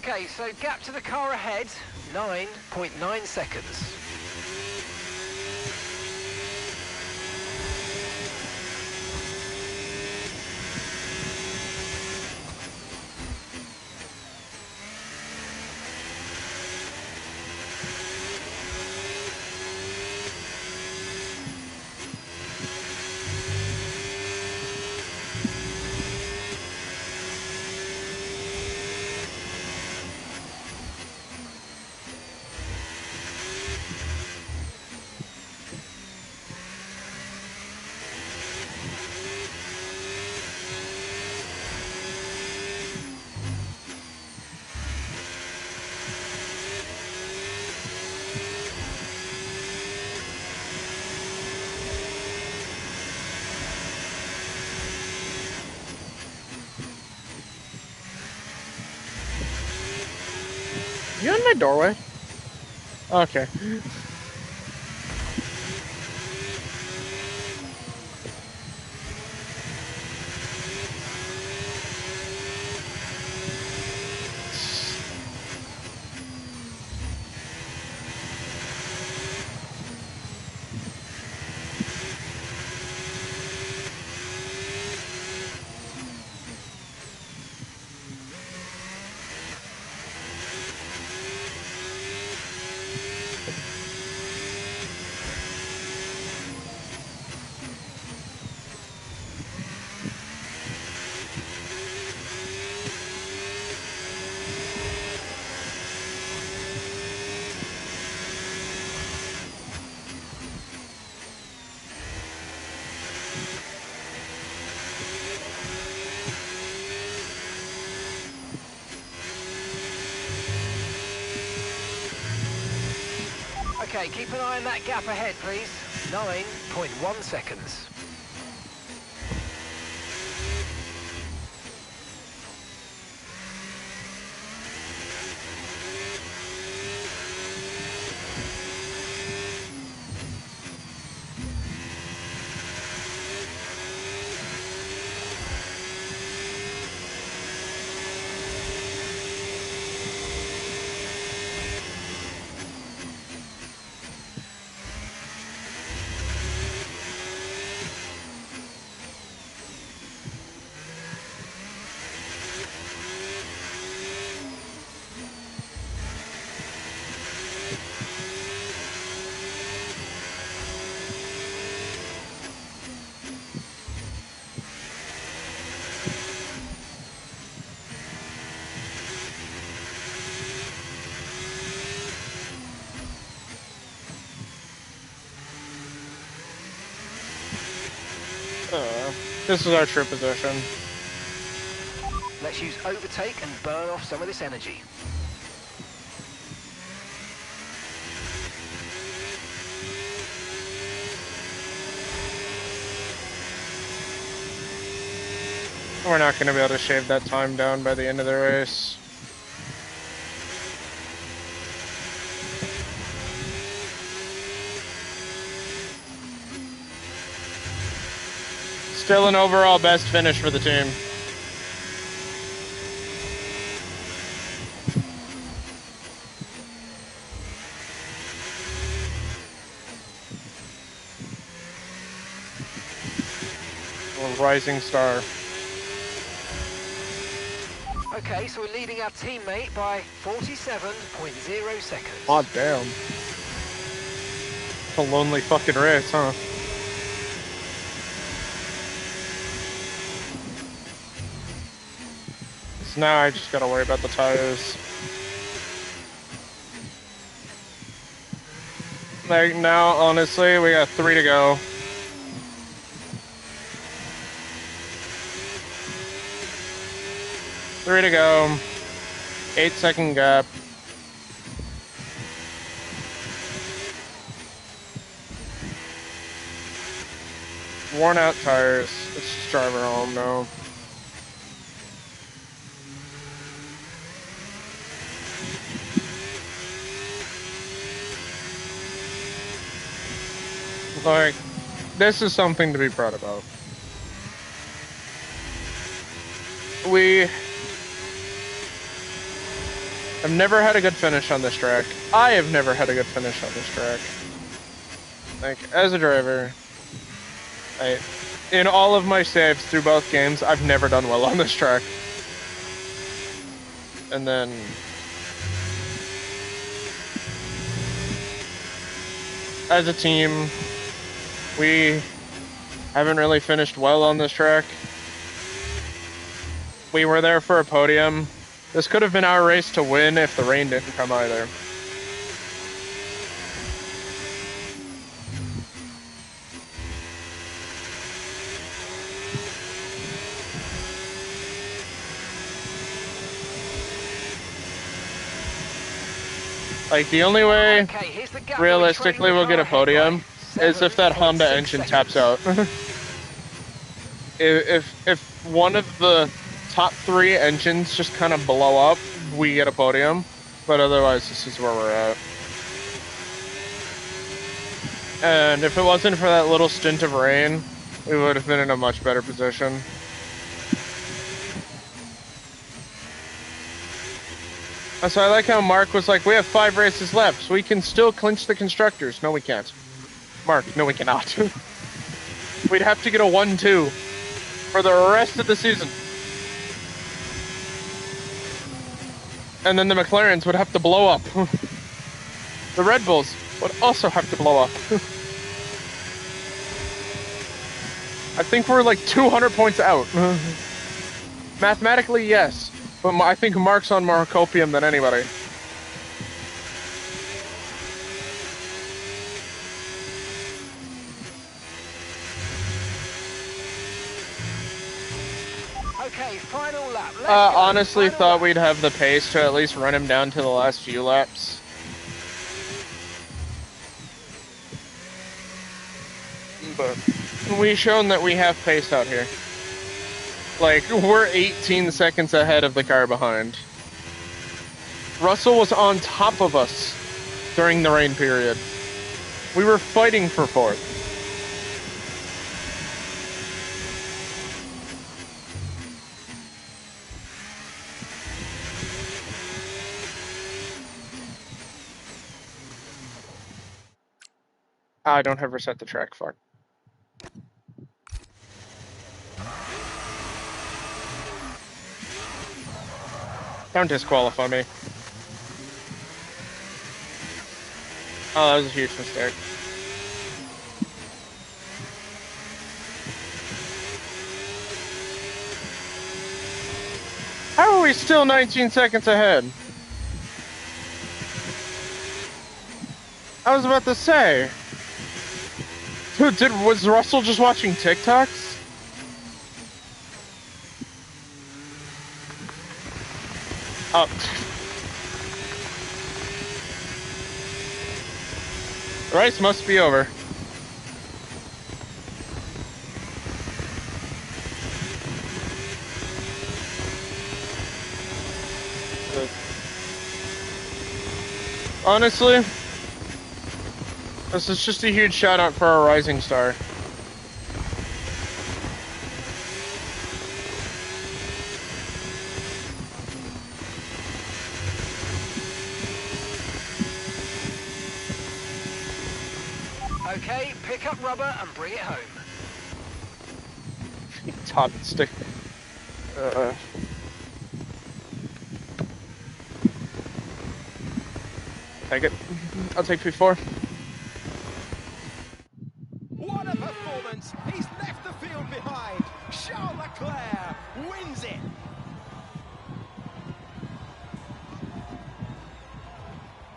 Okay, so gap to the car ahead, 9.9 seconds. You in my doorway? Okay. Okay, keep an eye on that gap ahead, please. 9.1 seconds. This is our true position. Let's use overtake and burn off some of this energy. We're not going to be able to shave that time down by the end of the race. Still an overall best finish for the team. A rising star. Okay, so we're leading our teammate by 47.0 seconds. Oh, damn. A lonely fucking race, huh? So now I just gotta worry about the tires. Like, now, honestly, we got 3 to go. Three to go. 8-second gap. Worn out tires. Let's just drive her home now. Like, this is something to be proud about. We have never had a good finish on this track. I have never had a good finish on this track. Like, as a driver, in all of my saves through both games, I've never done well on this track. And then as a team, we haven't really finished well on this track. We were there for a podium. This could have been our race to win if the rain didn't come either. Like, the only way, realistically, we'll get a podium is if that Honda engine taps out. if one of the top 3 engines just kind of blow up, we get a podium. But otherwise, this is where we're at. And if it wasn't for that little stint of rain, we would have been in a much better position. So I like how Mark was like, we have 5 races left, so we can still clinch the constructors. No, we can't. Mark, no, we cannot. We'd have to get a 1-2 for the rest of the season. And then the McLarens would have to blow up. The Red Bulls would also have to blow up. I think we're like 200 points out. Mathematically, yes. But I think Mark's on more copium than anybody. Okay, final lap. Honestly thought we'd have the pace to at least run him down to the last few laps. But we've shown that we have pace out here. Like, we're 18 seconds ahead of the car behind. Russell was on top of us during the rain period. We were fighting for 4th. I don't have reset the track, fuck. Don't disqualify me. Oh, that was a huge mistake. How are we still 19 seconds ahead? I was about to say. Dude, was Russell just watching TikToks? Oh. The race must be over. Honestly, this is just a huge shout out for our rising star. Okay, pick up rubber and bring it home. Top stick. Take it. I'll take P4. What a performance! He's left the field behind. Charles Leclerc wins it.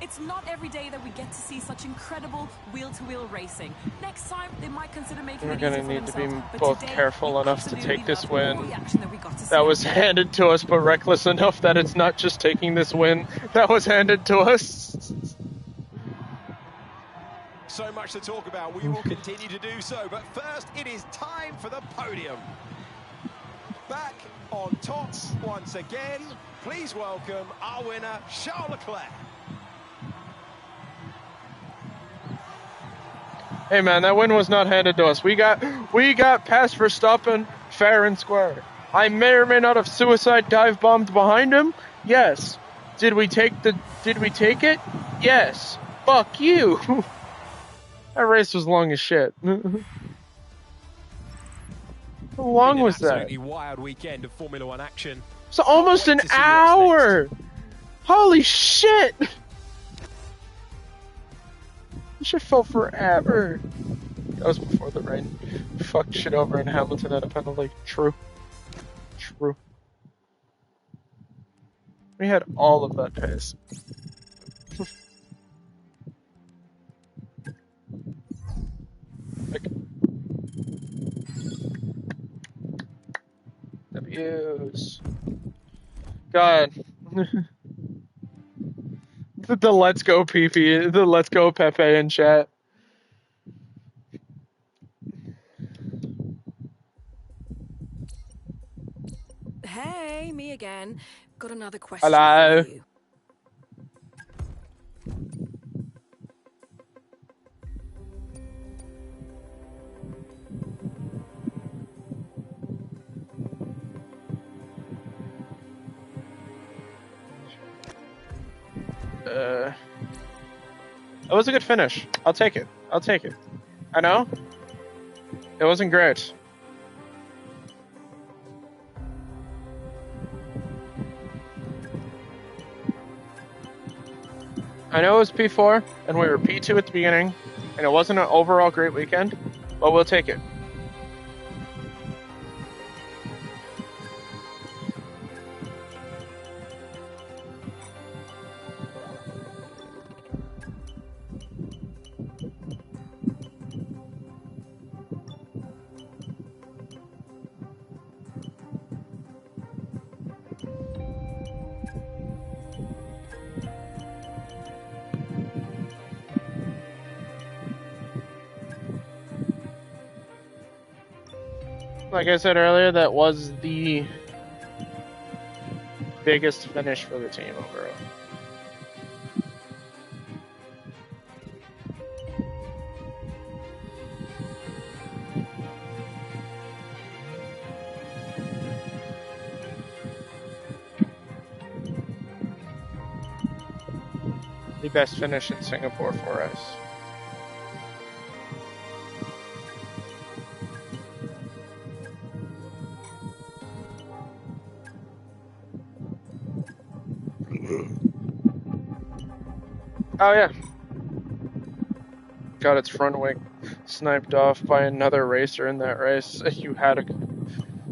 It's not every day that we get to see such incredible wheel-to-wheel racing. Next time, they might consider making We're it gonna easier need for to be themselves. But both today, careful we enough to absolutely take this loved all win. the action that we got to see. That was handed to us, but reckless enough that it's not just taking this win that was handed to us. So much to talk about. We will continue to do so. But first, it is time for the podium. Back on top once again. Please welcome our winner, Charles Leclerc. Hey man, that win was not handed to us. We got past Verstappen fair and square. I may or may not have suicide dive bombed behind him. Yes. Did we take it? Yes. Fuck you. That race was long as shit. How long was that? Absolutely wild weekend of Formula One action. It's almost an hour. Holy shit. This shit felt forever. That was before the rain. Fucked shit over in Hamilton at a penalty. True. We had all of that pace. W's. God. The let's go PP, the let's go Pepe in chat. Hey, me again. Got another question Hello. for you. It was a good finish. I'll take it. I know. It wasn't great. I know it was P4, and we were P2 at the beginning, and it wasn't an overall great weekend, but we'll take it. Like I said earlier, that was the biggest finish for the team overall. The best finish in Singapore for us. Oh yeah. Got its front wing sniped off by another racer in that race. You had a...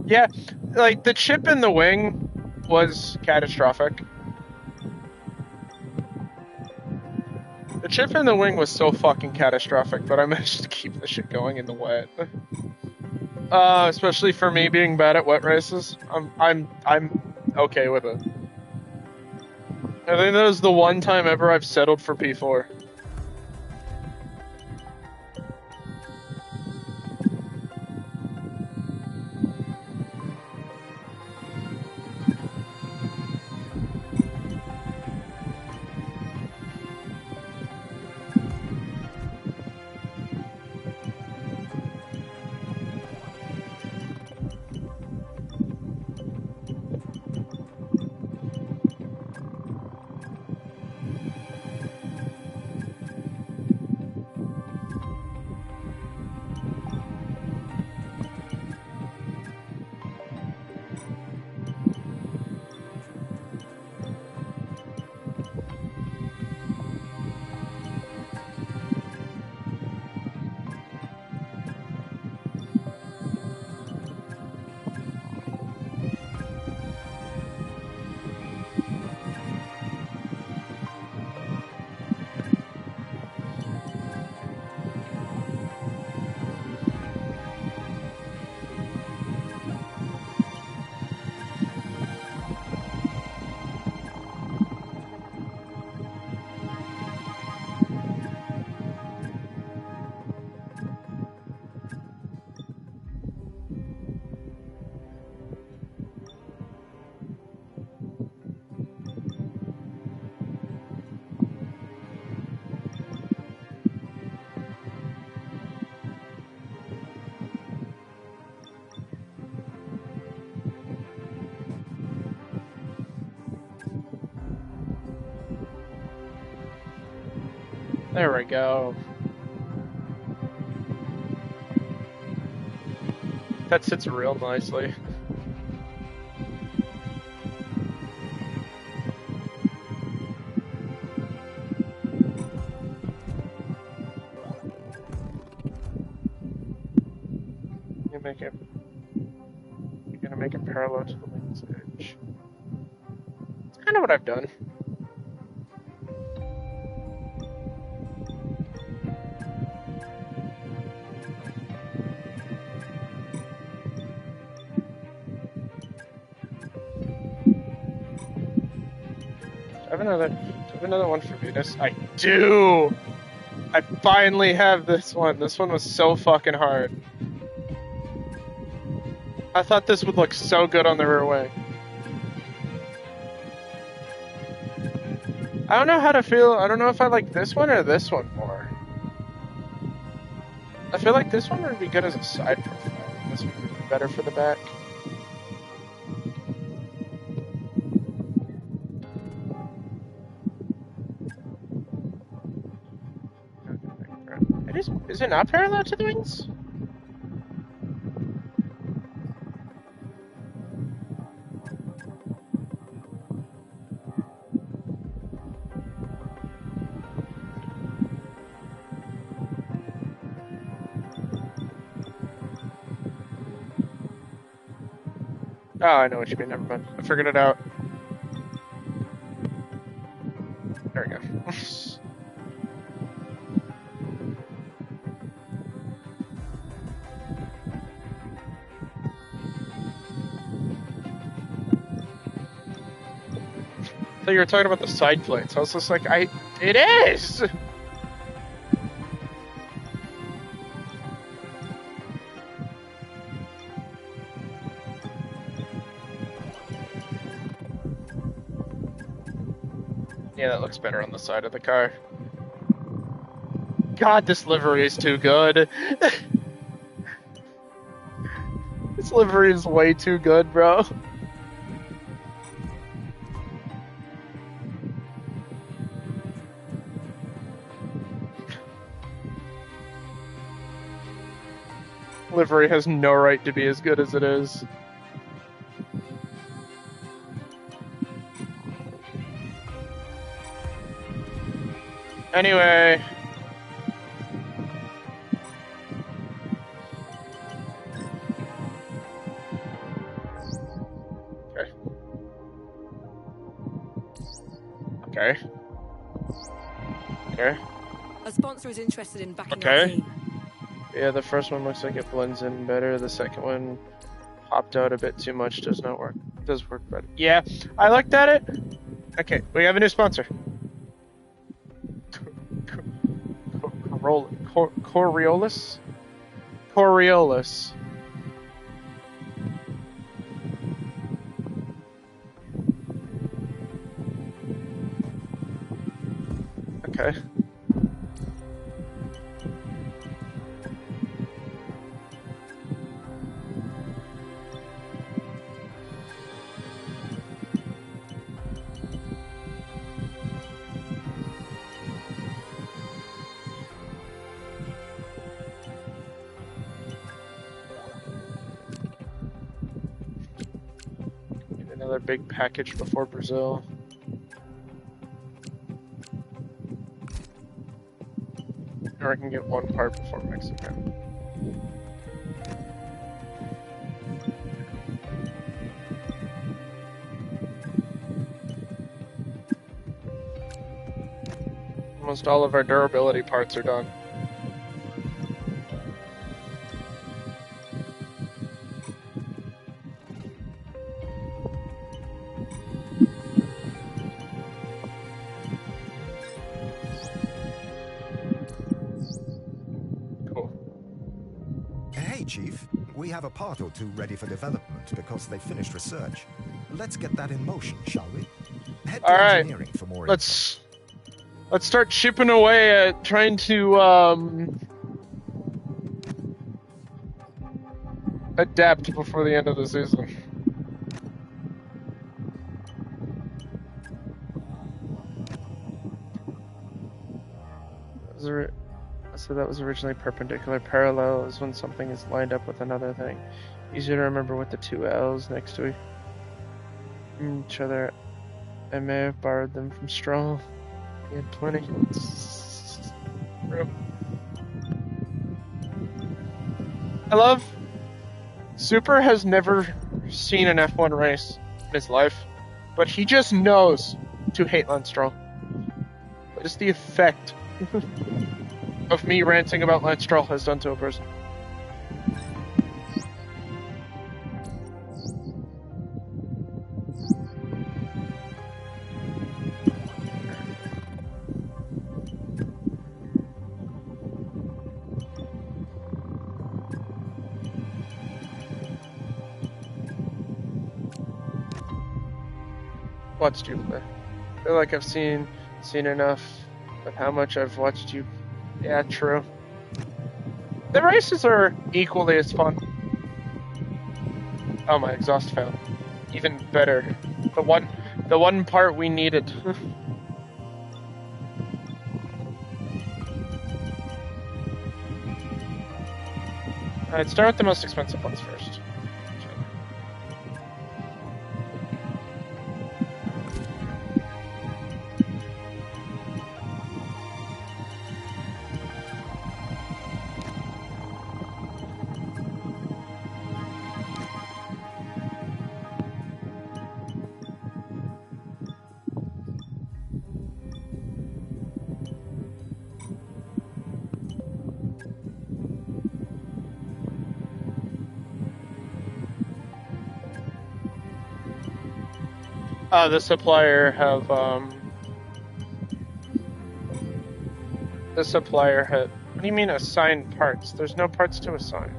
Yeah, like the chip in the wing was catastrophic. The chip in the wing was so fucking catastrophic, but I managed to keep the shit going in the wet. Especially for me being bad at wet races. I'm okay with it. I think that was the one time ever I've settled for P4. There we go. That sits real nicely. You're gonna make it parallel to the wing's edge. It's kind of what I've done. I have another one for Venus. I do! I finally have this one. This one was so fucking hard. I thought this would look so good on the rear wing. I don't know how to feel. I don't know if I like this one or this one more. I feel like this one would be good as a side profile. This one would be better for the back. Is it not parallel to the wings? Oh, I know what you mean. Never mind. I figured it out. There we go. So you were talking about the side plates. I was just like, it is! Yeah, that looks better on the side of the car. God, this livery is too good. This livery is way too good, bro. Livery has no right to be as good as it is. Anyway. Okay. Okay. A sponsor is interested in backing our team. Yeah, the first one looks like it blends in better. The second one popped out a bit too much. Does not work. Does work better. Yeah, I looked at it. Okay, we have a new sponsor. Coriolis? Coriolis. Okay. Need another big package before Brazil. Or I can get one part before Mexico. Almost all of our durability parts are done. Cool. Hey, Chief. We have a part or two ready for development because they finished research. Let's get that in motion, shall we? Head to All right. engineering for more Let's start chipping away at trying to adapt before the end of the season. So that was originally perpendicular. Parallel is when something is lined up with another thing. Easier to remember with the two L's next to each other. I may have borrowed them from Stroll. He had plenty. True. I love... Super has never seen an F1 race in his life, but he just knows to hate Lance Stroll. What is the effect of me ranting about Lance Stroll has done to a person? Watched you play. I feel like I've seen enough, but how much I've watched you. Yeah, true. The races are equally as fun. Oh, my exhaust failed. Even better. The one part we needed. Alright, start with the most expensive ones first. The supplier have, the supplier had... What do you mean assign parts? There's no parts to assign.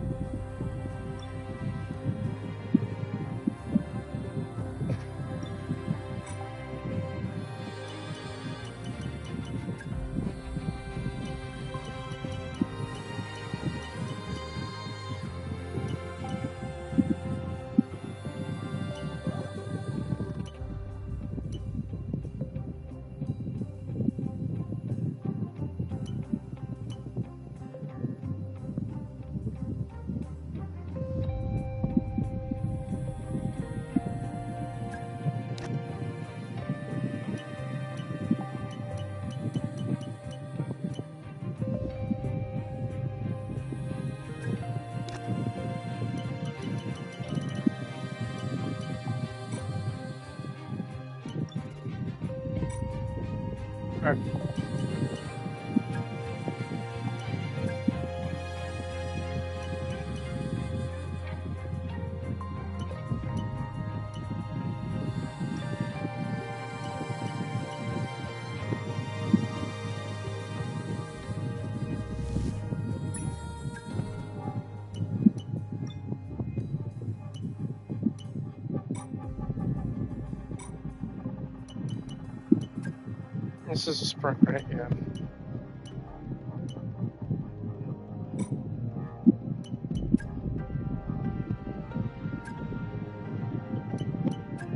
This is a sprint, right? Yeah.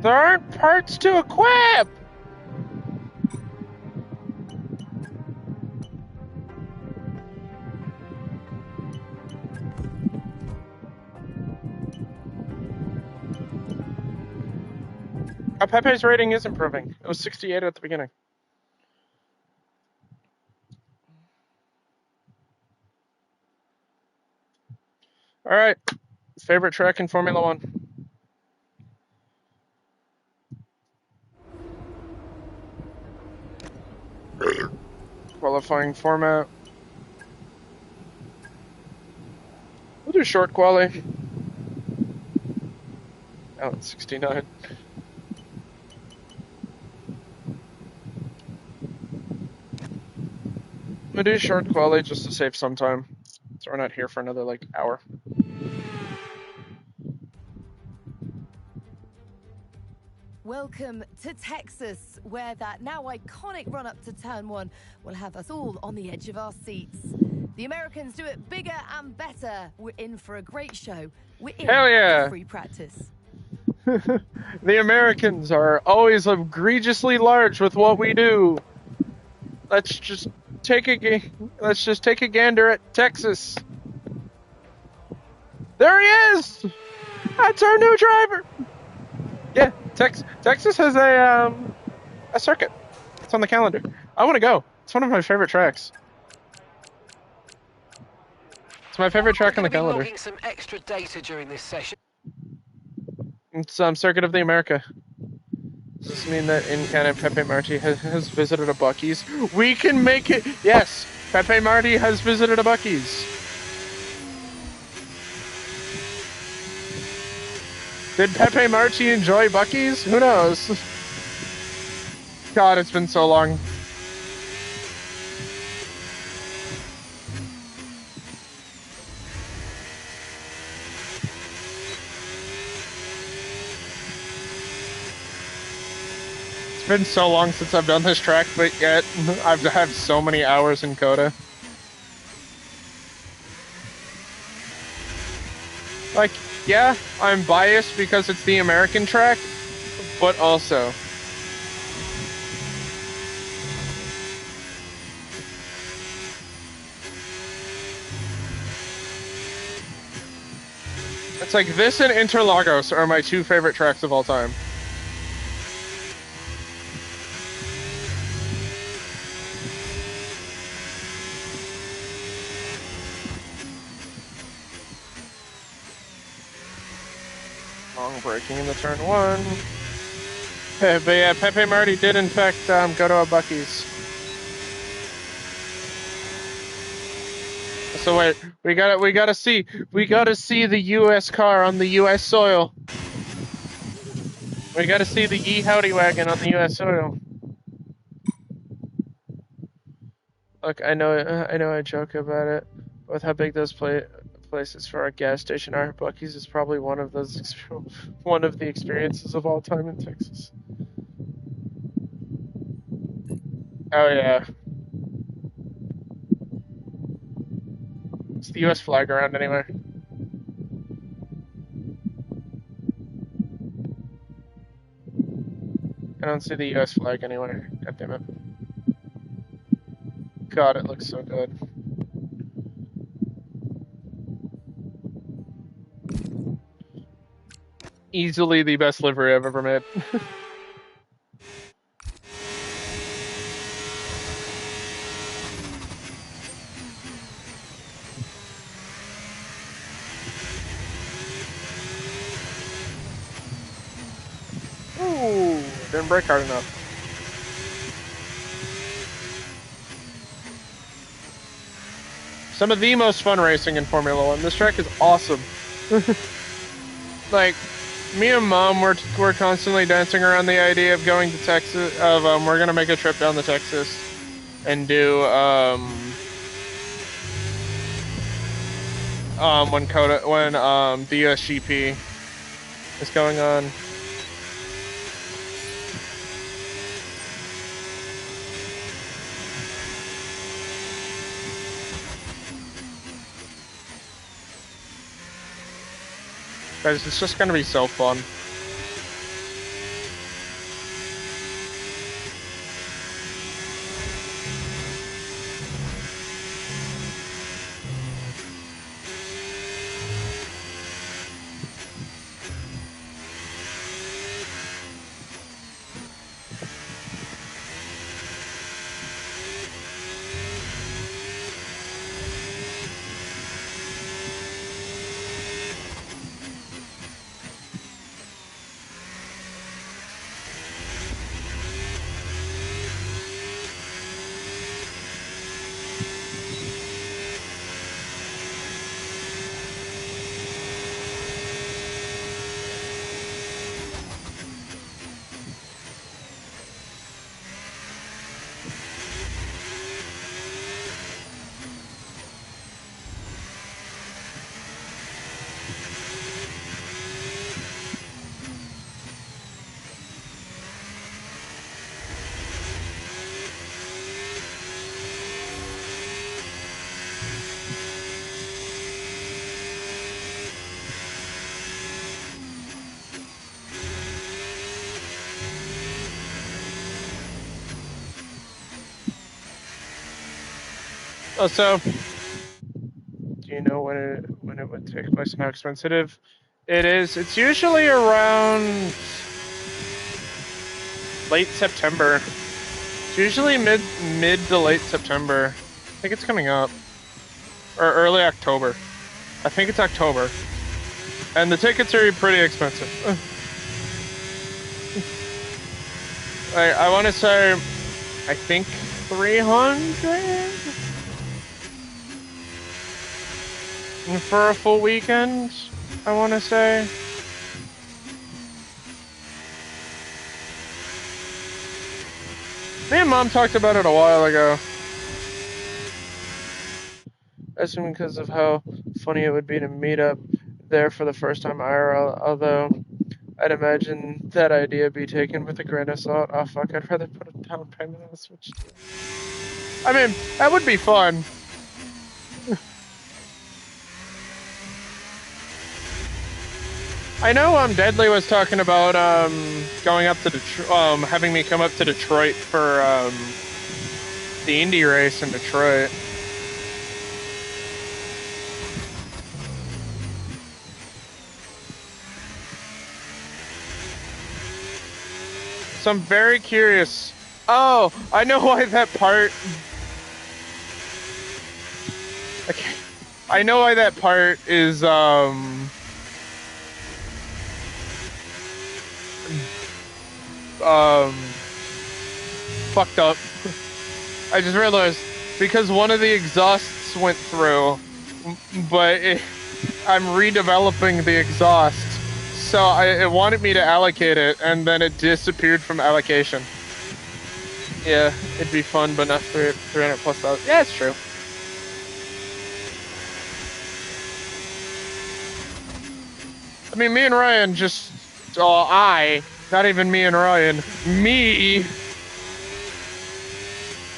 There aren't parts to equip! Pepe's rating is improving. It was 68 at the beginning. Alright. Favorite track in Formula One? Qualifying format. We'll do short quali. Oh, it's 69. We'll do short quali just to save some time. So we're not here for another, like, hour. Welcome to Texas, where that now iconic run up to turn one will have us all on the edge of our seats. The Americans do it bigger and better. We're in for a great show. We're in Hell yeah. for free practice. The Americans are always egregiously large with what we do. Let's just take a gander at Texas. There he is. That's our new driver. Yeah, Texas has a circuit. It's on the calendar. I want to go. It's one of my favorite tracks. It's my favorite track on the calendar. Logging some extra data during this session. It's Circuit of the America. Does this mean that in canon Pepe Marti has visited a Buc-ee's? We can make it. Yes, Pepe Marti has visited a Buc-ee's. Did Pepe Marti enjoy Buc-ee's? Who knows? God, it's been so long. It's been so long since I've done this track, but yet I've had so many hours in Coda. Like, yeah, I'm biased because it's the American track, but also it's like this and Interlagos are my two favorite tracks of all time. Long braking in the turn one. But yeah, Pepe Marti did in fact go to a Buc-ee's. So wait, we gotta see the U.S. car on the U.S. soil. We gotta see the Yee Howdy wagon on the U.S. soil. Look, I know I joke about it. With how big those places for a gas station are, Buc-ee's is probably one of the experiences of all time in Texas. Oh yeah. Is the U.S. flag around anywhere? I don't see the U.S. flag anywhere. God damn it. God, it looks so good. Easily the best livery I've ever made. Ooh, didn't brake hard enough. Some of the most fun racing in Formula One. This track is awesome. Like, me and Mom were constantly dancing around the idea of going to Texas. We're gonna make a trip down to Texas and do when the USGP is going on. Guys, it's just gonna be so fun. So, do you know when it would take place and how expensive it is? It's usually around late September. It's usually mid to late September. I think it's coming up, or early October. I think it's October, and the tickets are pretty expensive. I want to say, I think 300 for a full weekend. I want to say. Me and Mom talked about it a while ago. Assuming because of how funny it would be to meet up there for the first time IRL, although I'd imagine that idea be taken with a grain of salt. Oh fuck, I'd rather put a down payment on the Switch. I mean, that would be fun. I know Deadly was talking about going up to Detroit, having me come up to Detroit for the Indy race in Detroit. So I'm very curious. Oh, I know why that part. Okay. I know why that part is fucked up. I just realized because one of the exhausts went through, but I'm redeveloping the exhaust, so it wanted me to allocate it, and then it disappeared from allocation. Yeah, it'd be fun, but not 300 plus thousand. Yeah, it's true. I mean, me and Ryan just, not even me and Ryan, me.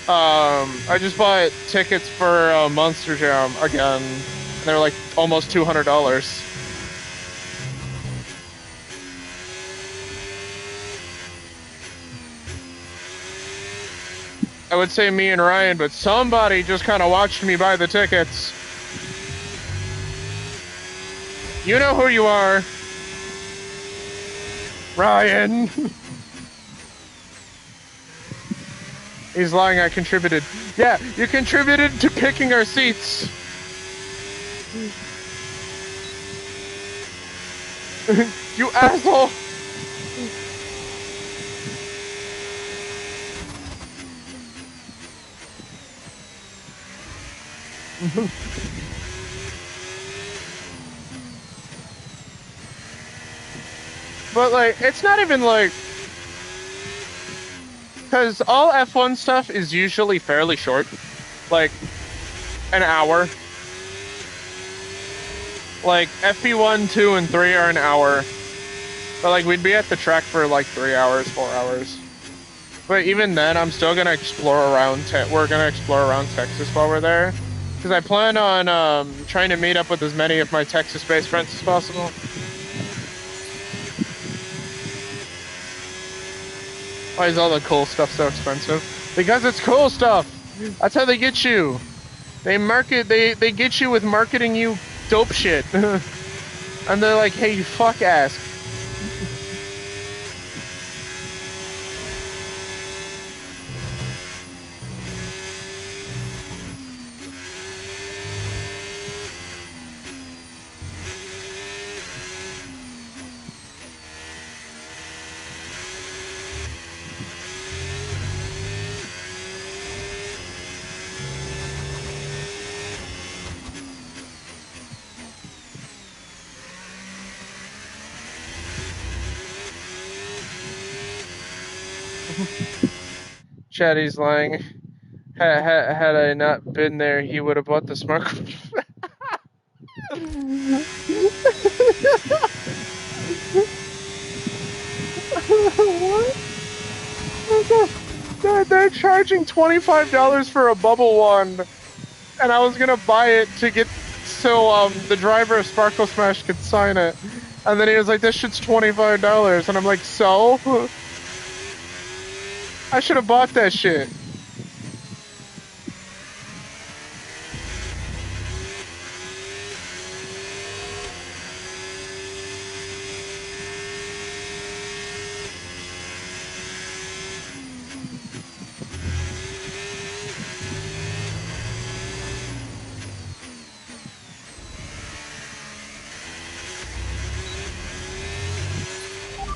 I just bought tickets for Monster Jam again, and they're like almost $200. I would say me and Ryan, but somebody just kind of watched me buy the tickets. You know who you are. Ryan. He's lying, I contributed. Yeah, you contributed to picking our seats. You asshole. But like, it's not even like, because all F1 stuff is usually fairly short, like an hour. Like FP1, 2, and 3 are an hour, but like we'd be at the track for like 3 hours, 4 hours. But even then, I'm still gonna explore around. We're gonna explore around Texas while we're there, because I plan on trying to meet up with as many of my Texas-based friends as possible. Why is all the cool stuff so expensive? Because it's cool stuff. That's how they get you. They get you with marketing you dope shit. And they're like, hey, you fuck ass. Chatty's lying. Had I not been there, he would have bought the smart. What? They're charging $25 for a bubble wand, and I was gonna buy it to get so the driver of Sparkle Smash could sign it, and then he was like, "This shit's $25," and I'm like, "So? I should have bought that shit."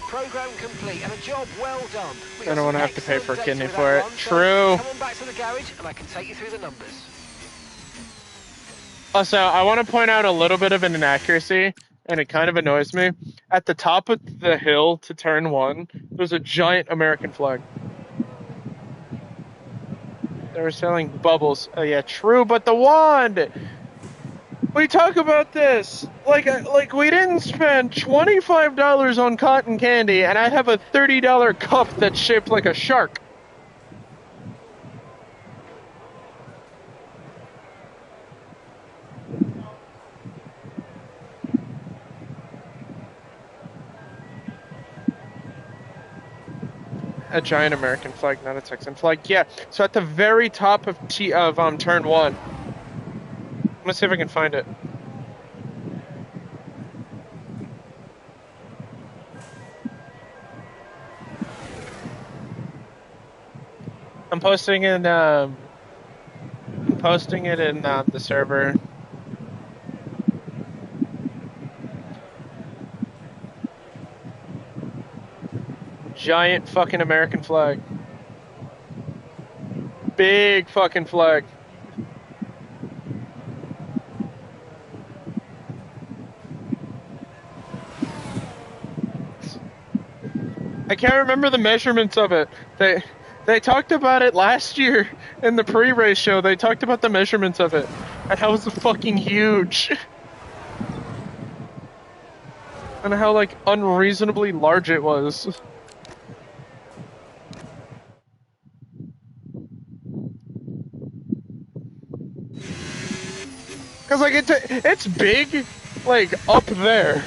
Program complete and a job well done. I don't want to have to pay for a excellent kidney data for it. with that one, so True. Come on back to the garage and I can take you through the numbers. Also, I want to point out a little bit of an inaccuracy, and it kind of annoys me. At the top of the hill to turn 1, there's a giant American flag. They were selling bubbles. Oh yeah, true, but the wand! We talk about this like we didn't spend $25 on cotton candy, and I have a $30 cup that's shaped like a shark. A giant American flag, not a Texan flag. Yeah. So at the very top of turn 1. I'm gonna see if I can find it. I'm posting it in the server. Giant fucking American flag. Big fucking flag. I can't remember the measurements of it. They talked about it last year in the pre-race show. They talked about the measurements of it. And how it was fucking huge. And how, like, unreasonably large it was. Because, like, it's big, like, up there.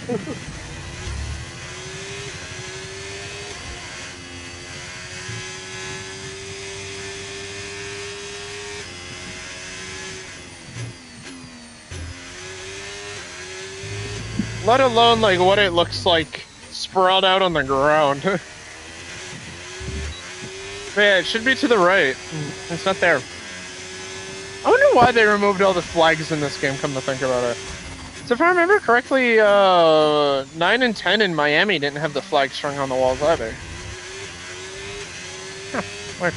Let alone, like, what it looks like sprawled out on the ground. Yeah, it should be to the right. It's not there. I wonder why they removed all the flags in this game, come to think about it. So if I remember correctly, 9 and 10 in Miami didn't have the flag strung on the walls either. Huh, weird.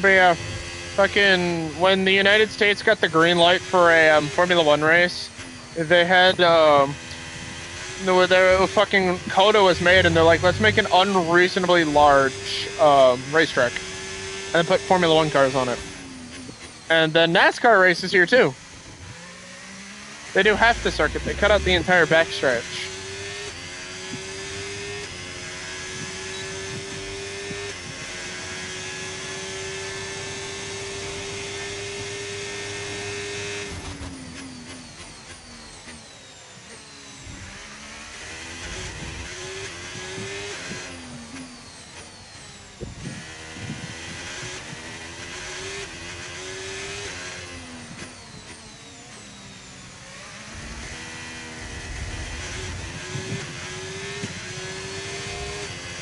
But yeah, fucking, when the United States got the green light for a Formula 1 race, they had, their fucking coda was made, and they're like, let's make an unreasonably large racetrack, and then put Formula 1 cars on it. And then NASCAR races here too. They do half the circuit. They cut out the entire backstretch.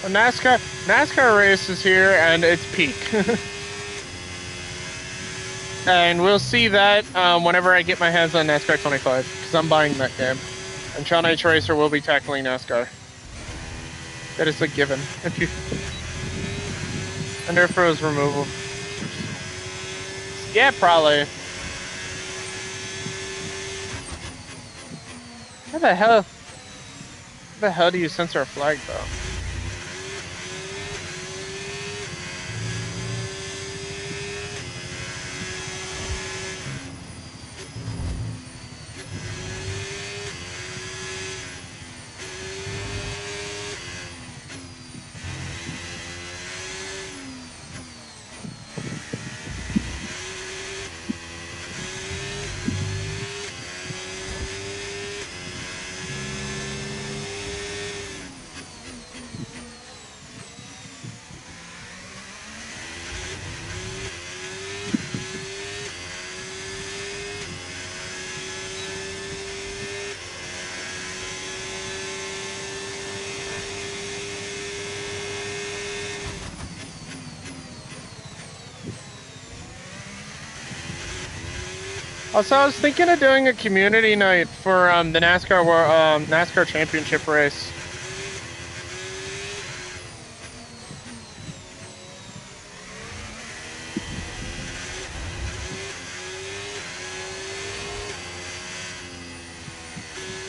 A NASCAR race is here, and it's peak. And we'll see that whenever I get my hands on NASCAR 25, because I'm buying that game. And Sean H. Racer will be tackling NASCAR. That is a given. Under froze removal. Yeah, probably. How the hell do you censor a flag, though? Also, I was thinking of doing a community night for the NASCAR Championship race.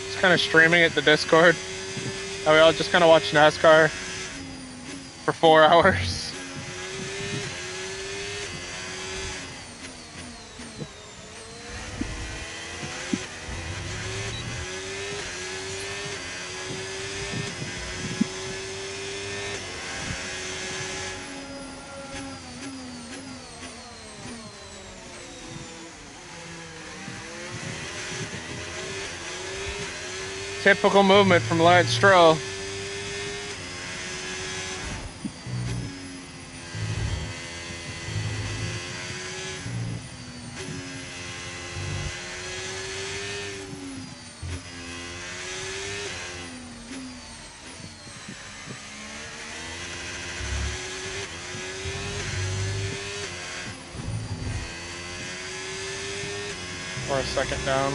Just kind of streaming it to Discord. And we all just kind of watch NASCAR for 4 hours. Typical movement from Lance Stroll. Or a second down.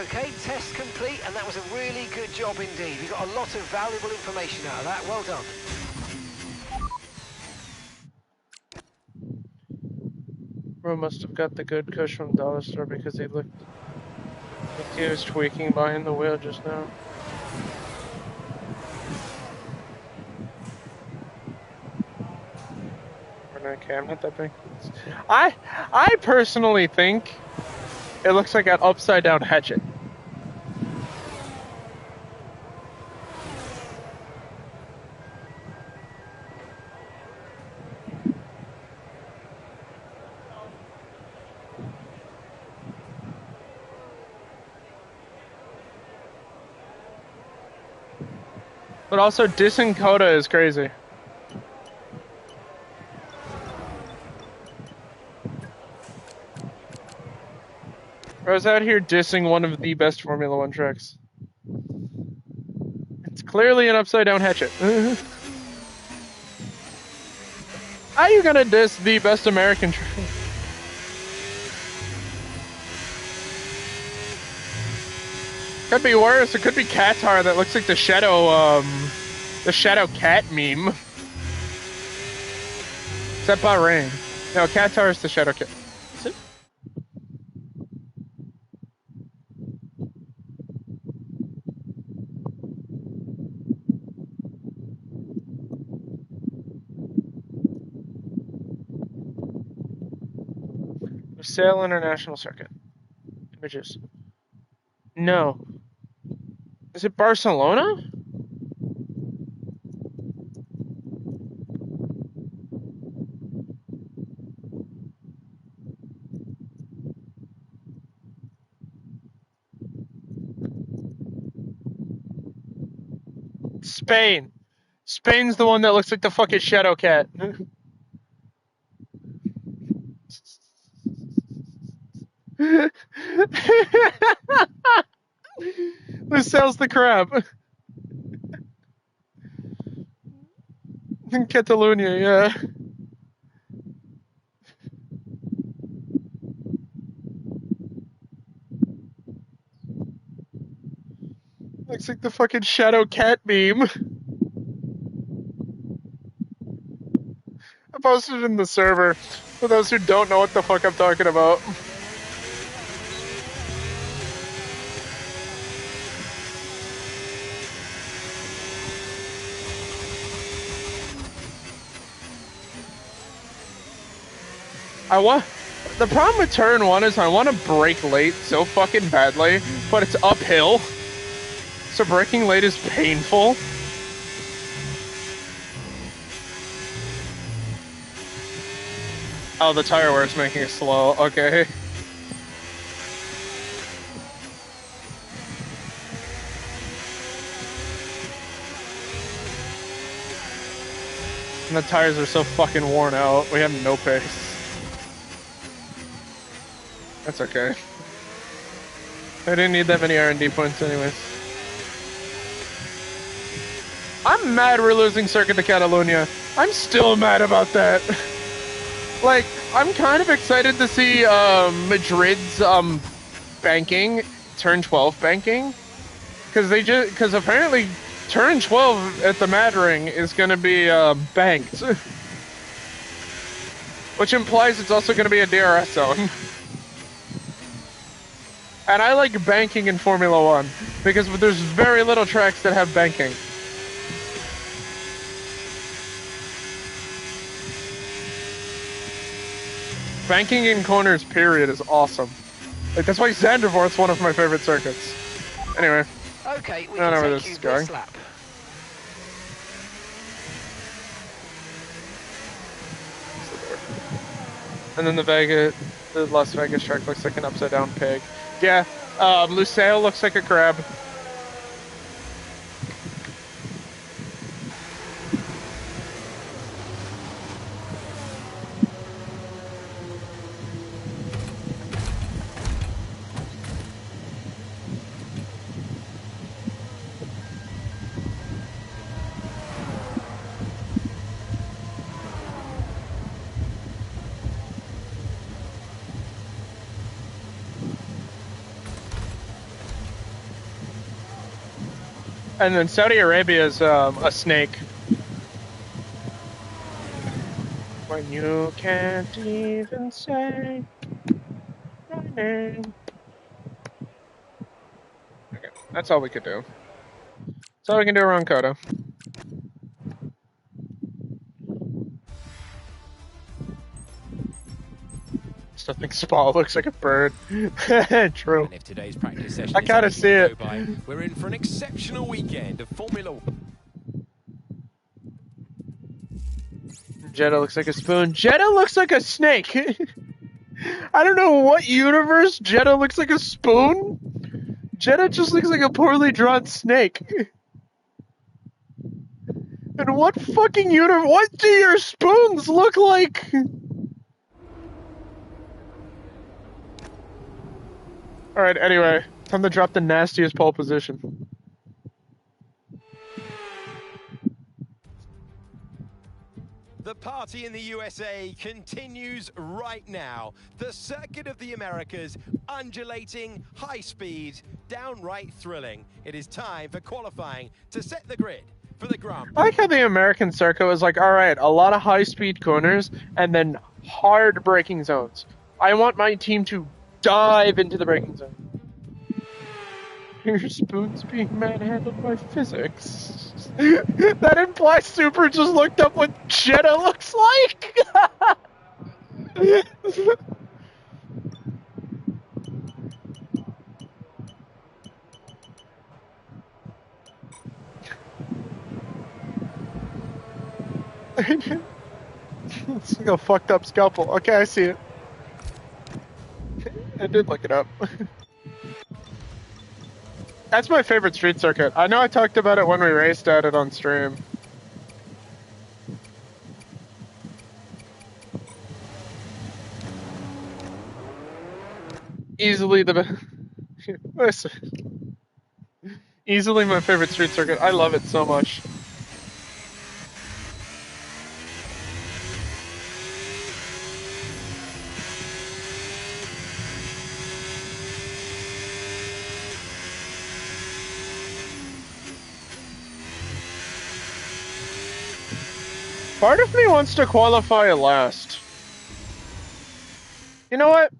Okay, test complete, and that was a really good job indeed. We got a lot of valuable information out of that. Well done. Bro must have got the good kush from Dollar Store because he looked like he was tweaking behind the wheel just now. Okay, I'm not that big. I personally think it looks like an upside down hatchet. But also, dissing Coda is crazy. I was out here dissing one of the best Formula One tracks. It's clearly an upside down hatchet. How are you gonna diss the best American track? Could be worse. It could be Qatar that looks like the Shadow Cat meme. that Bahrain? No, Qatar is the Shadow Cat. Is it? Lusail International Circuit. Images. No. Is it Barcelona? Spain. Spain's the one that looks like the fucking Shadow Cat. Lusail's the crab. In Catalonia, yeah. Looks like the fucking Shadow Cat meme. I posted it in the server for those who don't know what the fuck I'm talking about. The problem with turn 1 is I want to brake late so fucking badly, but it's uphill. So braking late is painful. Oh, the tire wear is making it slow. Okay. And the tires are so fucking worn out. We have no pace. That's okay. I didn't need that many R&D points anyways. I'm mad we're losing Circuit de Catalunya. I'm still mad about that. Like, I'm kind of excited to see Madrid's banking, turn 12 banking. Because apparently turn 12 at the Mad Ring is going to be banked. Which implies it's also going to be a DRS zone. And I like banking in Formula 1, because there's very little tracks that have banking. Banking in corners, period, is awesome. Like, that's why Zandvoort's one of my favorite circuits. Anyway. Okay, we I don't know can where take this you is going. this lap. And then the Las Vegas track looks like an upside down pig. Yeah, Lusail looks like a crab. And then Saudi Arabia is a snake. When you can't even say my name. Okay, that's all we could do. That's all we can do around Koto. Still think Spa looks like a bird. True. And if today's practice session I gotta see it. by, we're in for an exceptional weekend of Formula 1. Jeddah looks like a spoon. Jeddah looks like a snake. I don't know what universe Jeddah looks like a spoon. Jeddah just looks like a poorly drawn snake. And what fucking universe? What do your spoons look like? Alright, anyway. Time to drop the nastiest pole position. The party in the USA continues right now. The Circuit of the Americas, undulating, high speed, downright thrilling. It is time for qualifying to set the grid for the Grand I Prix. like how the American circuit was like, all right, a lot of high-speed corners and then hard braking zones. I want my team to dive into the braking zone. Your spoon's being manhandled by physics. That implies Super just looked up what Jetta looks like. It's like a fucked up scalpel. Okay, I see it. I did look it up. That's my favorite street circuit. I know I talked about it when we raced at it on stream. Easily listen. Easily my favorite street circuit. I love it so much. Part of me wants to qualify last. You know what?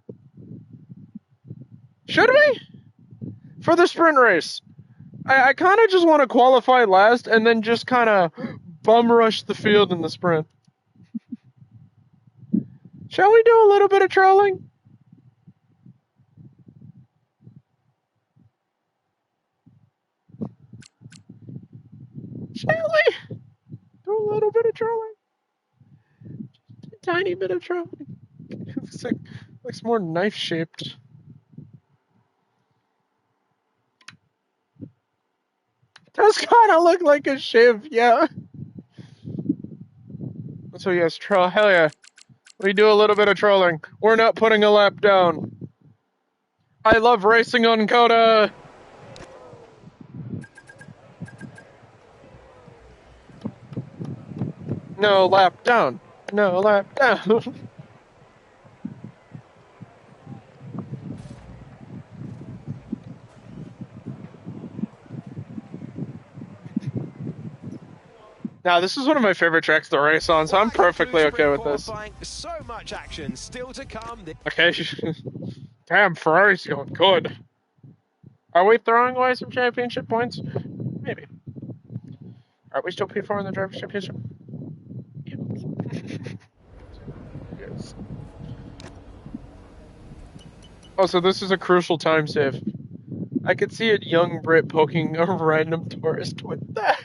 Should we? For the sprint race. I kind of just want to qualify last and then just kind of bum rush the field in the sprint. Shall we do a little bit of trolling? Shall we? Do a little bit of trolling? Just a tiny bit of trolling. Looks more knife-shaped. Does kind of look like a shiv, yeah. So yes, troll, hell yeah. We do a little bit of trolling. We're not putting a lap down. I love racing on Coda. No lap down. No lap down. Now, this is one of my favorite tracks to race on, so I'm perfectly okay with this. So much action still to come. Okay. Damn, Ferrari's going good. Are we throwing away some championship points? Maybe. Are we still P4 in the Drivers' Championship? Yes. Oh, so this is a crucial time save. I could see a young Brit poking a random tourist with that.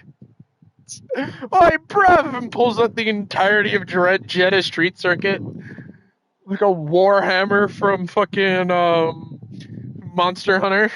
Oi, bruv! And pulls up the entirety of Jetta Street Circuit. Like a Warhammer from fucking, Monster Hunter.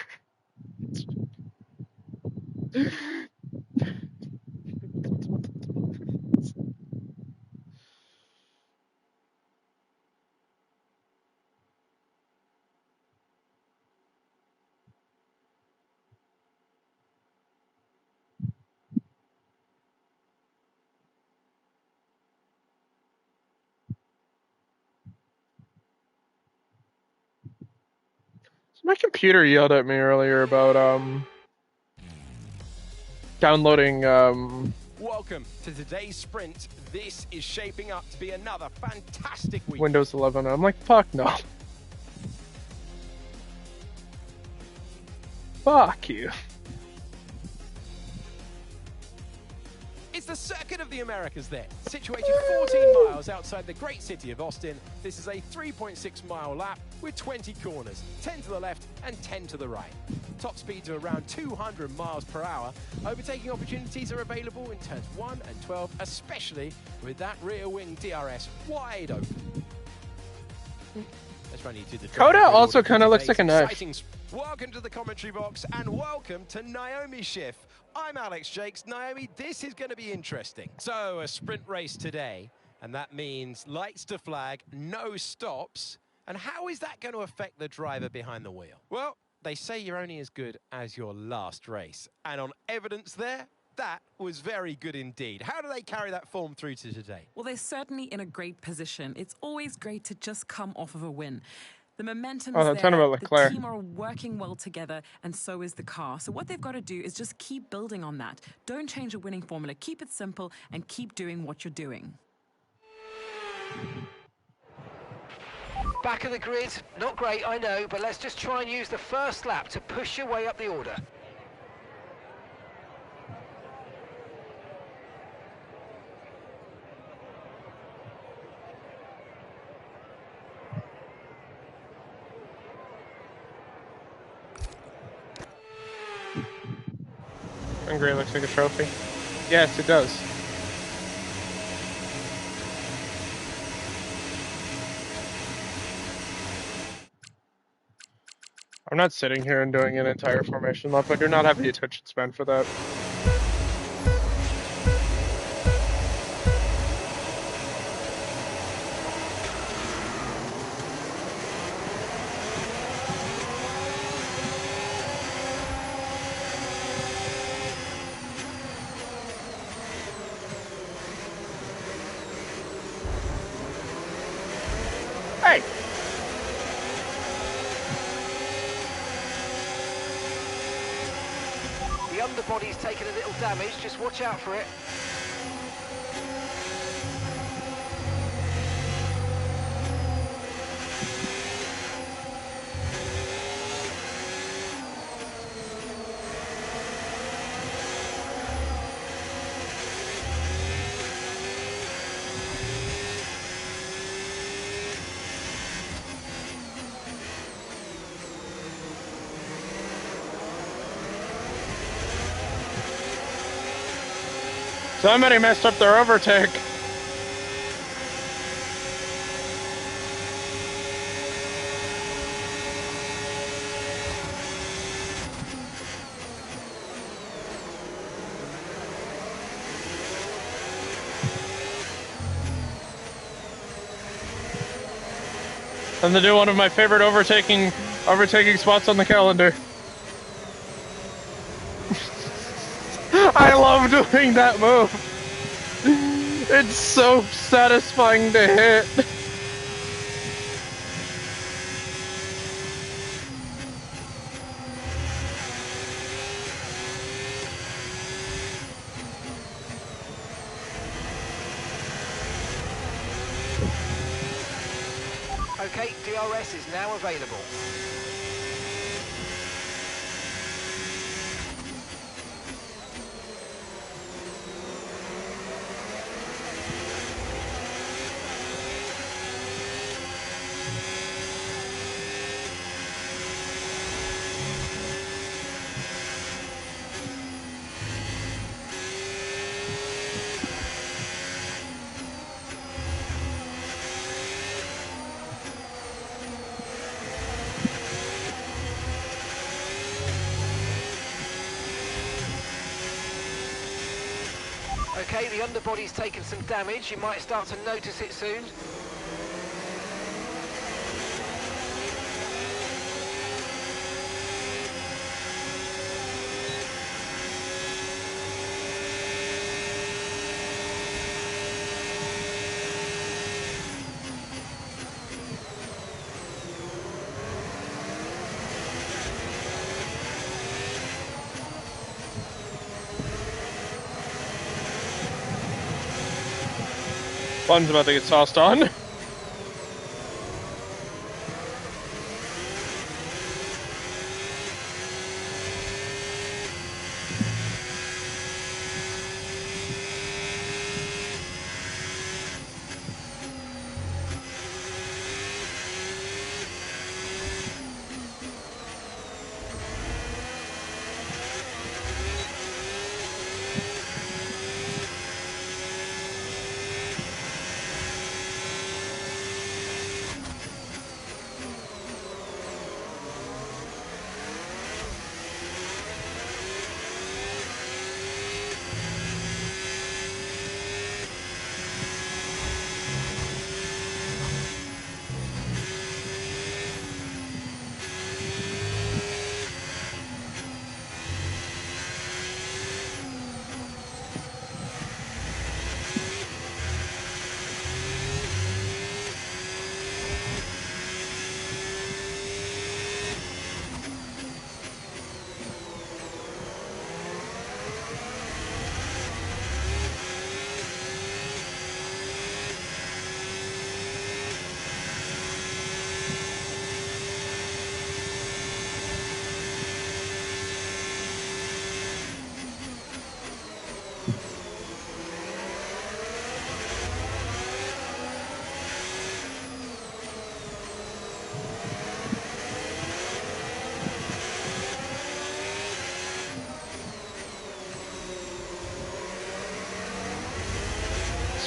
My computer yelled at me earlier about, downloading, Welcome to today's sprint. This is shaping up to be another fantastic week. Windows 11. I'm like, fuck no. Fuck you. It's the Circuit of the Americas there. Situated 14 miles outside the great city of Austin, this is a 3.6 mile lap with 20 corners, 10 to the left and 10 to the right. Top speeds are around 200 miles per hour. Overtaking opportunities are available in turns 1 and 12, especially with that rear wing DRS wide open. Let's run you through the Coda also kind of looks like a knife. Welcome to the commentary box and welcome to Naomi Schiff. I'm Alex Jakes. Naomi, this is going to be interesting. So, a sprint race today, and that means lights to flag, no stops. And how is that going to affect the driver behind the wheel? Well, they say you're only as good as your last race. And on evidence there, that was very good indeed. How do they carry that form through to today? Well, they're certainly in a great position. It's always great to just come off of a win. The momentum's Oh, that's kind there, about the Leclerc. team are working well together, and so is the car. So what they've got to do is just keep building on that. Don't change the winning formula. Keep it simple and keep doing what you're doing. Back of the grid, not great, I know, but let's just try and use the first lap to push your way up the order. Hungary looks like a trophy. Yes, it does. I'm not sitting here and doing an entire formation lap. I do not have the attention span for that. Hey! The underbody's taken a little damage, just watch out for it. Somebody messed up their overtake. And to do one of my favorite overtaking spots on the calendar. I love doing that move. It's so satisfying to hit. Okay, DRS is now available. Okay, the underbody's taken some damage. You might start to notice it soon. One's about to get sauced on.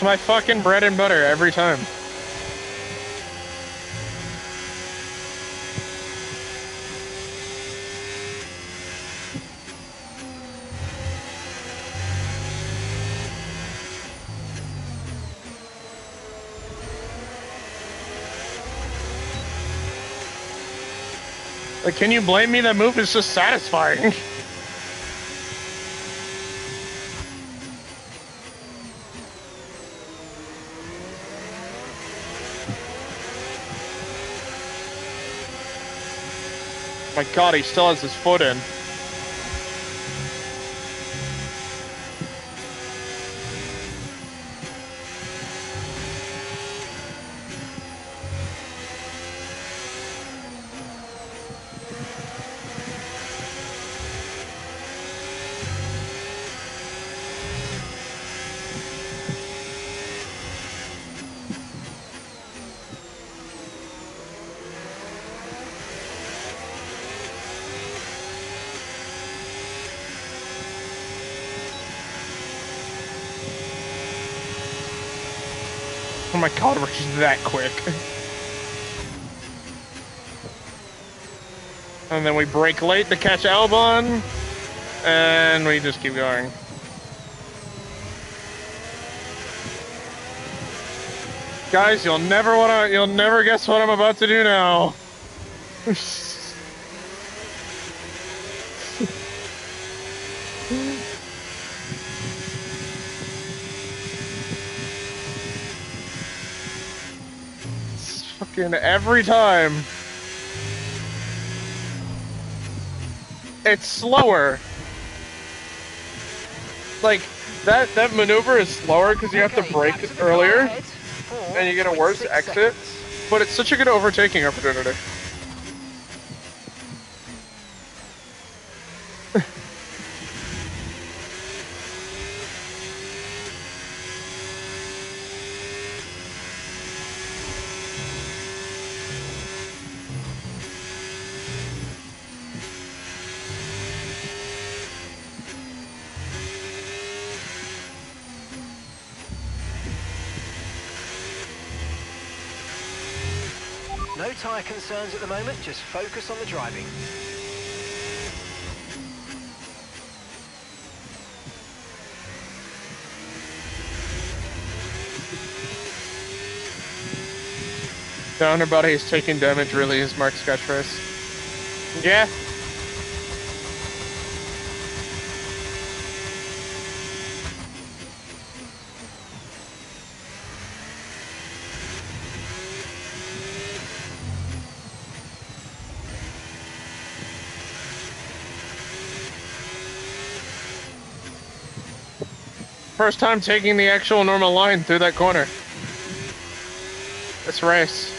It's my fucking bread and butter every time. Like, can you blame me? That move is just satisfying. My God, he still has his foot in. Oh my God, we're just that quick. And then we brake late to catch Albon, and we just keep going. Guys, you'll never guess what I'm about to do now. It's fucking every time. It's slower. Like, that maneuver is slower because you have to brake earlier, and you get a worse exit, but it's such a good overtaking opportunity. No tyre concerns at the moment, just focus on the driving. Down about he's taking damage really is Mark's catchphrase. Yeah. First time taking the actual normal line through that corner. This race.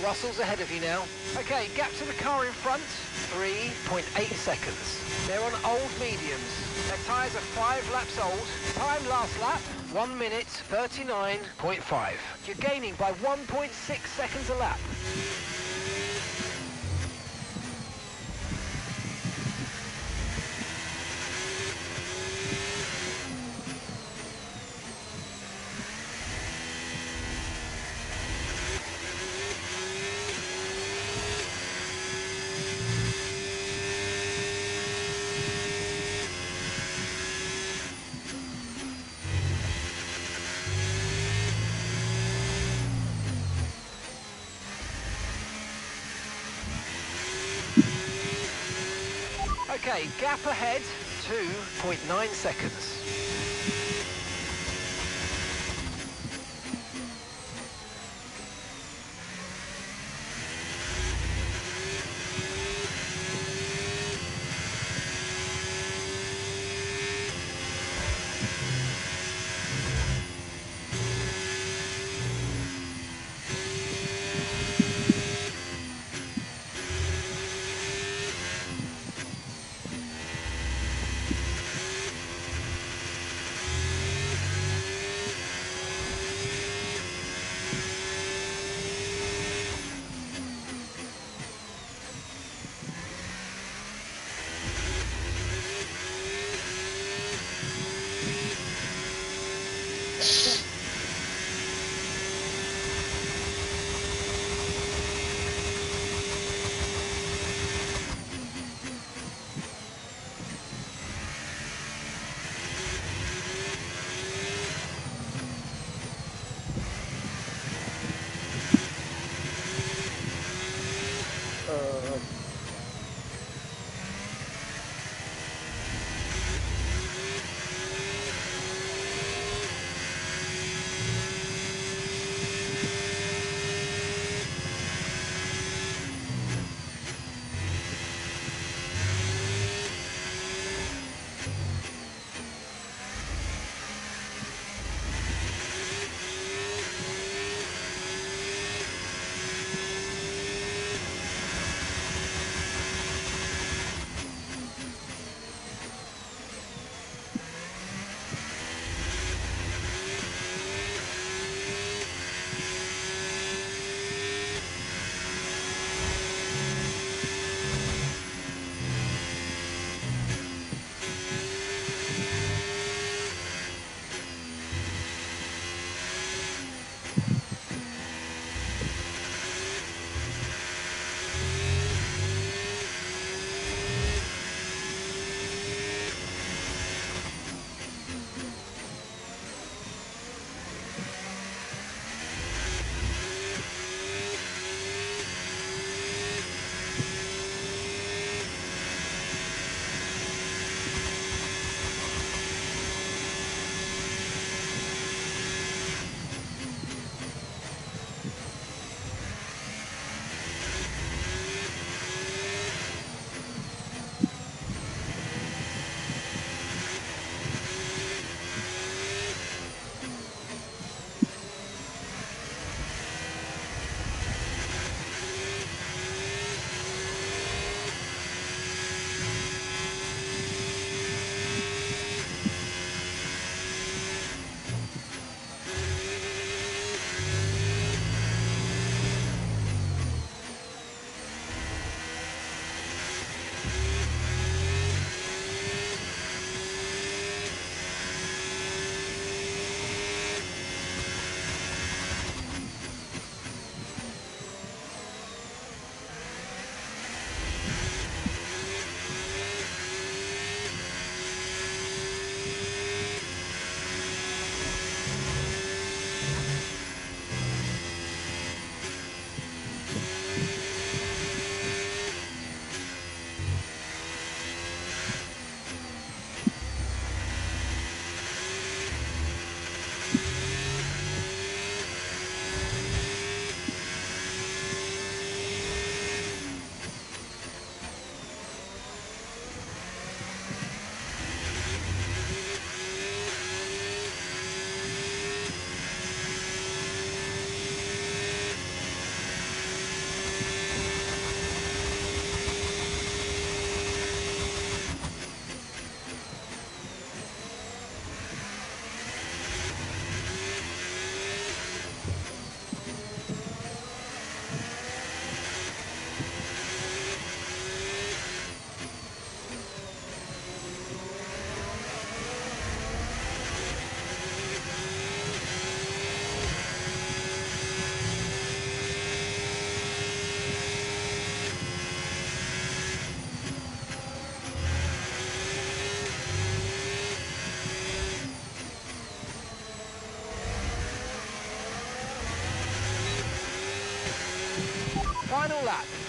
Russell's ahead of you now. Okay, gap to the car in front, 3.8 seconds. They're on old mediums. Their tyres are 5 laps old. Time last lap, 1 minute 39.5. You're gaining by 1.6 seconds a lap. Okay, gap ahead, 2.9 seconds.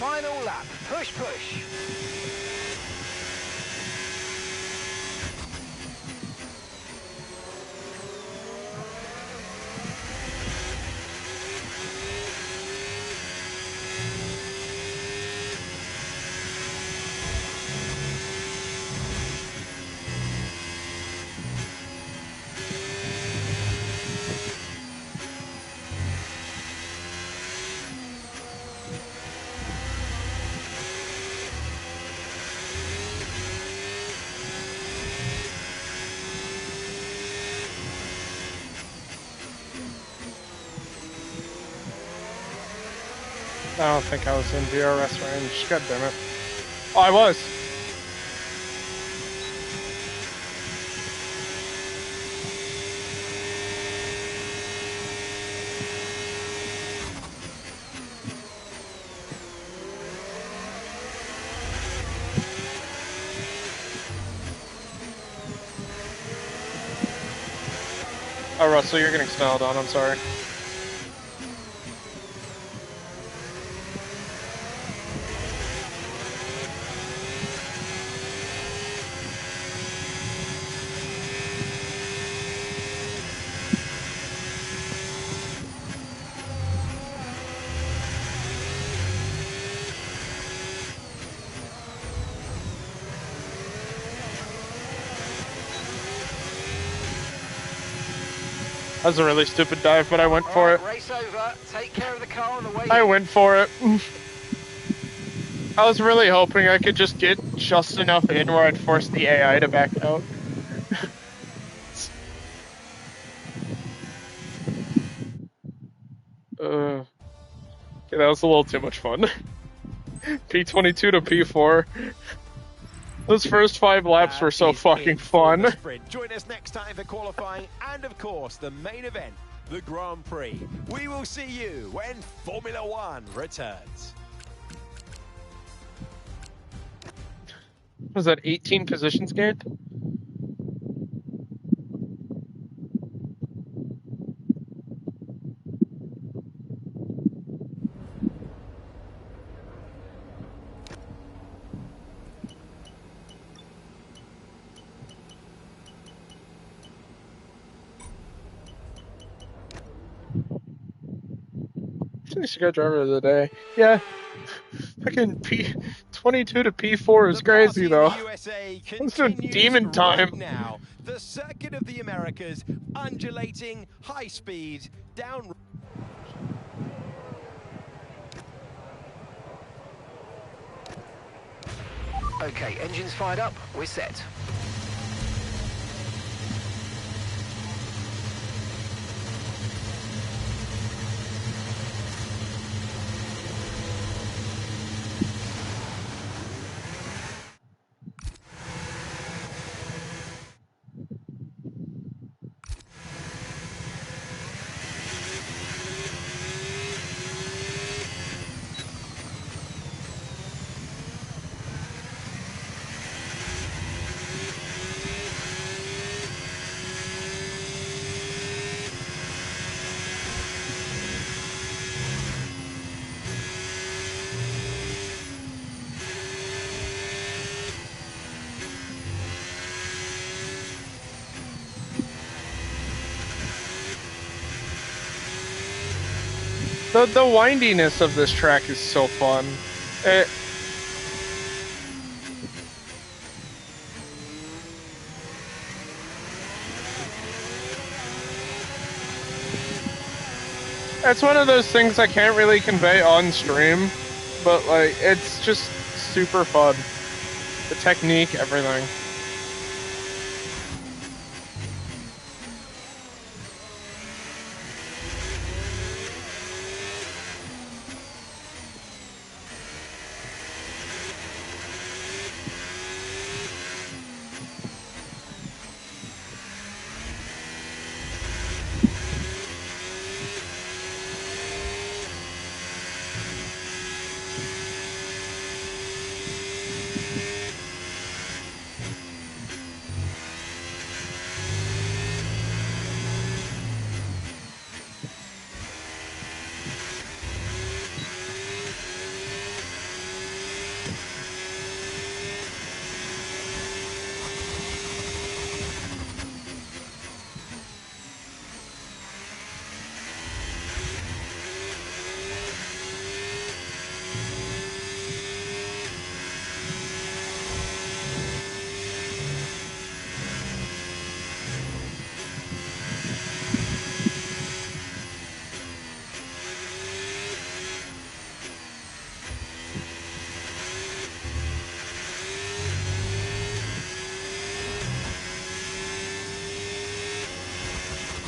Final lap, push, push. I don't think I was in DRS range. God damn it. Oh, I was. Oh, Russell, you're getting snelled on. I'm sorry. That was a really stupid dive, but I went for it. Race over. Take care of the car on the way. I went for it. I was really hoping I could just get just enough in where I'd force the AI to back out. Okay, that was a little too much fun. P22 to P4. Those first 5 laps were so fucking fun. Join us next time for qualifying and, of course, the main event, the Grand Prix. We will see you when Formula One returns. Was that 18 positions gained? Finish guy driver of the day. Yeah. Fucking P22 to P4 is crazy though. Let's do demon time. Right now, the circuit of the Americas, undulating, high speed, down. Okay, engines fired up. We're set. The windiness of this track is so fun. It's one of those things I can't really convey on stream, but like it's just super fun. The technique, everything.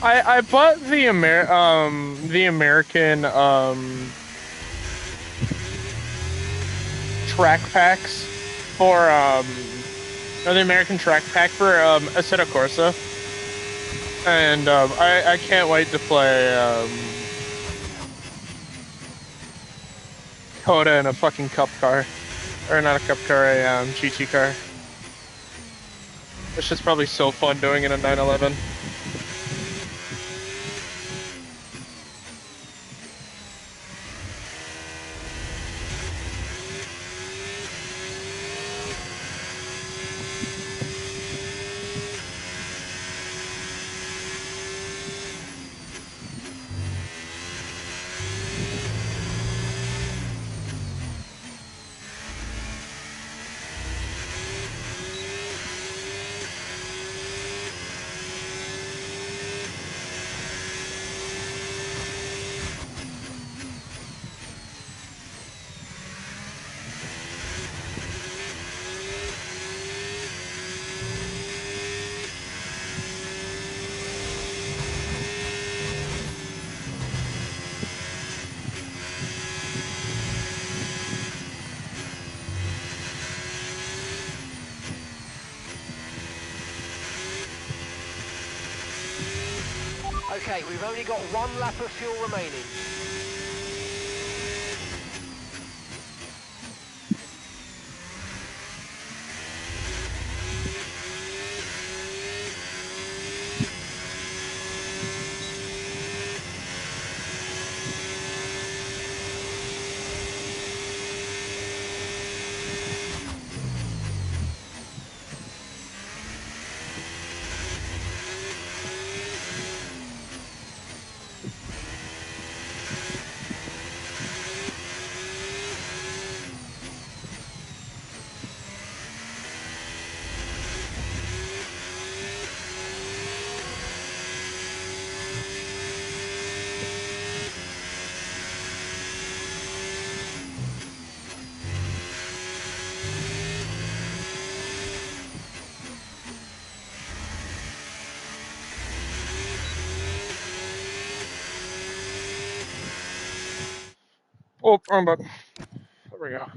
I bought the American track packs for or the American track pack for Assetto Corsa, and I can't wait to play Coda in a fucking cup car, or not a cup car, a GT car. It's just probably so fun doing it in 911. Okay, we've only got 1 lap of fuel remaining. Oh, wrong button. There we go.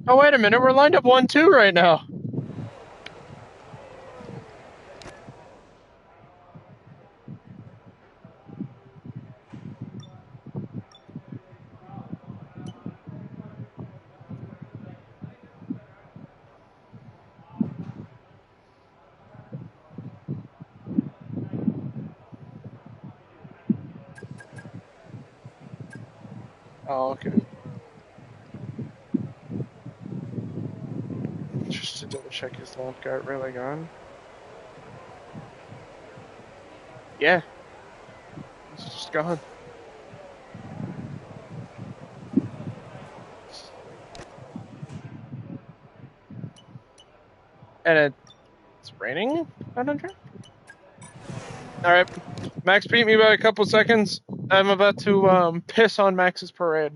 Oh, wait a minute. We're lined up 1-2 right now. Oh, okay. Just to double check, is the one got really gone? Yeah. It's just gone. And it's raining out on track? Alright. Max beat me by a couple seconds. I'm about to piss on Max's parade.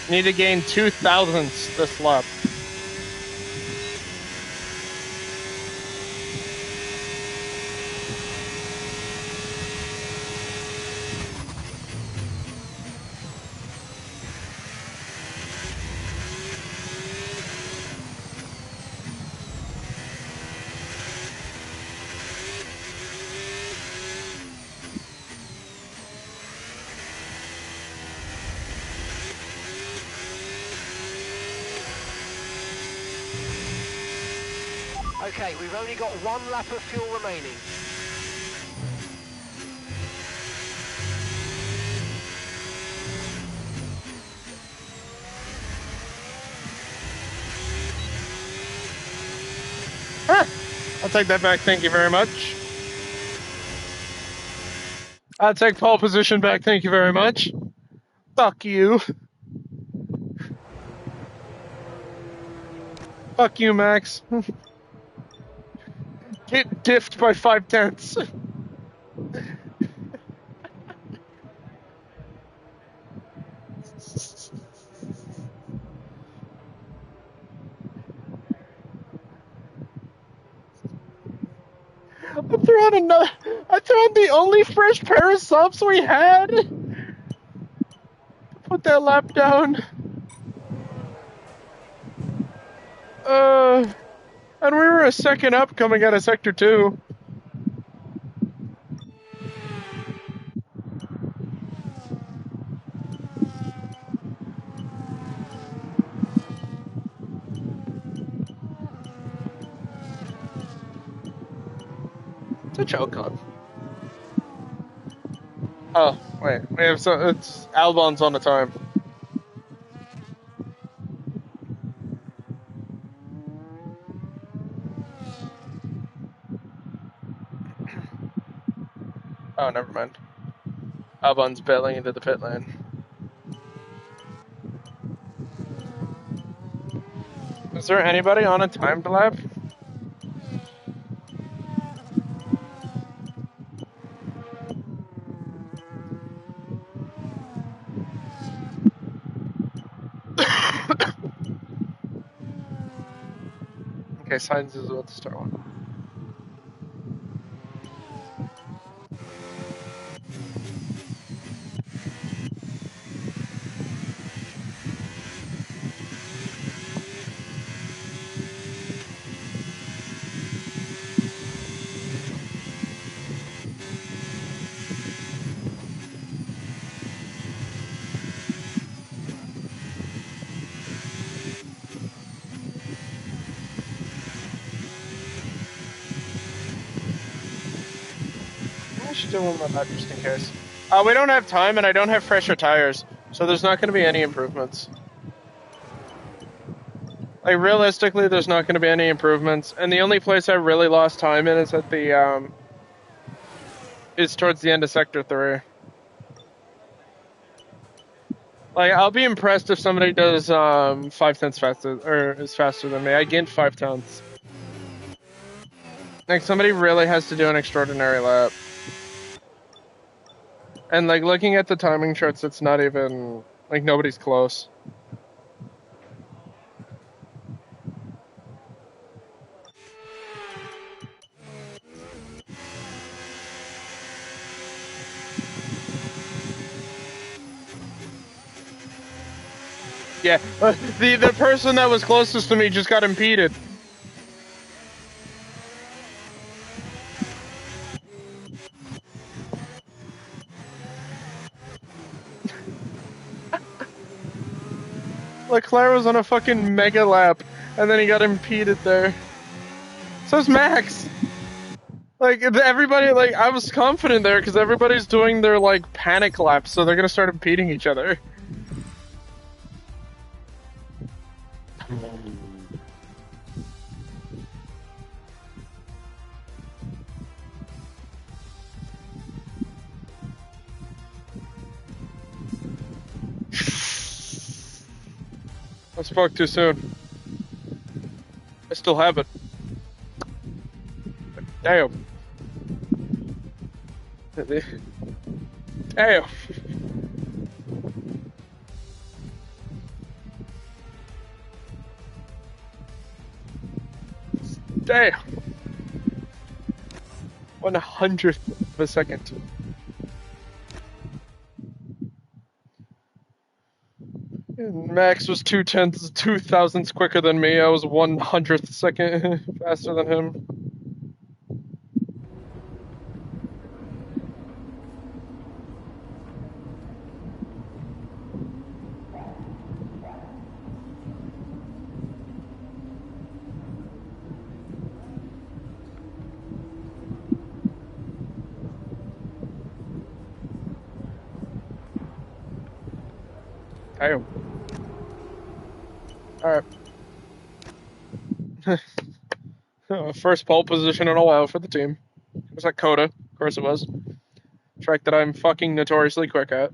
Need to gain 2 thousandths this lap. Okay, we've only got 1 lap of fuel remaining. I'll take that back, thank you very much. I'll take pole position back, thank you very much. Fuck you. Fuck you, Max. Get diffed by 5/10. I threw on the only fresh pair of subs we had. Put that lap down. And we were a second up coming out of Sector 2. It's a choke on. Oh, wait. It's Albon's on the time. Oh, never mind. Albon's bailing into the pit lane. Is there anybody on a timed lap? Okay, Sainz is about to start one. I should do one more lap just in case. We don't have time, and I don't have fresher tires, so there's not going to be any improvements. Like, realistically, there's not going to be any improvements, and the only place I really lost time in is at the, is towards the end of Sector 3. Like, I'll be impressed if somebody does, 5/10 faster, or is faster than me. I gained 5/10. Like, somebody really has to do an extraordinary lap. And, like, looking at the timing charts, it's not even, like, nobody's close. Yeah, the person that was closest to me just got impeded. Leclerc was on a fucking mega lap, and then he got impeded there. So's Max. Like, everybody, like, I was confident there, because everybody's doing their, like, panic laps, so they're gonna start impeding each other. I spoke too soon. I still have it. Damn. Damn. Damn. 1/100th of a second. Max was 0.2 quicker than me. I was 1/100th second faster than him. Damn. Alright. First pole position in a while for the team. It was at Coda. Of course it was. Track that I'm fucking notoriously quick at.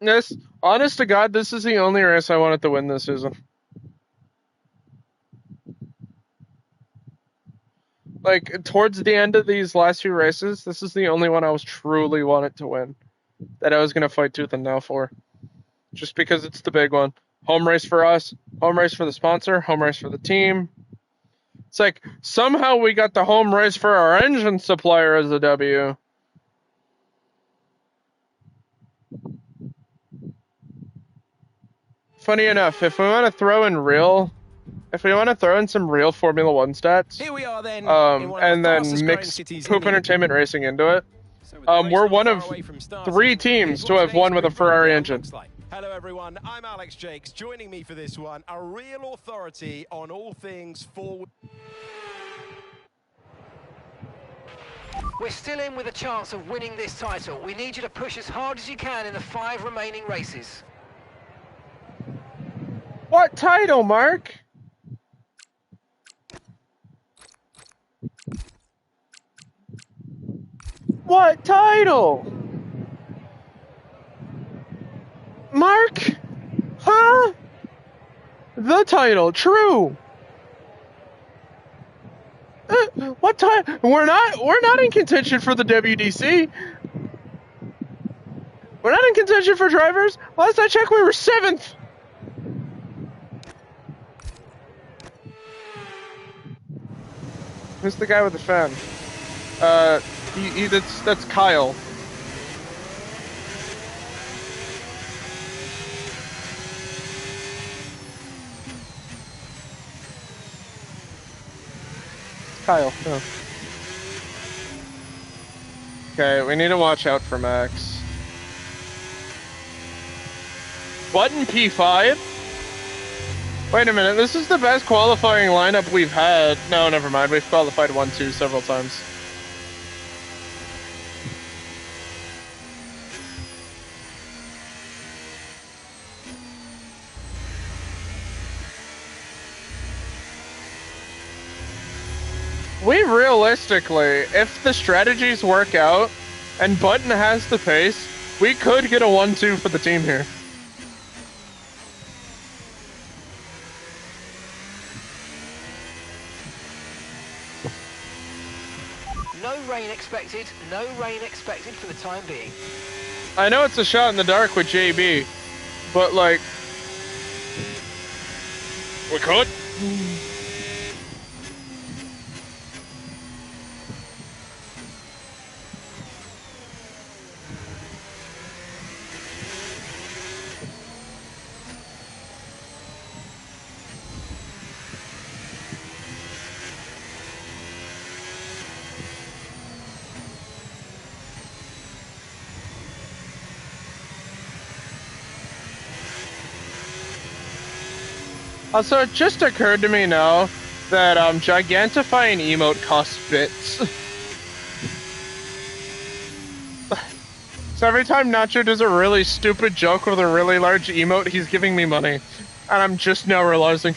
This, honest to God, this is the only race I wanted to win this season. Like, towards the end of these last few races, this is the only one I was truly wanted to win. That I was going to fight tooth and nail for. Just because it's the big one. Home race for us, home race for the sponsor, home race for the team. It's like, somehow we got the home race for our engine supplier as a W. Funny enough, if we want to throw in some real Formula One stats, Here we are then, and then mix Poop Entertainment Racing into it, we're one of 3 teams to have won with a Ferrari engine. Hello everyone, I'm Alex Jakes. Joining me for this one, a real authority on all things forward. We're still in with a chance of winning this title. We need you to push as hard as you can in the 5 remaining races. What title, Mark? What title? Mark? Huh? The title, true. What time? We're not in contention for the WDC. We're not in contention for drivers. Last I checked, we were 7th. Who's the guy with the fan? That's Kyle. Kyle. Oh. Okay, we need to watch out for Max. Button P5? Wait a minute, this is the best qualifying lineup we've had. No, never mind, we've qualified 1-2 several times. We realistically, if the strategies work out and Button has the pace, we could get a 1-2 for the team here. No rain expected, no rain expected for the time being. I know it's a shot in the dark with JB, but like, we could. Also, it just occurred to me now that gigantifying emote costs bits. So every time Nacho does a really stupid joke with a really large emote, he's giving me money. And I'm just now realizing.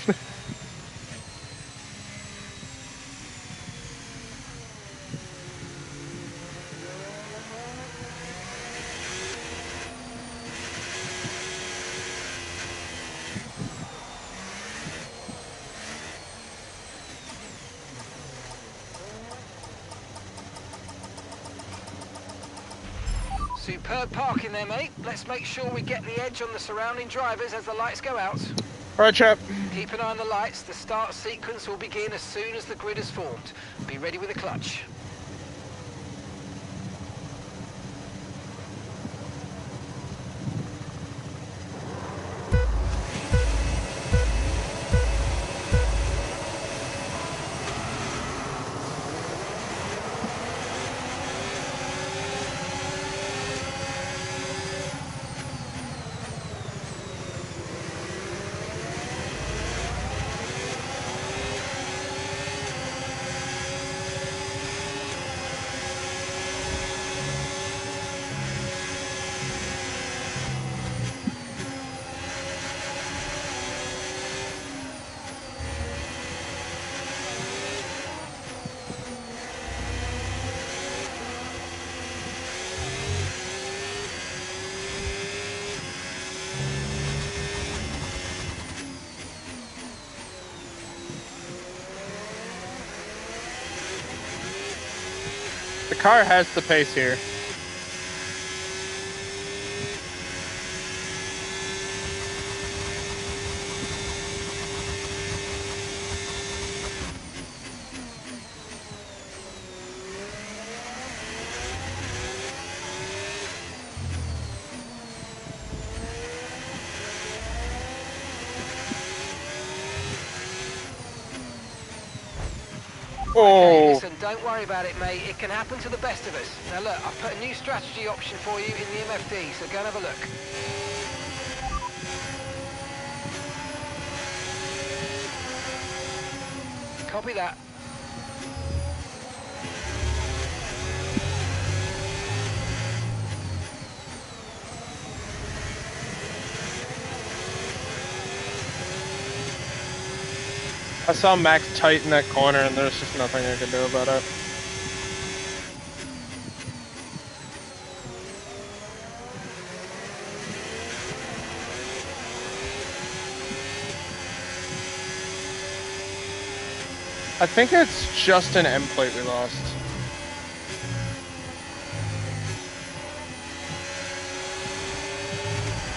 Superb parking there, mate. Let's make sure we get the edge on the surrounding drivers as the lights go out. Alright, chap. Keep an eye on the lights. The start sequence will begin as soon as the grid is formed. Be ready with the clutch. The car has the pace here. Okay, Oh, listen, don't worry about it, mate. It can happen to the best of us. Now look, I've put a new strategy option for you in the MFD, so go and have a look. Copy that. I saw Max tighten that corner, and there's just nothing I could do about it. I think it's just an M plate we lost.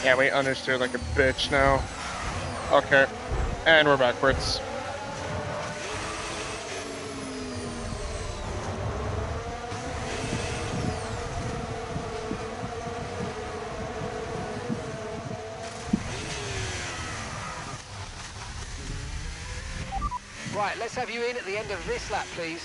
Yeah, we understeer like a bitch now. Okay, and we're backwards. Right, let's have you in at the end of this lap, please.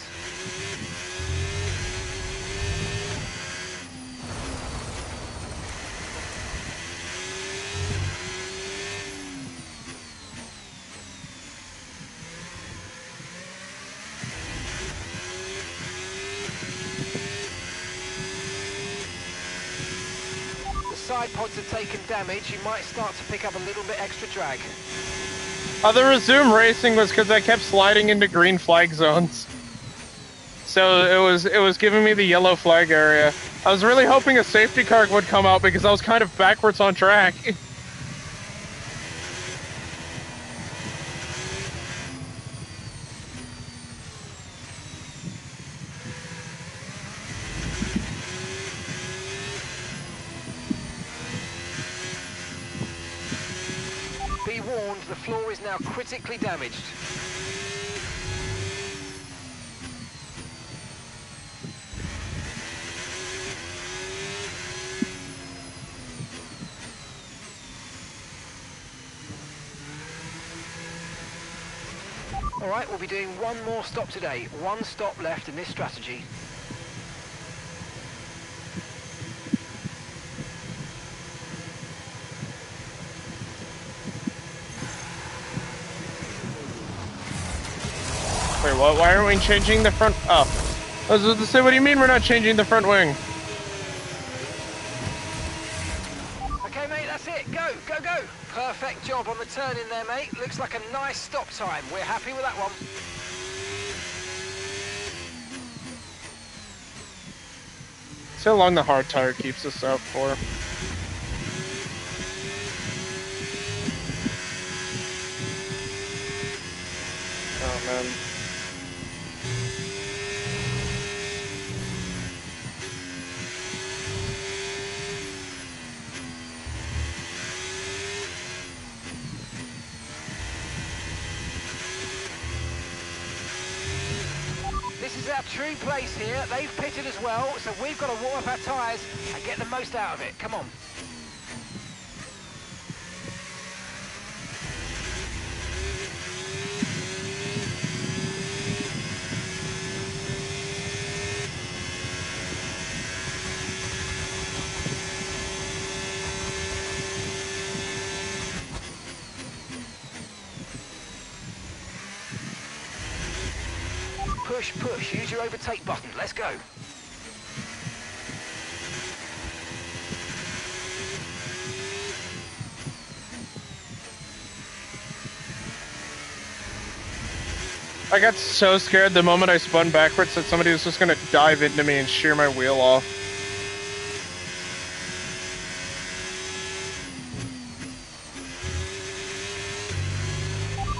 The side pods have taken damage. You might start to pick up a little bit extra drag. The resume racing was because I kept sliding into green flag zones. So it was giving me the yellow flag area. I was really hoping a safety car would come out because I was kind of backwards on track. Be warned, the floor is now critically damaged. All right, we'll be doing one more stop today. One stop left in this strategy. Wait, what? Why aren't we changing the front? Oh. I was about to say, what do you mean we're not changing the front wing? Okay, mate, that's it. Go, go, go. Perfect job on the turn in there, mate. Looks like a nice stop time. We're happy with that one. See how long the hard tire keeps us out for. Oh, man. This is our true place here. They've pitted as well, so we've got to warm up our tyres and get the most out of it. Come on. Push, push. Use your overtake button. Let's go. I got so scared the moment I spun backwards that somebody was just gonna dive into me and shear my wheel off.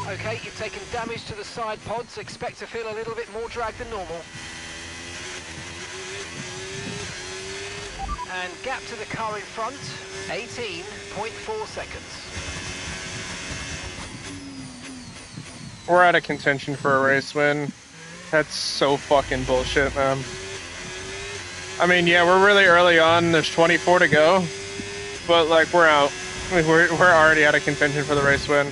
Okay, you've taken damage to the side pods. Expect to feel a little bit more drag than normal. and gap to the car in front, 18.4 seconds. We're out of contention for a race win. That's so fucking bullshit, man. I mean, yeah, we're really early on. There's 24 to go, but like we're out. We're already out of contention for the race win.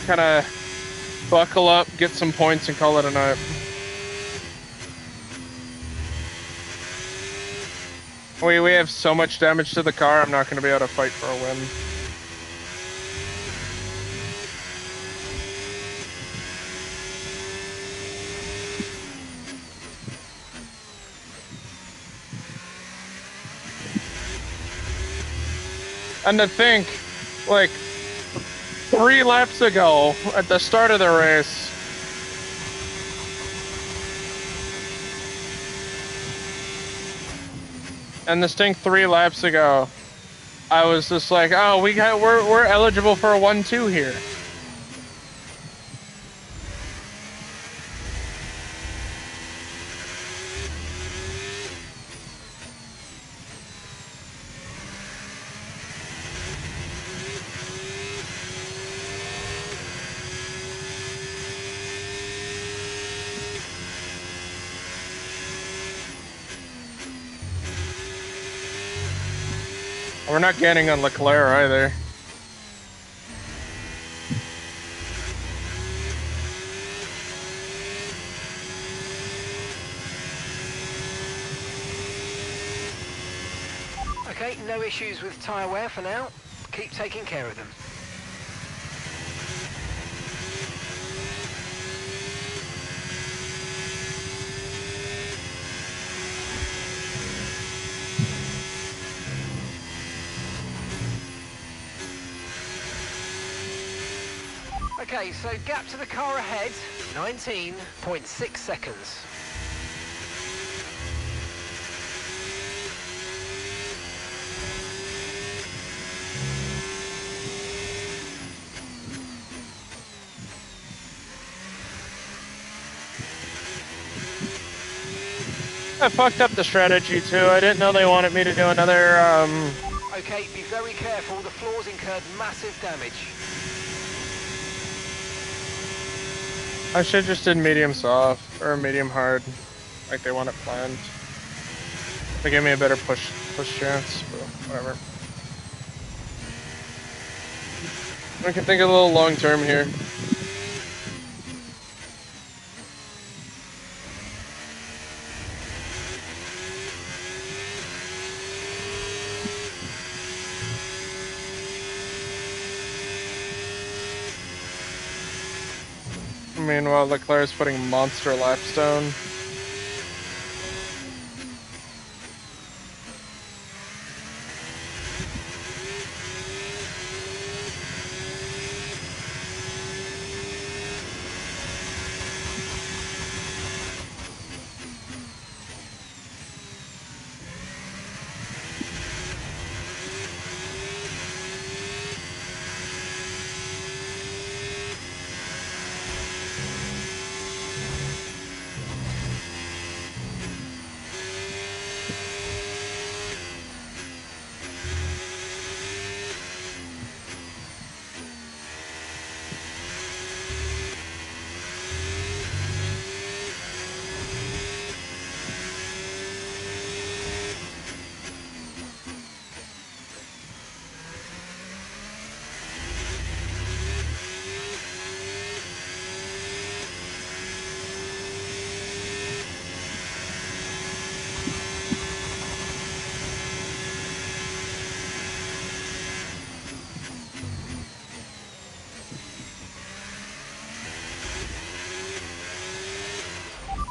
Kind of buckle up, get some points, and call it a night. We have so much damage to the car. I'm not going to be able to fight for a win. And to think, like, 3 laps ago, at the start of the race, and this thing 3 laps ago, I was just like, oh, we're eligible for a 1-2 here. We're not getting on Leclerc either. Okay, no issues with tyre wear for now. Keep taking care of them. Okay, so gap to the car ahead, 19.6 seconds. I fucked up the strategy too. I didn't know they wanted me to do another, Okay, be very careful. The floor's incurred massive damage. I should just did medium soft or medium hard, like they want it planned. They gave me a better push chance, but whatever. We can think a little long term here. Meanwhile, Leclerc's putting monster lapstone.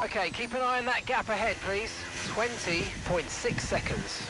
Okay, keep an eye on that gap ahead, please. 20.6 seconds.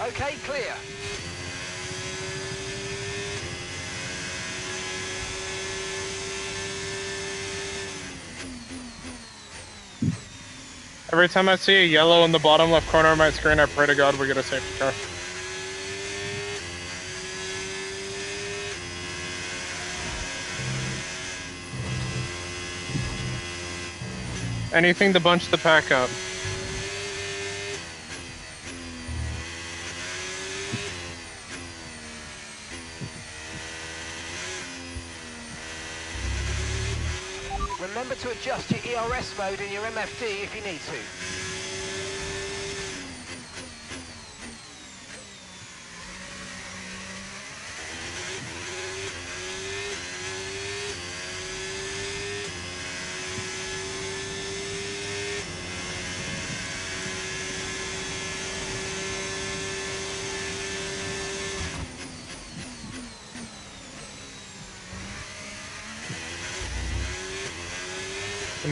Okay, clear. Every time I see a yellow in the bottom left corner of my screen, I pray to God we get a safety car. Anything to bunch the pack up. Remember to adjust your ERS mode in your MFD if you need to.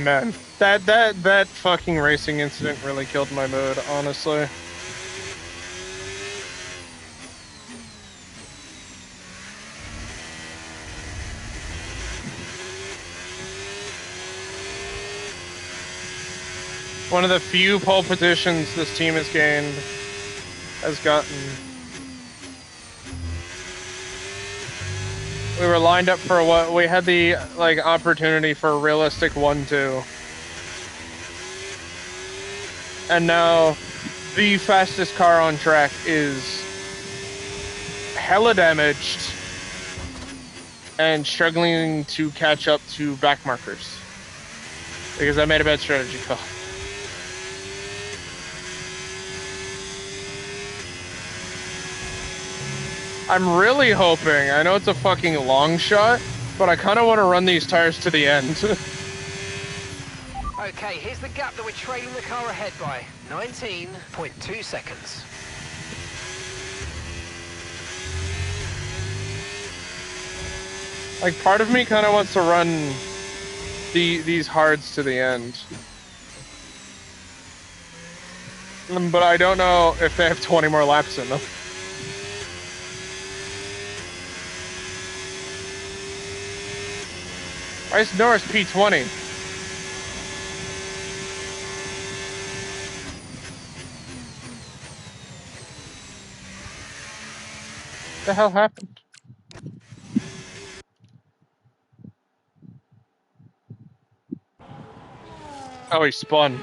Man, that fucking racing incident really killed my mood, honestly. One of the few pole positions this team has gotten. We were lined up for what we had the opportunity for a realistic 1-2. And now the fastest car on track is hella damaged and struggling to catch up to back markers because I made a bad strategy call. I'm really hoping, I know it's a fucking long shot, but I kind of want to run these tires to the end. Okay, here's the gap that we're trailing the car ahead by. 19.2 seconds. Like, part of me kind of wants to run these hards to the end. But I don't know if they have 20 more laps in them. Why is Norris P20? What the hell happened? Oh, he spun.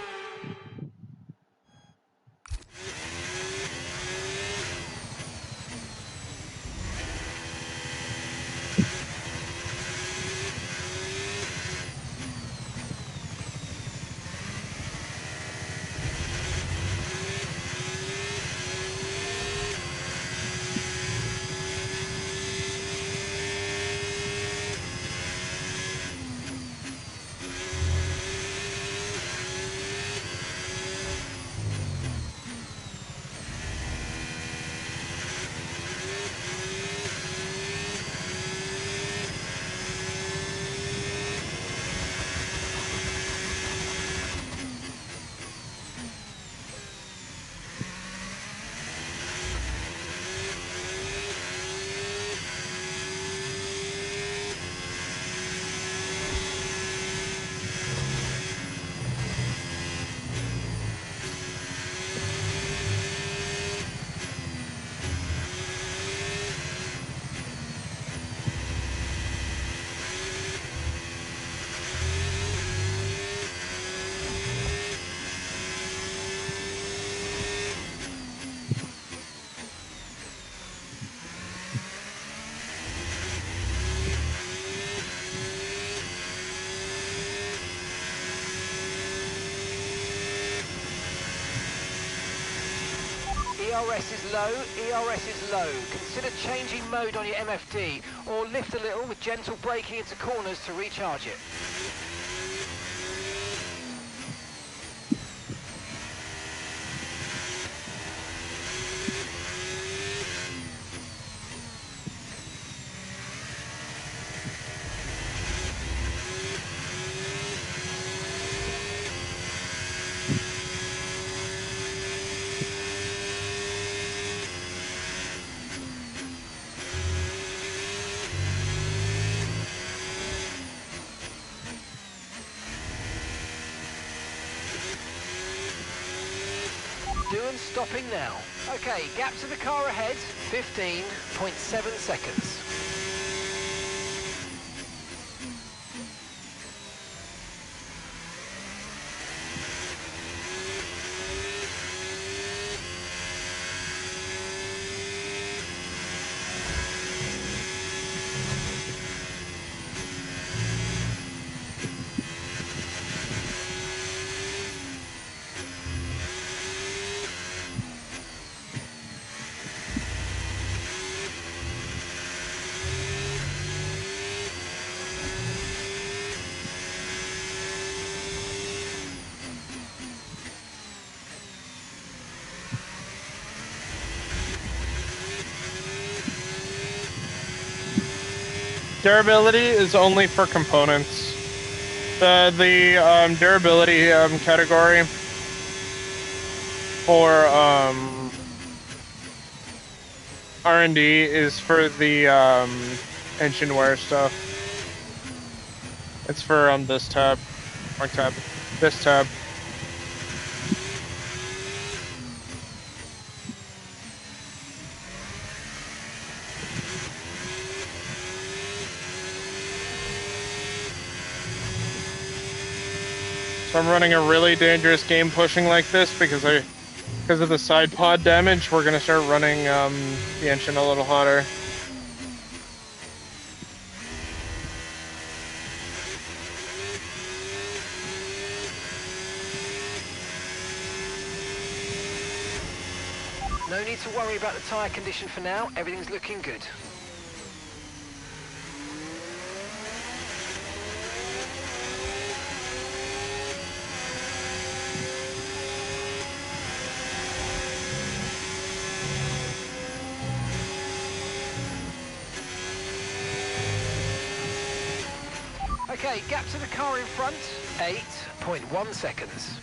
ERS is low, ERS is low. Consider changing mode on your MFD or lift a little with gentle braking into corners to recharge it. Doohan stopping now. Okay, gap to the car ahead, 15.7 seconds. Durability is only for components. The durability category for R&D is for the engine wear stuff. It's for this tab, wrong tab, this tab. So I'm running a really dangerous game pushing like this because of the side pod damage. We're gonna start running the engine a little hotter. No need to worry about the tyre condition for now. Everything's looking good. Okay, gap to the car in front, 8.1 seconds.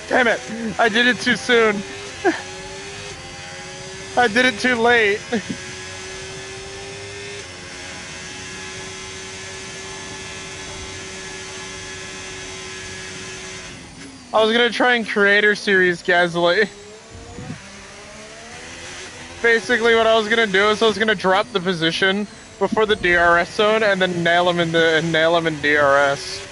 Damn it! I did it too soon. I did it too late. I was gonna try and Creator Series Gasly. Basically, what I was gonna do is I was gonna drop the position before the DRS zone and then nail him in DRS.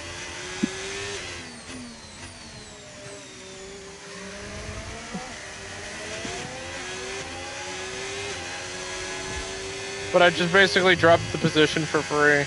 But I just basically dropped the position for free.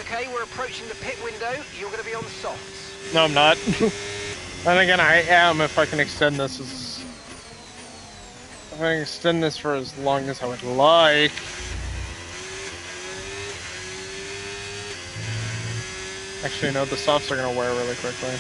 Okay, we're approaching the pit window. You're going to be on softs. No, I'm not. And again, I am if I can extend this if I can extend this for as long as I would like. Actually, no, the softs are gonna wear really quickly.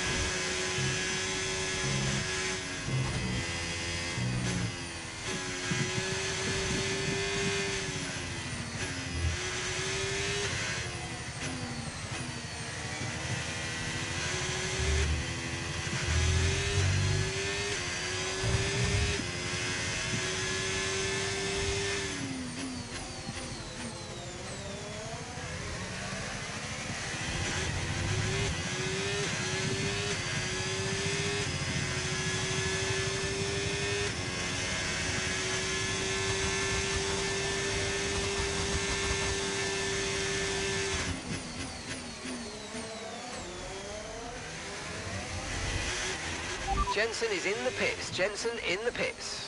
Jensen is in the pits. Jensen in the pits.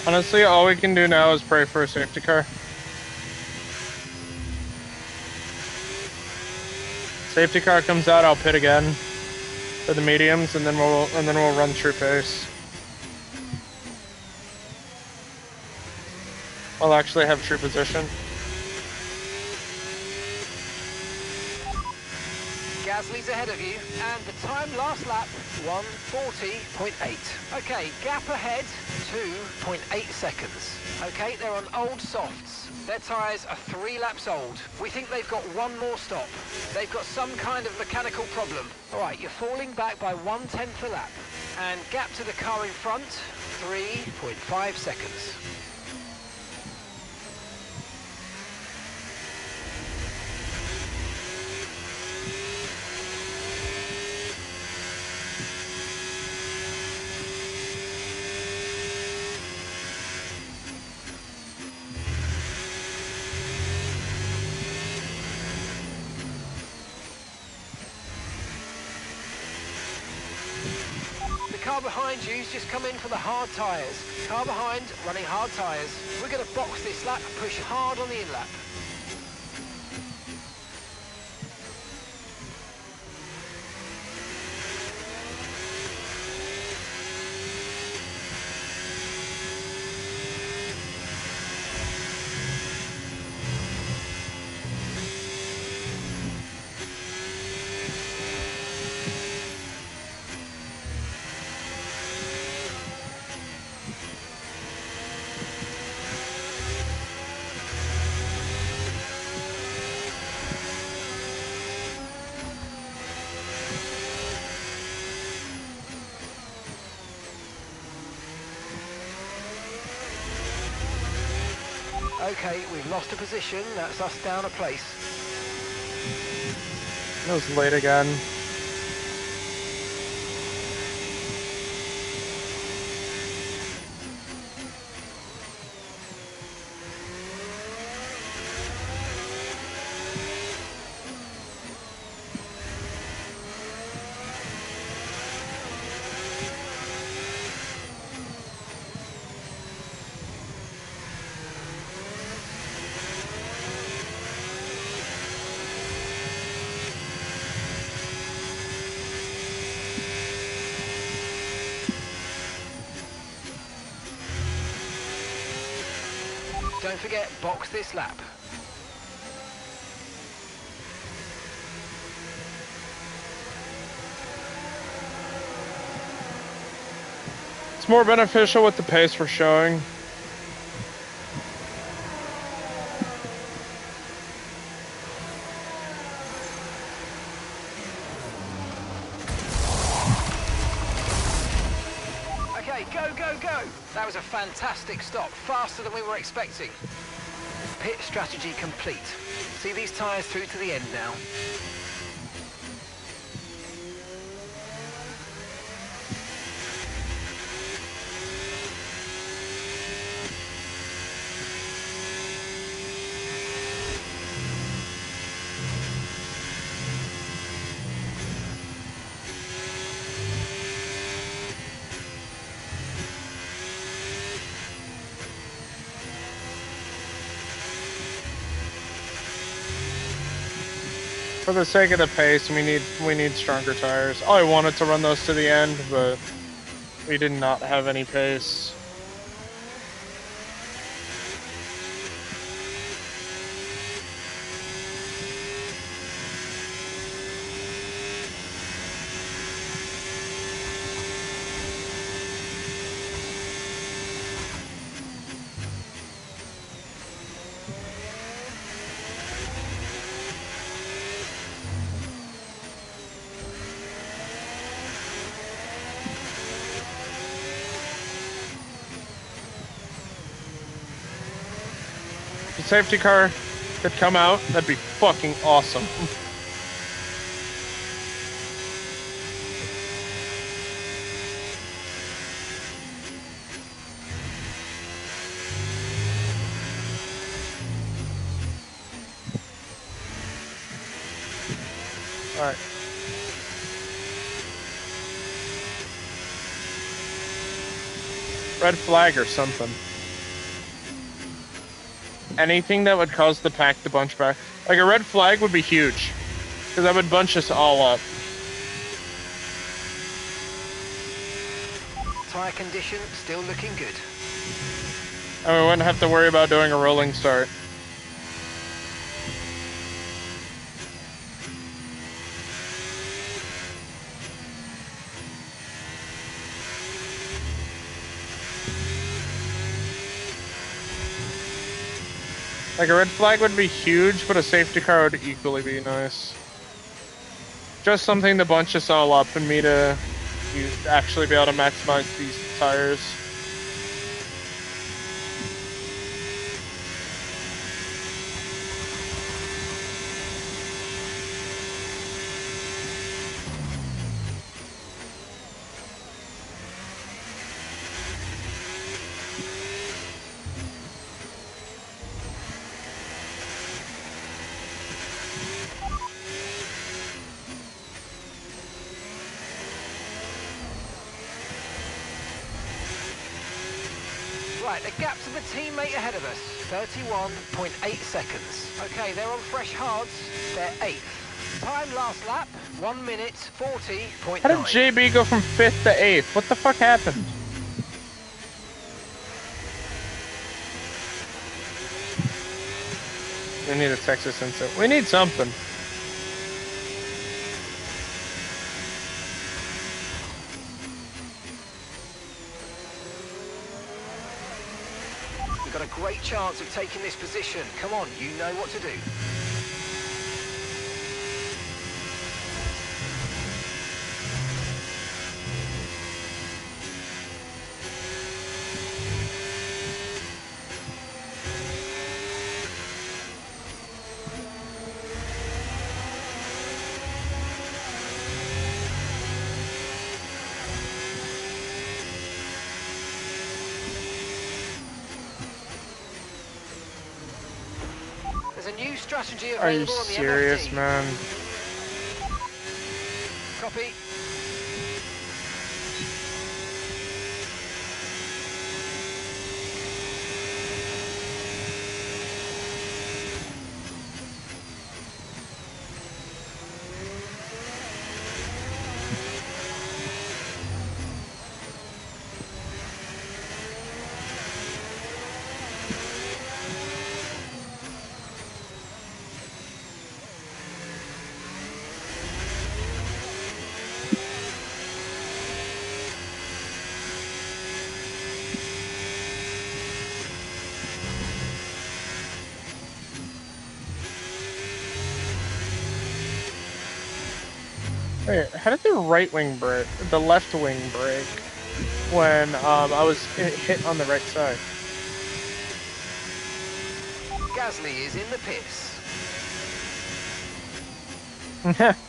Honestly, all we can do now is pray for a safety car. Safety car comes out, I'll pit again for the mediums, and then we'll run true pace. I'll actually have true position. Gasly's ahead of you, and the time last lap, 1:40.8. Okay, gap ahead, 2.8 seconds. Okay, they're on old softs. Their tyres are 3 laps old. We think they've got one more stop. They've got some kind of mechanical problem. All right, you're falling back by 1/10 a lap. And gap to the car in front, 3.5 seconds. Car behind you's just come in for the hard tyres. Car behind, running hard tyres. We're going to box this lap, push hard on the in-lap. Okay, we've lost a position. That's us down a place. It was late again. Don't forget, box this lap. It's more beneficial with the pace we're showing. Okay, go, go, go! That was a fantastic stop, faster than we were expecting. Pit strategy complete. See these tyres through to the end now. For the sake of the pace, we need stronger tires. Oh, I wanted to run those to the end, but we did not have any pace. If the safety car could come out, that'd be fucking awesome. Alright. Red flag or something. Anything that would cause the pack to bunch back. Like a red flag would be huge. Because that would bunch us all up. Tyre condition still looking good. And we wouldn't have to worry about doing a rolling start. Like a red flag would be huge, but a safety car would equally be nice. Just something to bunch us all up and me to actually be able to maximize these tires. Right, the gap to the teammate ahead of us, 31.8 seconds. Okay, they're on fresh hards, they're 8th. Time last lap, 1 minute 40.9. How did JB go from 5th to 8th? What the fuck happened? We need a Texas insert. We need something. We've got a great chance of taking this position. Come on, you know what to do. There's a new strategy Are you available on the serious, MFD. man? Copy. Wait, how did the right wing break, the left wing break when I was hit on the right side? Gasly is in the pits.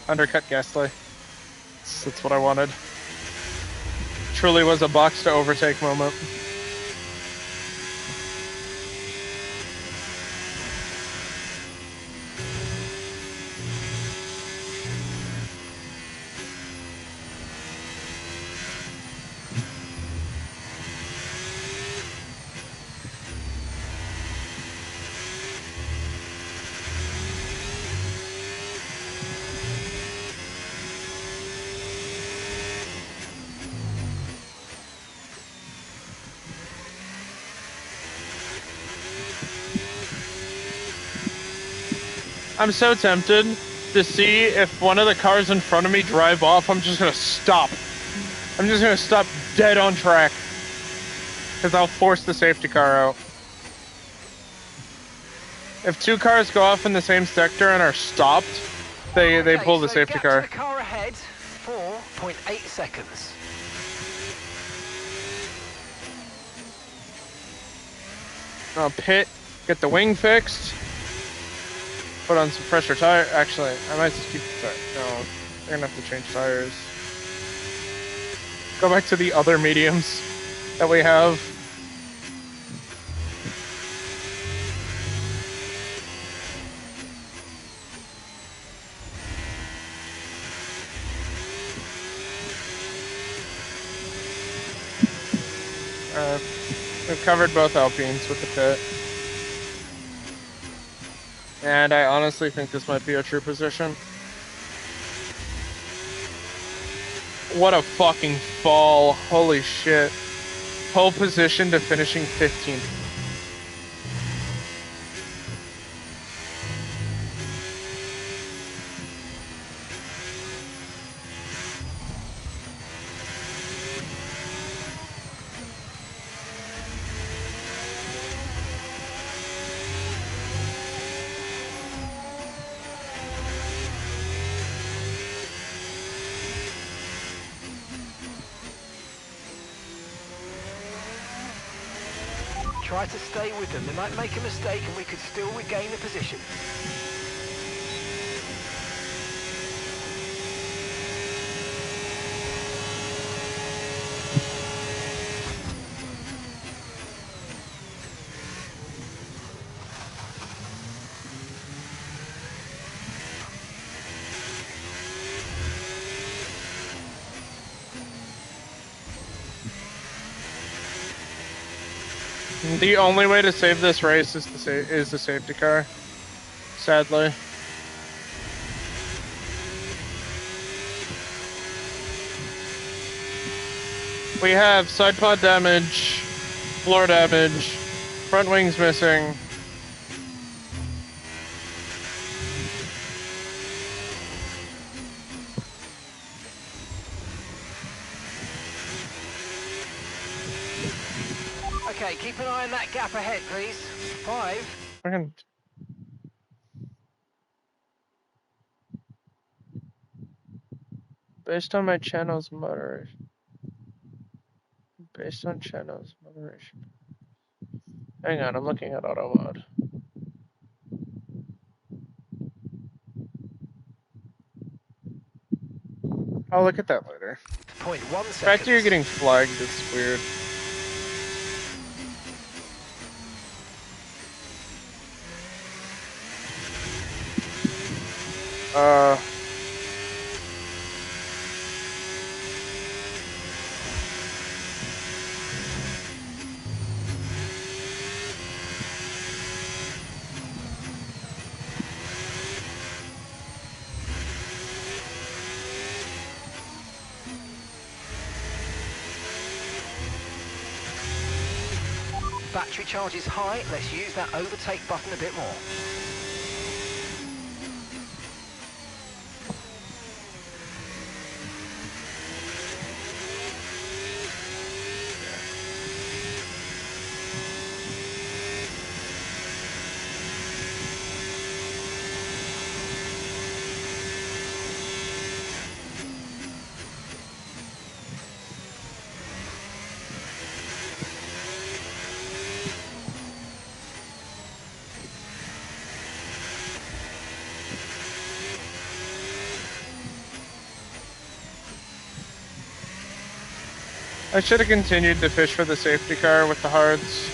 Undercut Gasly. That's what I wanted. Truly was a box to overtake moment. I'm so tempted to see if one of the cars in front of me drive off. I'm just gonna stop. I'm just gonna stop dead on track. Because I'll force the safety car out. If two cars go off in the same sector and are stopped, they pull the safety car. To the car ahead, 4.8 seconds. I'll pit, get the wing fixed, put on some fresher tire. Actually, I might just keep the tire. No, they're gonna have to change tires. Go back to the other mediums that we have. We've covered both Alpines with the pit. And I honestly think this might be a true position. What a fucking fall. Holy shit. Pole position to finishing 15th. Try to stay with them. They might make a mistake and we could still regain the position. The only way to save this race is the safety car. Sadly. We have side pod damage, floor damage, front wings missing. Okay, keep an eye on that gap ahead, please. 5. Fucking... Based on my channel's moderation. Based on channel's moderation. Hang on, I'm looking at auto mode. I'll look at that later. 0.1 The fact seconds. that you're getting flagged is weird. Battery charge is high. Let's use that overtake button a bit more. I should have continued to fish for the safety car with the hards.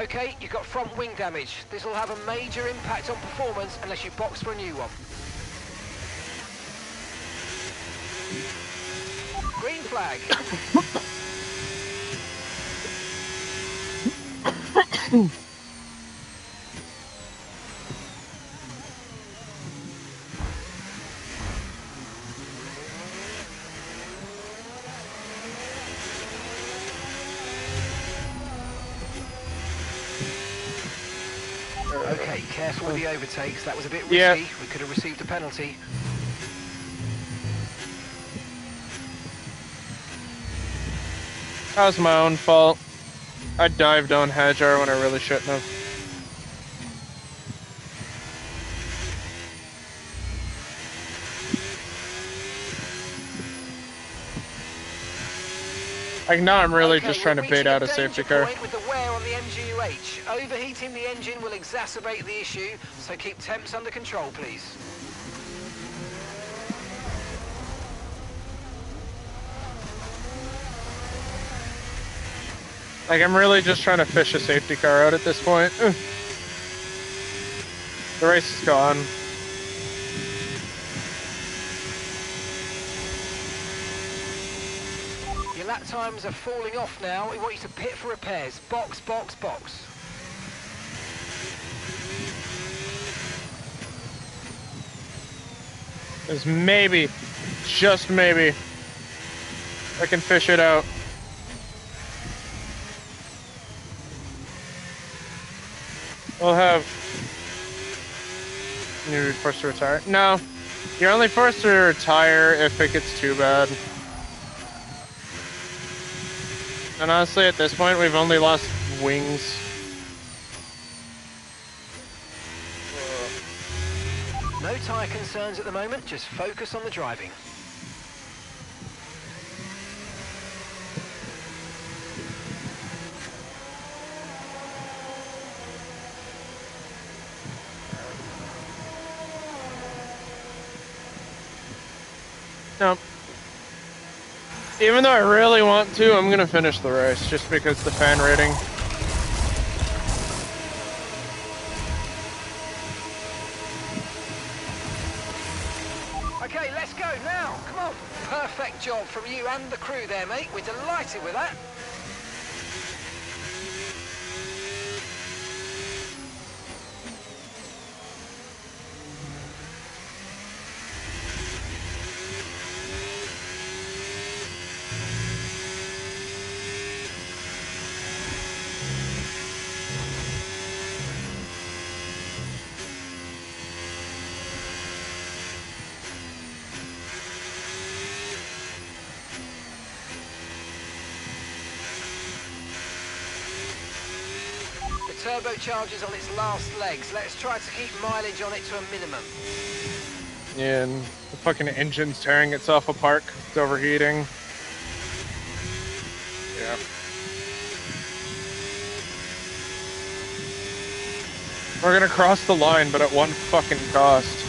Okay, you've got front wing damage. This will have a major impact on performance unless you box for a new one. Green flag. Okay, careful with the overtakes. That was a bit risky. Yeah. We could have received a penalty. That was my own fault. I dived on Hajar when I really shouldn't have. Like now I'm really Okay, just trying to we're bait reaching out a safety danger car. point with the wear on the MGU-H. Overheating the engine will exacerbate the issue, so keep temps under control, please. Like I'm really just trying to fish a safety car out at this point. The race is gone. Your lap times are falling off now. We want you to pit for repairs. Box, box, box. There's maybe, just maybe, I can fish it out. We'll have... You're forced to retire? No. You're only forced to retire if it gets too bad. And honestly, at this point, we've only lost wings. No tyre concerns at the moment. Just focus on the driving. No. Even though I really want to, I'm gonna finish the race just because the fan rating. Okay, let's go now. Come on. Perfect job from you and the crew there, mate. We're delighted with that. The turbocharger's on its last legs. Let's try to keep mileage on it to a minimum. Yeah, and the fucking engine's tearing itself apart. It's overheating. Yeah. We're gonna cross the line, but at one fucking cost.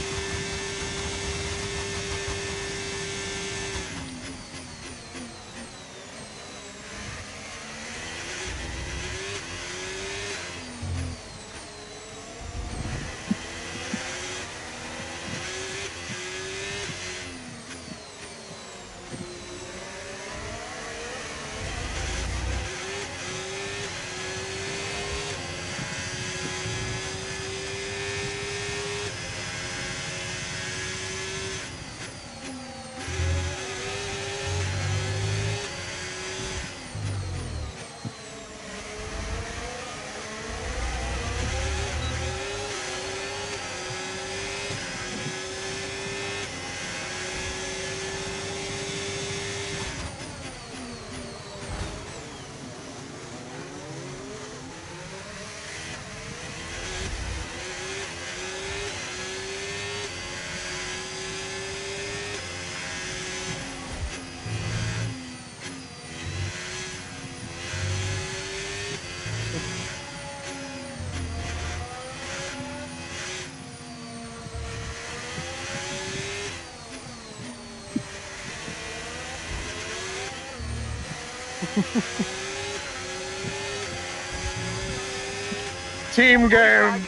Team game.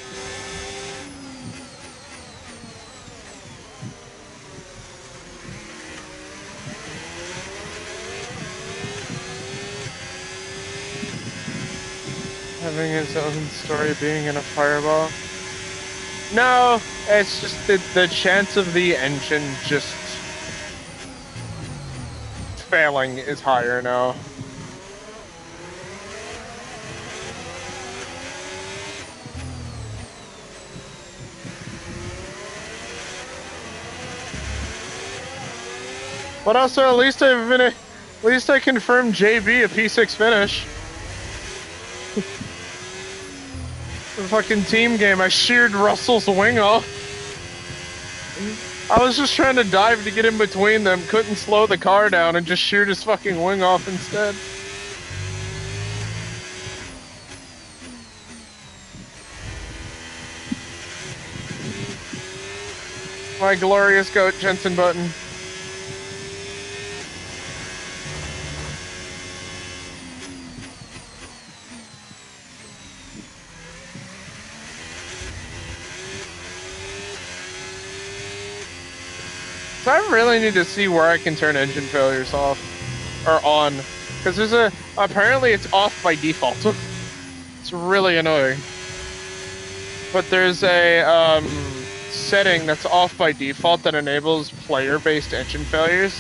Having his own story being in a fireball. No, it's just the chance of the engine just failing is higher now. But also, at least I confirmed JB a P6 finish. The fucking team game, I sheared Russell's wing off. I was just trying to dive to get in between them, couldn't slow the car down, and just sheared his fucking wing off instead. My glorious goat, Jensen Button. So I really need to see where I can turn engine failures off or on, because there's apparently it's off by default. It's really annoying. But there's a setting that's off by default that enables player-based engine failures.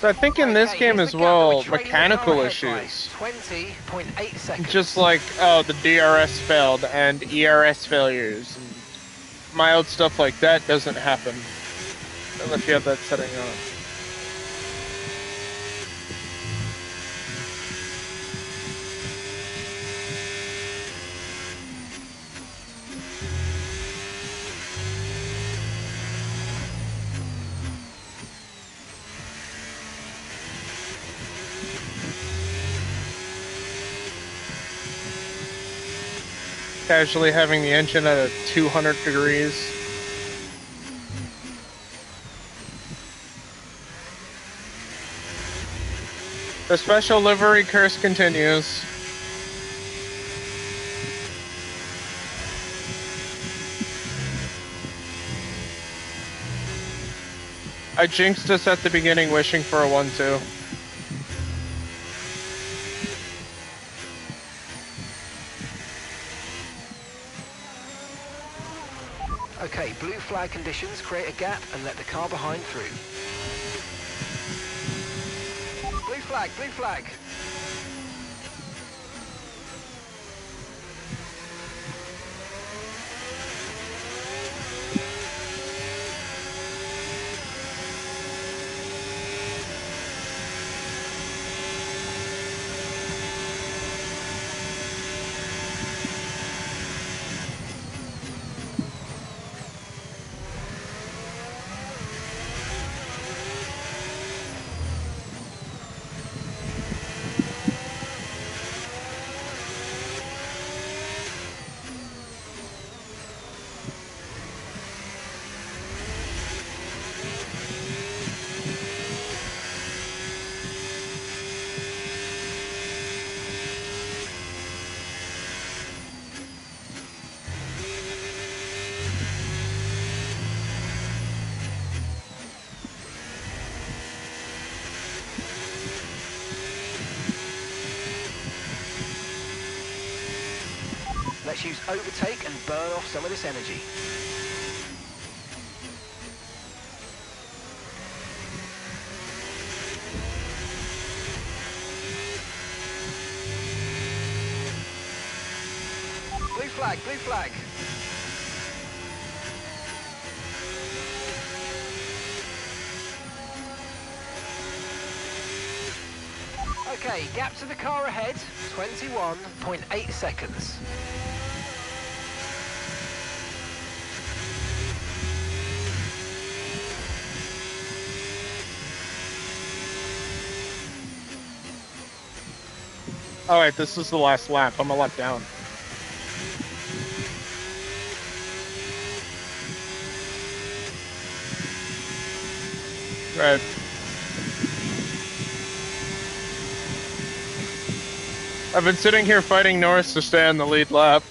So I think in this game as well, mechanical issues. 20.8 seconds. Just like, oh, the DRS failed and ERS failures and mild stuff like that doesn't happen unless you have that setting on. Casually having the engine at 200 degrees. The special livery curse continues. I jinxed us at the beginning wishing for a 1-2. Okay, blue flag conditions, create a gap and let the car behind through. Blue flag, blue flag. Let's use overtake and burn off some of this energy. Blue flag, blue flag. Okay, gap to the car ahead, 21.8 seconds. All right, this is the last lap. I'm a lap down. Right. I've been sitting here fighting Norris to stay on the lead lap.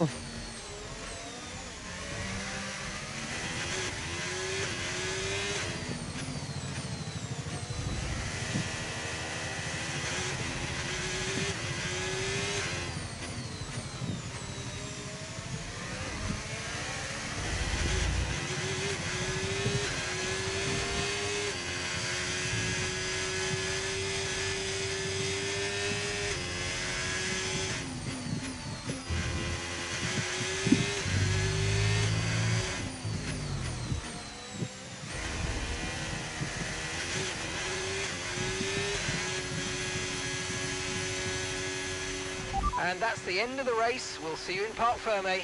And that's the end of the race. We'll see you in Parc Fermé.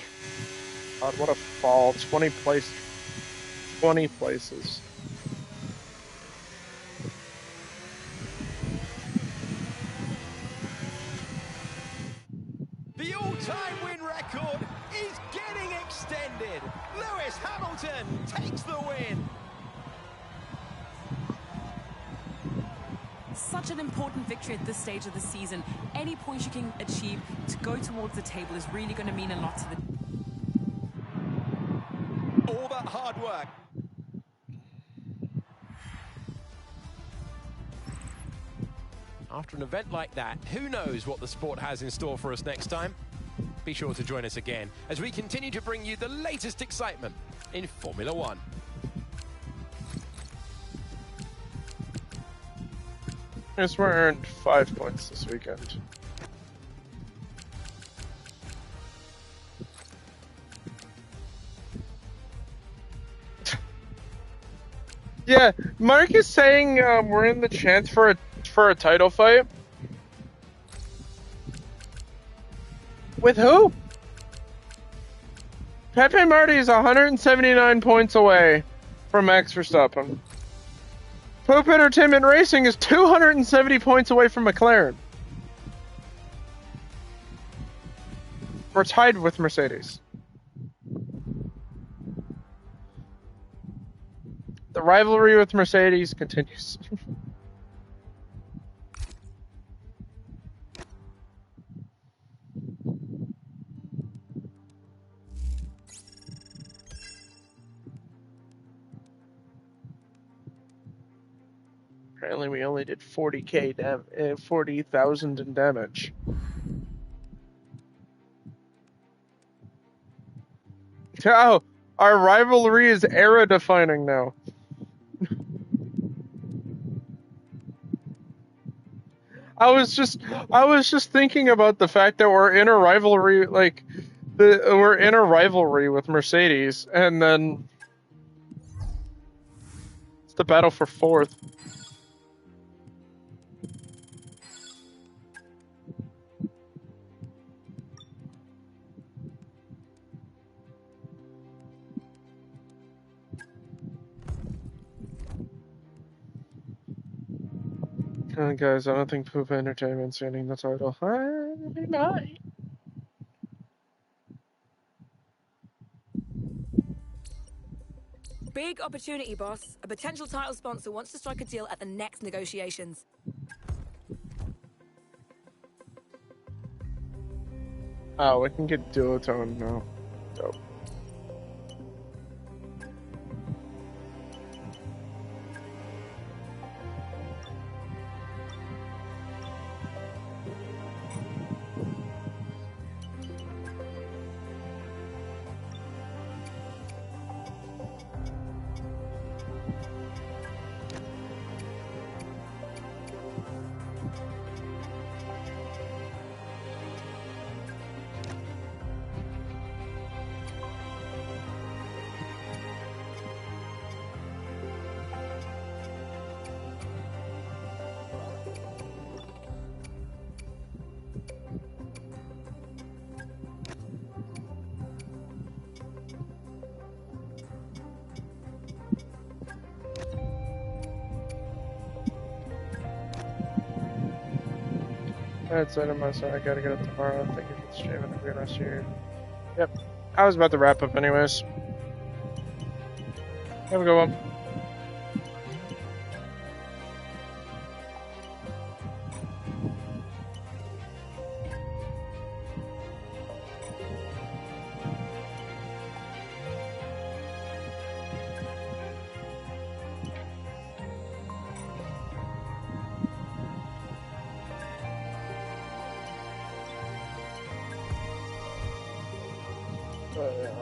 God, what a fall. 20 places. The all-time win record is getting extended. Lewis Hamilton takes the win. Such an important victory at this stage of the season. Any points you can achieve to go towards the table is really going to mean a lot to the... All that hard work. After an event like that, who knows what the sport has in store for us next time? Be sure to join us again as we continue to bring you the latest excitement in Formula One. Yes, we earned 5 points this weekend. Yeah, Mark is saying we're in the chance for a title fight. With who? Pepe Marty is 179 points away from Max Verstappen. Pope Entertainment Racing is 270 points away from McLaren. We're tied with Mercedes. The rivalry with Mercedes continues. Apparently we only did 40,000 in damage. Oh, our rivalry is era defining now. I was just thinking about the fact that we're in a rivalry, we're in a rivalry with Mercedes, and then it's the battle for fourth. Guys, I don't think Poop Entertainment's getting the title. They might. Big opportunity, boss. A potential title sponsor wants to strike a deal at the next negotiations. Oh, we can get duotone now. Dope. That's it. I gotta get up tomorrow. Thank you for the stream and have a good rest of your. Yep. I was about to wrap up anyways. Have a good one.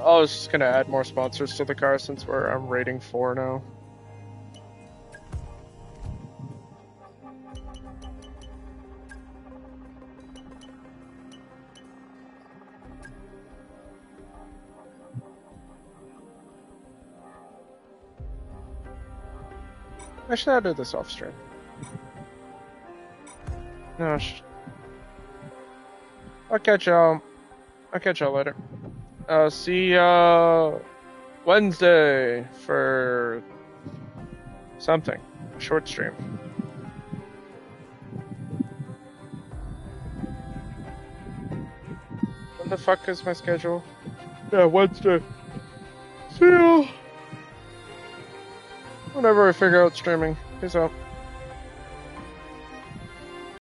I was just gonna add more sponsors to the car since I'm rating 4 now. Actually, I'll do this off stream. No, I'll catch y'all later. See Wednesday for something. Short stream. When the fuck is my schedule? Yeah, Wednesday. See ya. Whenever I figure out streaming. Peace out.